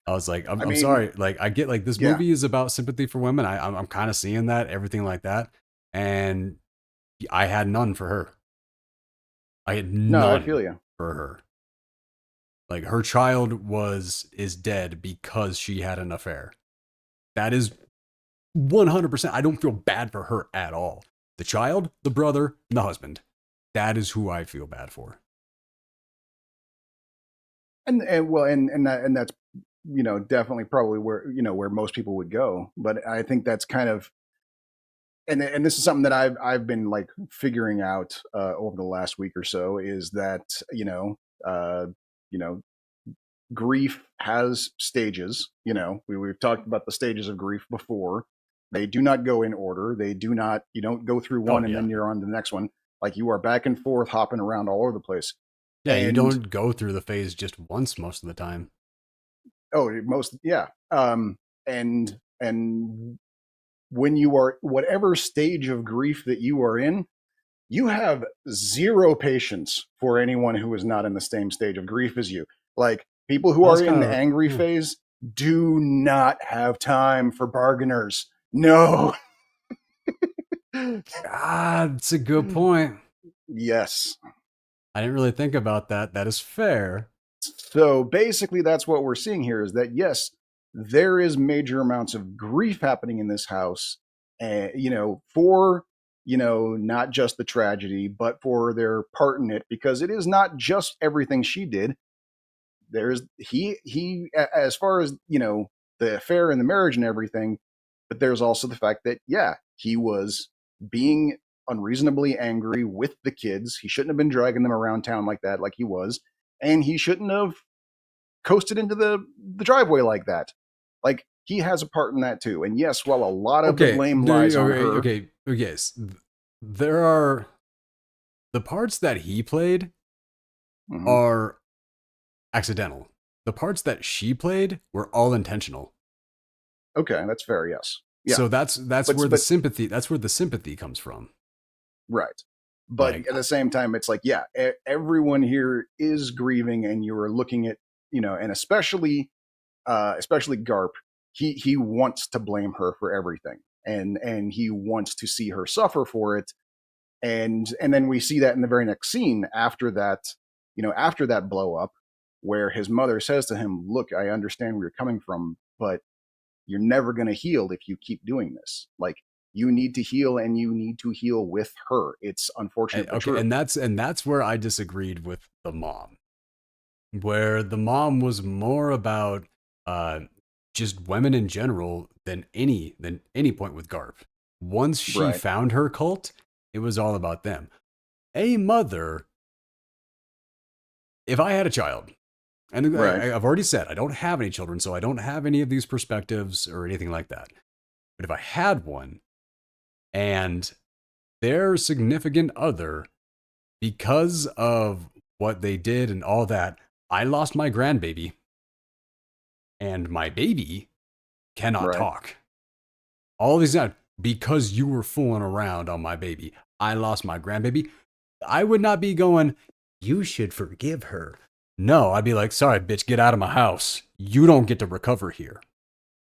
I was like, I I'm mean, sorry. Like I get like this yeah. movie is about sympathy for women. I'm kind of seeing that everything like that, and I had none for her. I had No, I feel none you. for her. Like her child is dead because she had an affair. That is 100%. I don't feel bad for her at all. The child, the brother, and the husband. That is who I feel bad for. And well, and that's definitely probably where most people would go. But I think that's kind of, and this is something that I've been like figuring out over the last week or so, is that uh, you know grief has stages. We've talked about the stages of grief before. They do not go in order. They do not. You don't go through Oh one and yeah. then you're on to the next one. Like you are back and forth, hopping around all over the place. Yeah, you And don't go through the phase just once most of the time. oh, most, yeah. And when you are whatever stage of grief that you are in, you have zero patience for anyone who is not in the same stage of grief as you. Like people who Well, are that's in kind the of angry yeah. phase do not have time for bargainers. No. Ah, it's a good point. Yes. I didn't really think about that. That is fair. So basically, that's what we're seeing here, is that yes, there is major amounts of grief happening in this house, for not just the tragedy, but for their part in it, because it is not just everything she did. There's as far as, the affair and the marriage and everything, but there's also the fact that, yeah, he was being unreasonably angry with the kids. He shouldn't have been dragging them around town like that, like he was, and he shouldn't have coasted into the driveway like that. Like, he has a part in that too. And yes, while a lot of the blame lies on her. Okay, yes, there are the parts that he played are accidental. The parts that she played were all intentional. Okay, that's fair. Yes. Yeah. So that's where the sympathy comes from. Right. But at the same time, it's like, yeah, everyone here is grieving, and you are looking at, and especially Garp, he wants to blame her for everything, and he wants to see her suffer for it, and then we see that in the very next scene after that, after that blow up, where his mother says to him, "Look, I understand where you're coming from, but you're never going to heal if you keep doing this. Like, you need to heal, and you need to heal with her. It's unfortunate, but true." And that's where I disagreed with the mom, where the mom was more about just women in general than any point with Garp. Once she found her cult, it was all about them. A mother, if I had a child, and I've already said I don't have any children, so I don't have any of these perspectives or anything like that. But if I had one, and their significant other, because of what they did and all that, I lost my grandbaby, and my baby cannot talk. All these times, because you were fooling around on my baby, I lost my grandbaby. I would not be going, "You should forgive her." No, I'd be like, "Sorry, bitch, get out of my house. You don't get to recover here."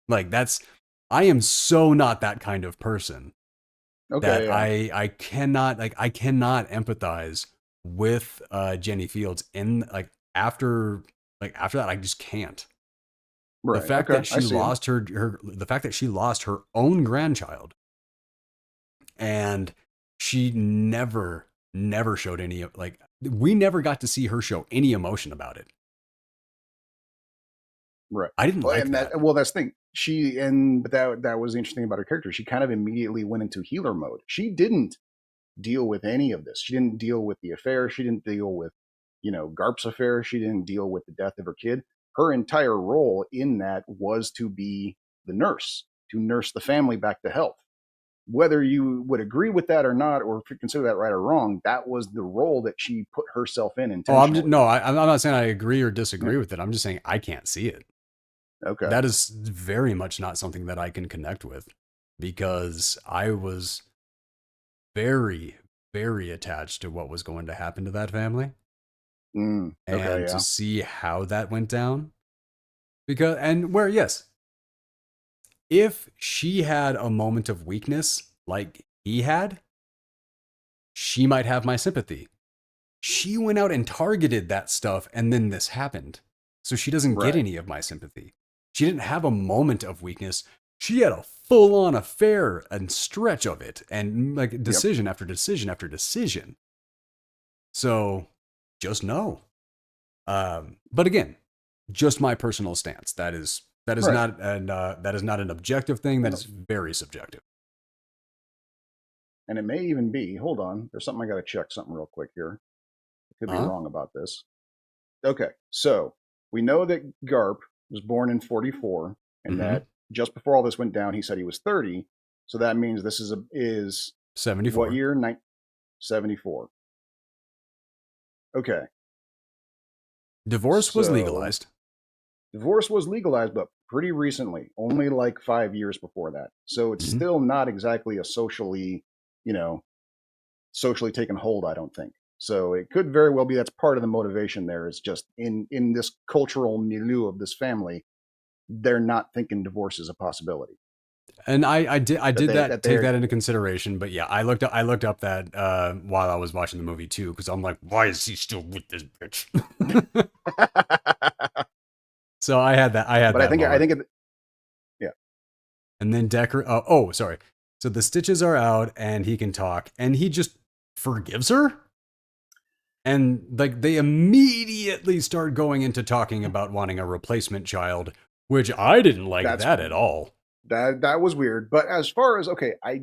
Like, I am so not that kind of person. Okay, that I cannot empathize with Jenny Fields in after that. I just can't. Right. The fact that she lost the fact that she lost her own grandchild, and she never showed any, we never got to see her show any emotion about it. Right. I didn't like that. Well, that's the thing. But that was interesting about her character. She kind of immediately went into healer mode. She didn't deal with any of this. She didn't deal with the affair. She didn't deal with, Garp's affair. She didn't deal with the death of her kid. Her entire role in that was to be the nurse, to nurse the family back to health. Whether you would agree with that or not, or if you consider that right or wrong, that was the role that she put herself in intentionally. I'm not saying I agree or disagree with it. I'm just saying I can't see it. Okay. That is very much not something that I can connect with, because I was very, very attached to what was going to happen to that family. And to see how that went down. Yes, if she had a moment of weakness like he had, she might have my sympathy. She went out and targeted that stuff, and then this happened. So she doesn't get any of my sympathy. She didn't have a moment of weakness. She had a full-on affair and stretch of it, and decision after decision after decision. So just no. But again, just my personal stance. That is not an objective thing. That is very subjective. And it may even be, hold on, there's something I got to check something real quick here. I could be wrong about this. Okay, so we know that Garp was born in 1944, and that just before all this went down, he said he was 30. So that means this is 74. What year? 1974. Okay. Divorce was legalized. Divorce was legalized, but pretty recently, only like 5 years before that. So it's still not exactly a socially taken hold, I don't think. So it could very well be that's part of the motivation there, is just in this cultural milieu of this family, they're not thinking divorce is a possibility. And I did take that into consideration, but yeah, I looked up that while I was watching the movie too, because I'm like, why is he still with this bitch? So I had that. But I think yeah. And then Decker. Sorry. So the stitches are out and he can talk and he just forgives her. And like they immediately start going into talking about wanting a replacement child, which I didn't like That's that at all. that was weird. But as far as okay, I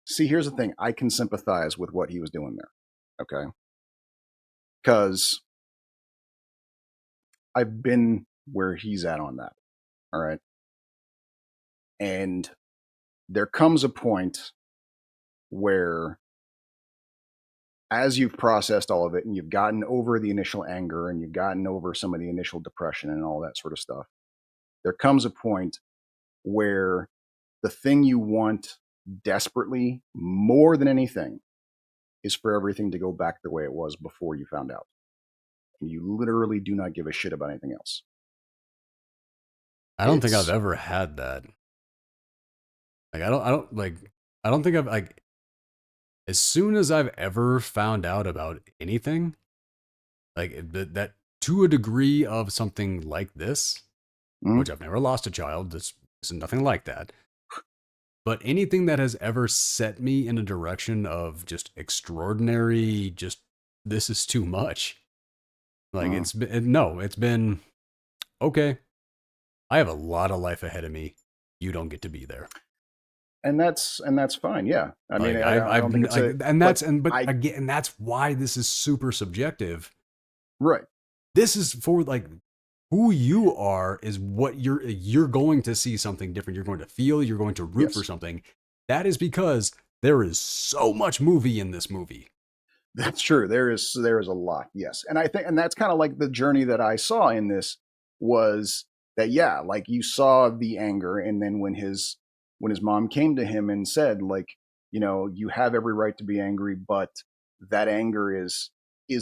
see. Here's the thing: I can sympathize with what he was doing there. Okay, because I've been where he's at on that. All right, and there comes a point where, as you've processed all of it and you've gotten over the initial anger and you've gotten over some of the initial depression and all that sort of stuff, there comes a point where the thing you want desperately more than anything is for everything to go back the way it was before you found out. And you literally do not give a shit about anything else. I don't think I've ever had that. Like I don't think I've like as soon as I've ever found out about anything, like that to a degree of something like this, which I've never lost a child. This is nothing like that. But anything that has ever set me in a direction of just extraordinary, just this is too much. Like it's been okay. I have a lot of life ahead of me. You don't get to be there. And that's fine. Yeah. I mean, I don't think it's again, that's why this is super subjective. Right. This is for like who you are is what you're going to see something different. You're going to feel, you're going to root for something. That is because there is so much movie in this movie. That's true. There is a lot. Yes. And I think, and that's kind of like the journey that I saw in this was that, yeah, like you saw the anger. And then when his mom came to him and said, like, you know, you have every right to be angry, but that anger is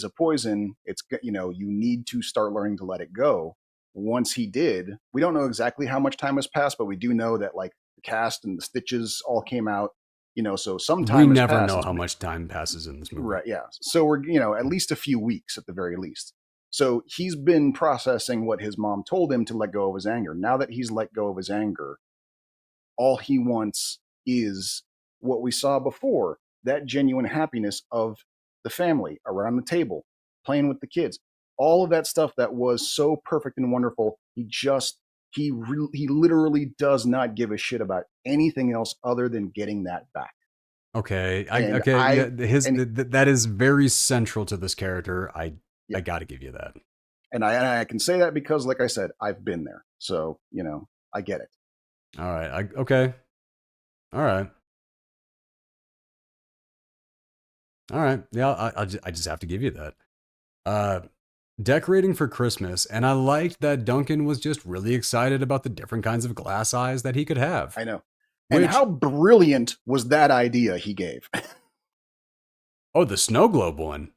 a poison. It's, you know, you need to start learning to let it go. Once he did, we don't know exactly how much time has passed, but we do know that like the cast and the stitches all came out, you know, so some time we never know how much time passes in this movie. Right. Yeah. So we're, you know, at least a few weeks at the very least. So he's been processing what his mom told him to let go of his anger. Now that he's let go of his anger, all he wants is what we saw before, that genuine happiness of the family around the table, playing with the kids, all of that stuff that was so perfect and wonderful. He literally does not give a shit about anything else other than getting that back. Okay, that is very central to this character. I got to give you that. And I can say that because, like I said, I've been there. So, you know, I get it. All right. Okay. All right. All right. Yeah, I just have to give you that. Decorating for Christmas, and I liked that Duncan was just really excited about the different kinds of glass eyes that he could have. I know. And how brilliant was that idea he gave? Oh, the snow globe one.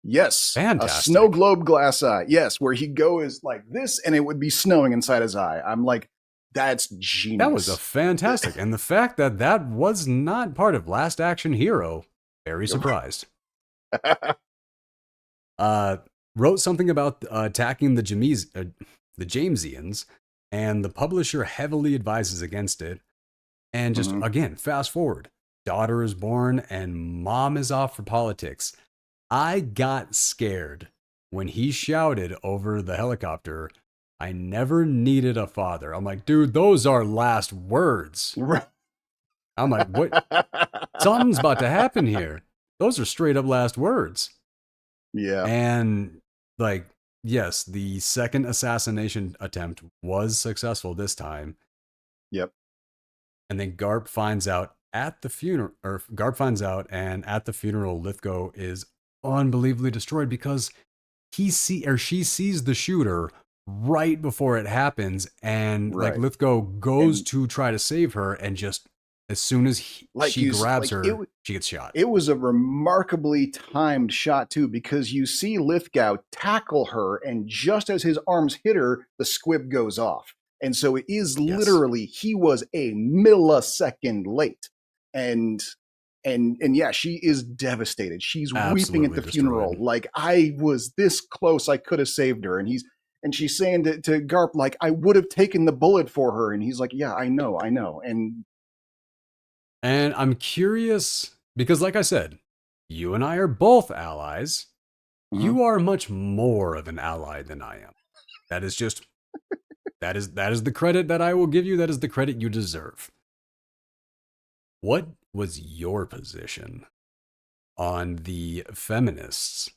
Yes. Fantastic. A snow globe glass eye. Yes, where he'd go is like this and it would be snowing inside his eye. I'm like, that's genius. That was a fantastic. And the fact that that was not part of Last Action Hero, very surprised. Wrote something about attacking the Jamesians, and the publisher heavily advises against it. And just, again, fast forward. Daughter is born, and mom is off for politics. I got scared when he shouted over the helicopter, "I never needed a father." I'm like, dude, those are last words. I'm like, what? Something's about to happen here. Those are straight up last words. Yeah. And like, yes, the second assassination attempt was successful this time. Yep. And then Garp finds out at the funeral, and at the funeral, Lithgow is unbelievably destroyed because she sees the shooter right before it happens, and like Lithgow goes to try to save her, and just as soon as she grabs her, she gets shot. It was a remarkably timed shot too, because you see Lithgow tackle her, and just as his arms hit her, the squib goes off. And so it is literally, he was a millisecond late. And yeah, she is devastated. She's weeping at the funeral. Like, I was this close, I could have saved her. And she's saying to Garp, like, I would have taken the bullet for her. And he's like, yeah, I know. And And I'm curious because, like I said, you and I are both allies. Mhm. You are much more of an ally than I am. That is just that is the credit that I will give you. That is the credit you deserve. What was your position on the feminists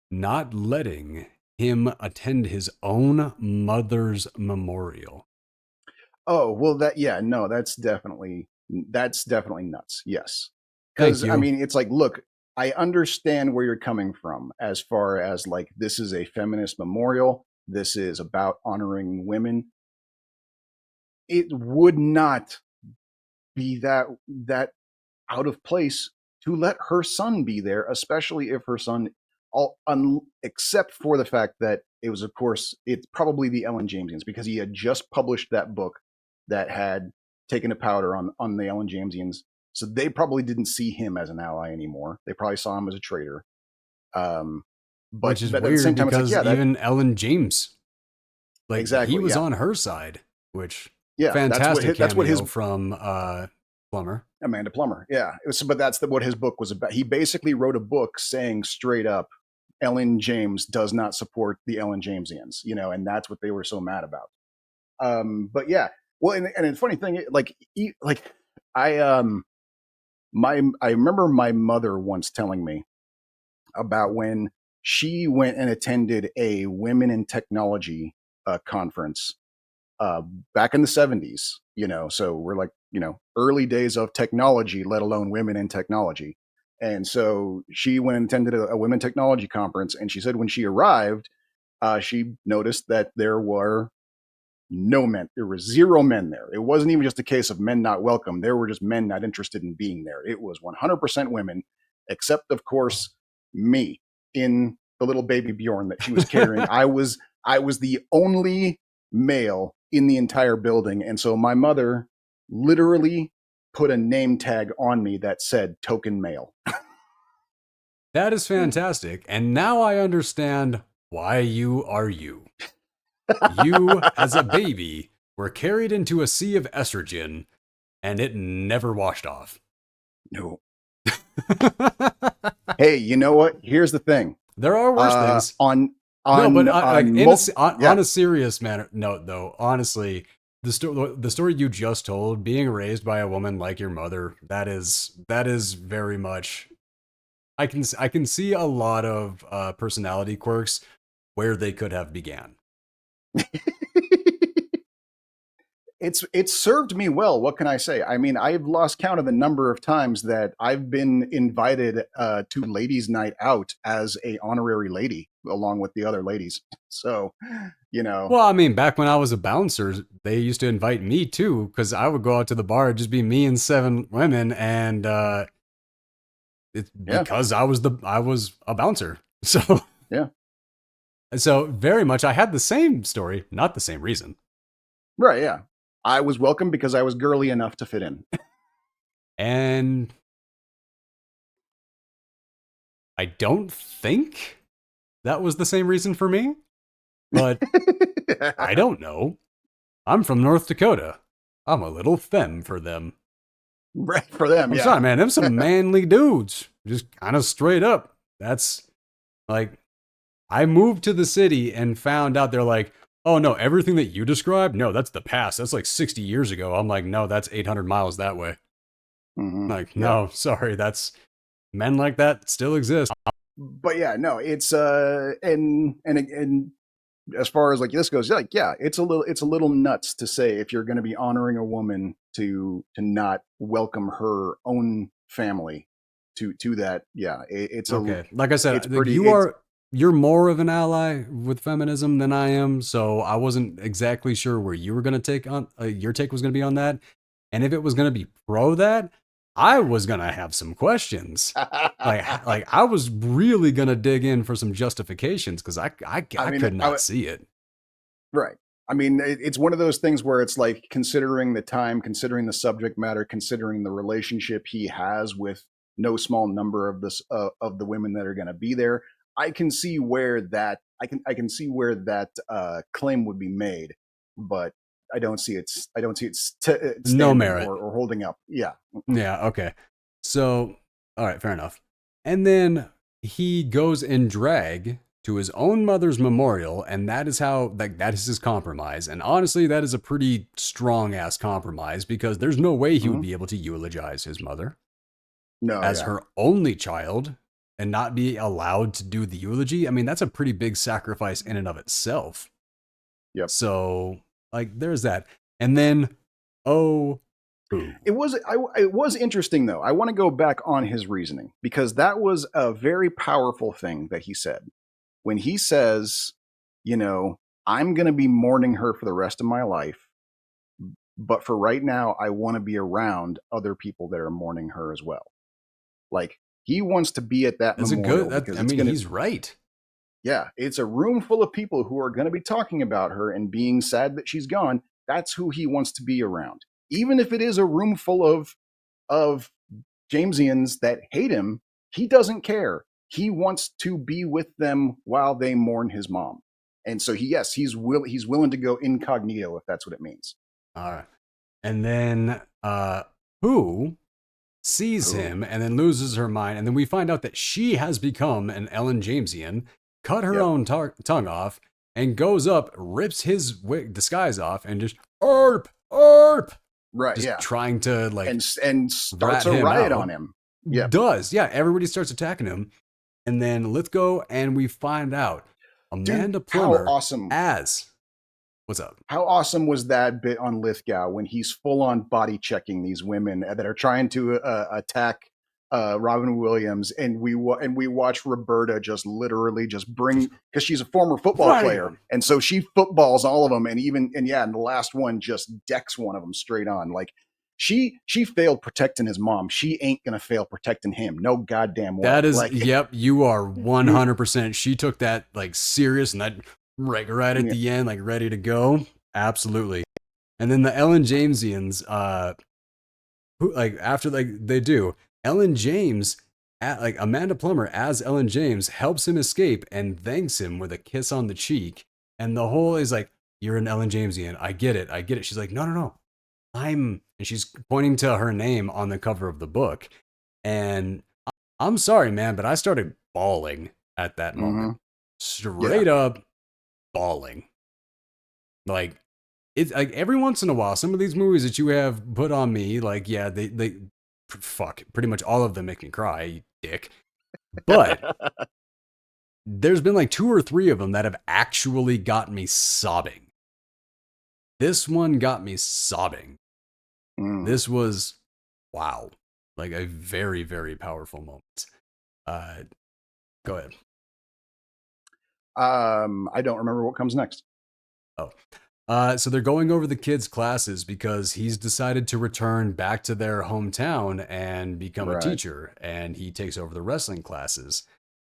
not letting him attend his own mother's memorial? Oh, well, no, that's definitely nuts. Yes. Thank Because, I you. mean, it's like, look, I understand where you're coming from as far as like, this is a feminist memorial. This is about honoring women. It would not be that out of place to let her son be there, especially if her son, except for the fact that it was, of course, it's probably the Ellen Jamesians because he had just published that book that had taken a powder on the Ellen Jamesians. So they probably didn't see him as an ally anymore. They probably saw him as a traitor. Um, but Which is but at the weird same time, it's like, because yeah, that even Ellen James, like he exactly, was yeah, on her side, which yeah. fantastic That's what his cameo from Plummer. Amanda Plummer. Yeah, but that's what his book was about. He basically wrote a book saying straight up, Ellen James does not support the Ellen Jamesians, and that's what they were so mad about. But yeah, well, and the funny thing, like I I remember my mother once telling me about when she went and attended a women in technology conference uh, back in the 70s, so we're like, early days of technology, let alone women in technology. And so she went and attended a women technology conference. And she said when she arrived, she noticed that there were no men. There were zero men there. It wasn't even just a case of men not welcome. There were just men not interested in being there. It was 100% women, except, of course, me in the little baby Bjorn that she was carrying. I was the only male in the entire building. And so my mother literally put a name tag on me that said token male. That is fantastic. And now I understand why you are you. You, as a baby, were carried into a sea of estrogen and it never washed off. No. Hey, you know what? Here's the thing. There are worse things. On No, but like on on yeah. a serious manner note, though, honestly, the story you just told, being raised by a woman like your mother, that is very much. I can see a lot of personality quirks where they could have began. It's served me well. What can I say? I mean, I've lost count of the number of times that I've been invited to ladies' night out as a honorary lady along with the other ladies. So, you know, Well, I mean, back when I was a bouncer, they used to invite me too, because I would go out to the bar, it'd just be me and seven women, and it's yeah, because I was a bouncer. So yeah, so very much I had the same story, not the same reason. right, yeah. I was welcome because I was girly enough to fit in. And I don't think that was the same reason for me, but I don't know. I'm from North Dakota. I'm a little femme for them. Right for them, I'm yeah. sorry, man. Them some manly dudes. Just kind of straight up. That's like, I moved to the city and found out they're like, oh no, everything that you described, no, that's the past. That's like 60 years ago. I'm like, no, that's 800 miles that way. Hmm. Like, Yeah. no, sorry, that's men like that still exist. But yeah, no, it's and as far as like this goes, like yeah, it's a little nuts to say if you're going to be honoring a woman to not welcome her own family to that. Yeah, Okay, like I it's said, like pretty it's you're more of an ally with feminism than I am, so I wasn't exactly sure where you were gonna take on your take was gonna be on that, and if it was gonna be pro that, I was gonna have some questions. Like I was really gonna dig in for some justifications because I I mean, could not see it. right. I mean, it's one of those things where it's like considering the time, considering the subject matter, considering the relationship he has with no small number of the women that are going to be there. I can see where that I can see where that claim would be made, but I don't see it's No standing merit. or holding up. Yeah. Yeah, okay. So, all right, fair enough. And then he goes in drag to his own mother's memorial, and that is how that is his compromise. And honestly, that is a pretty strong ass compromise because there's no way he would Mhm. be able to eulogize his mother No, as yeah. her only child and not be allowed to do the eulogy. I mean, that's a pretty big sacrifice in and of itself. Yep. So, like, there's that. And then, oh, boo. It was interesting though. I want to go back on his reasoning because that was a very powerful thing that he said. When he says, you know, I'm going to be mourning her for the rest of my life, but for right now I want to be around other people that are mourning her as well. Like he wants to be at that That's a good, memorial because I it's mean, going to he's right. yeah, it's a room full of people who are going to be talking about her and being sad that she's gone. That's who he wants to be around. Even if it is a room full of Jamesians that hate him, he doesn't care. He wants to be with them while they mourn his mom. And so he's willing to go incognito if that's what it means. All right. And then who sees Who? him and then loses her mind. And then we find out that she has become an Ellen Jamesian, cut her Yep. own tongue off, and goes up, rips his disguise off, and just, ARP, ARP, Right, just yeah. trying to like And starts rat a him riot out. on him. Yep. Does. Yeah, everybody starts attacking him. And then Lithgow, and we find out Amanda Dude, how Plummer awesome. as, what's up? How awesome was that bit on Lithgow when he's full on body checking these women that are trying to attack Robin Williams, and we watch Roberta just literally just bring because she's a former football player, and so she footballs all of them, and the last one just decks one of them straight on. Like she failed protecting his mom. She ain't gonna fail protecting him. No goddamn way. That is, like, yep, you are 100%. She took that like serious and that right at yeah. the end, like ready to go. Absolutely. And then the Ellen Jamesians, who like after like they do, Ellen James, like Amanda Plummer as Ellen James helps him escape and thanks him with a kiss on the cheek. And the whole is like, you're an Ellen Jamesian. I get it. I get it. She's like, no. And she's pointing to her name on the cover of the book. And I'm sorry, man, but I started bawling at that moment. Straight up bawling. Like, it's like every once in a while, some of these movies that you have put on me, like, yeah, they fuck, pretty much all of them make me cry, you dick. But there's been like 2 or 3 of them that have actually got me sobbing. This one got me sobbing. This was, wow, like a very, very powerful moment. Go ahead. I don't remember what comes next. So they're going over the kids' classes because he's decided to return back to their hometown and become a teacher, and he takes over the wrestling classes.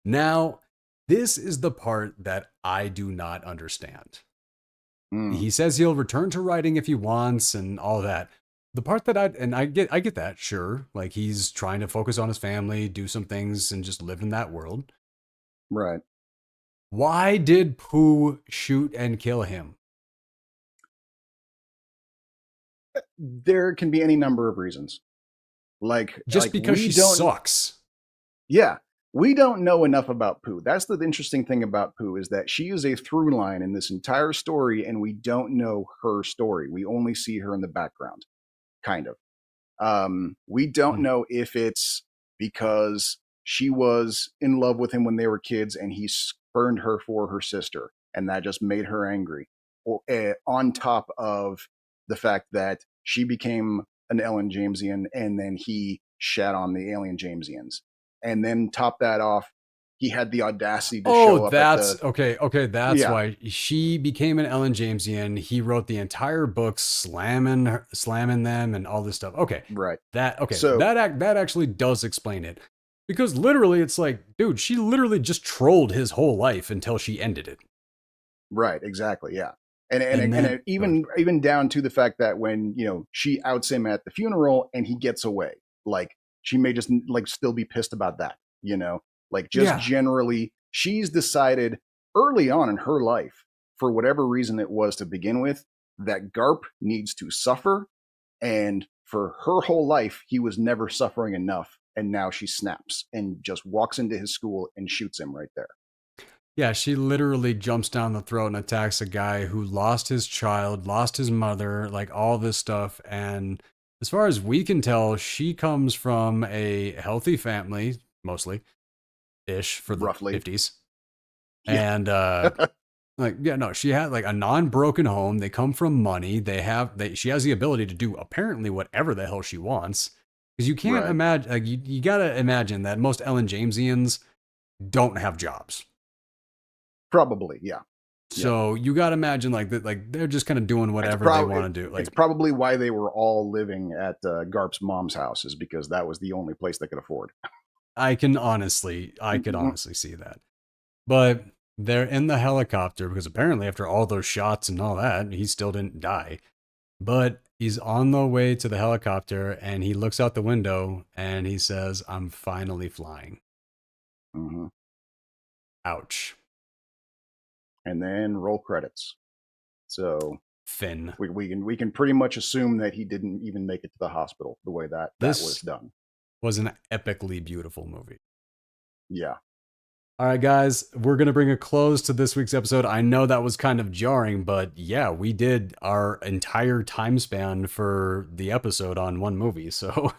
Now, this is the part that I do not understand. He says he'll return to writing if he wants and all that. The part that I get that, sure. Like he's trying to focus on his family, do some things, and just live in that world. Right. Why did Pooh shoot and kill him? There can be any number of reasons. Just because she sucks. Yeah. We don't know enough about Pooh. That's the interesting thing about Pooh is that she is a through line in this entire story, and we don't know her story. We only see her in the background, kind of. We don't know if it's because she was in love with him when they were kids and he spurned her for her sister, and that just made her angry. Or on top of the fact that she became an Ellen Jamesian and then he shat on the alien Jamesians. And then top that off, he had the audacity to show up that's at the okay. That's why she became an Ellen Jamesian. He wrote the entire book slamming them and all this stuff. Okay, right. So that actually does explain it, because literally it's like, dude, she literally just trolled his whole life until she ended it. Right. Exactly. Yeah. And even down to the fact that when she outs him at the funeral and he gets away, like she may just like still be pissed about that, generally she's decided early on in her life, for whatever reason it was to begin with, that Garp needs to suffer, and for her whole life, he was never suffering enough. And now she snaps and just walks into his school and shoots him right there. Yeah, she literally jumps down the throat and attacks a guy who lost his child, lost his mother, like all this stuff. And as far as we can tell, she comes from a healthy family, mostly ish for the Roughly. 50s. Yeah. And like, yeah, no, she had like a non-broken home. They come from money. She has the ability to do apparently whatever the hell she wants. Because you can't Right. imagine, like, you gotta imagine that most Ellen Jamesians don't have jobs. Probably, yeah. So you gotta imagine like that, like they're just kind of doing whatever they want to do. Like, it's probably why they were all living at Garp's mom's house, is because that was the only place they could afford. I could honestly see that. But they're in the helicopter because apparently after all those shots and all that, he still didn't die. But he's on the way to the helicopter and he looks out the window and he says, "I'm finally flying." Mm-hmm. Ouch. And then roll credits. So Finn. we can pretty much assume that he didn't even make it to the hospital the way that was done. Was an epically beautiful movie. Yeah. All right, guys, we're going to bring a close to this week's episode. I know that was kind of jarring, but yeah, we did our entire time span for the episode on one movie. So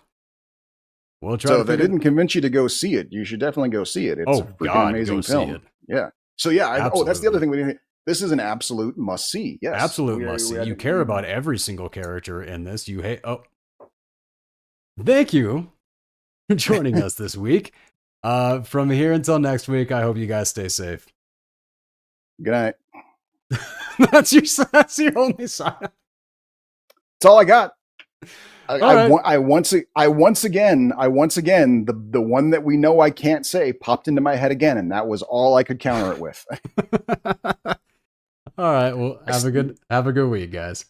we'll try. So if that didn't convince you to go see it, you should definitely go see it. It's a freaking amazing film. Yeah. So yeah. That's the other thing. This is an absolute must see. Yes. Absolute must see. You care about every single character in this. You hate. Oh, thank you for joining us this week. From here until next week, I hope you guys stay safe. Good night. that's your only sign. That's all I got. I once again, the one that we know I can't say popped into my head again, and that was all I could counter it with. All right. Well, have a good week, guys.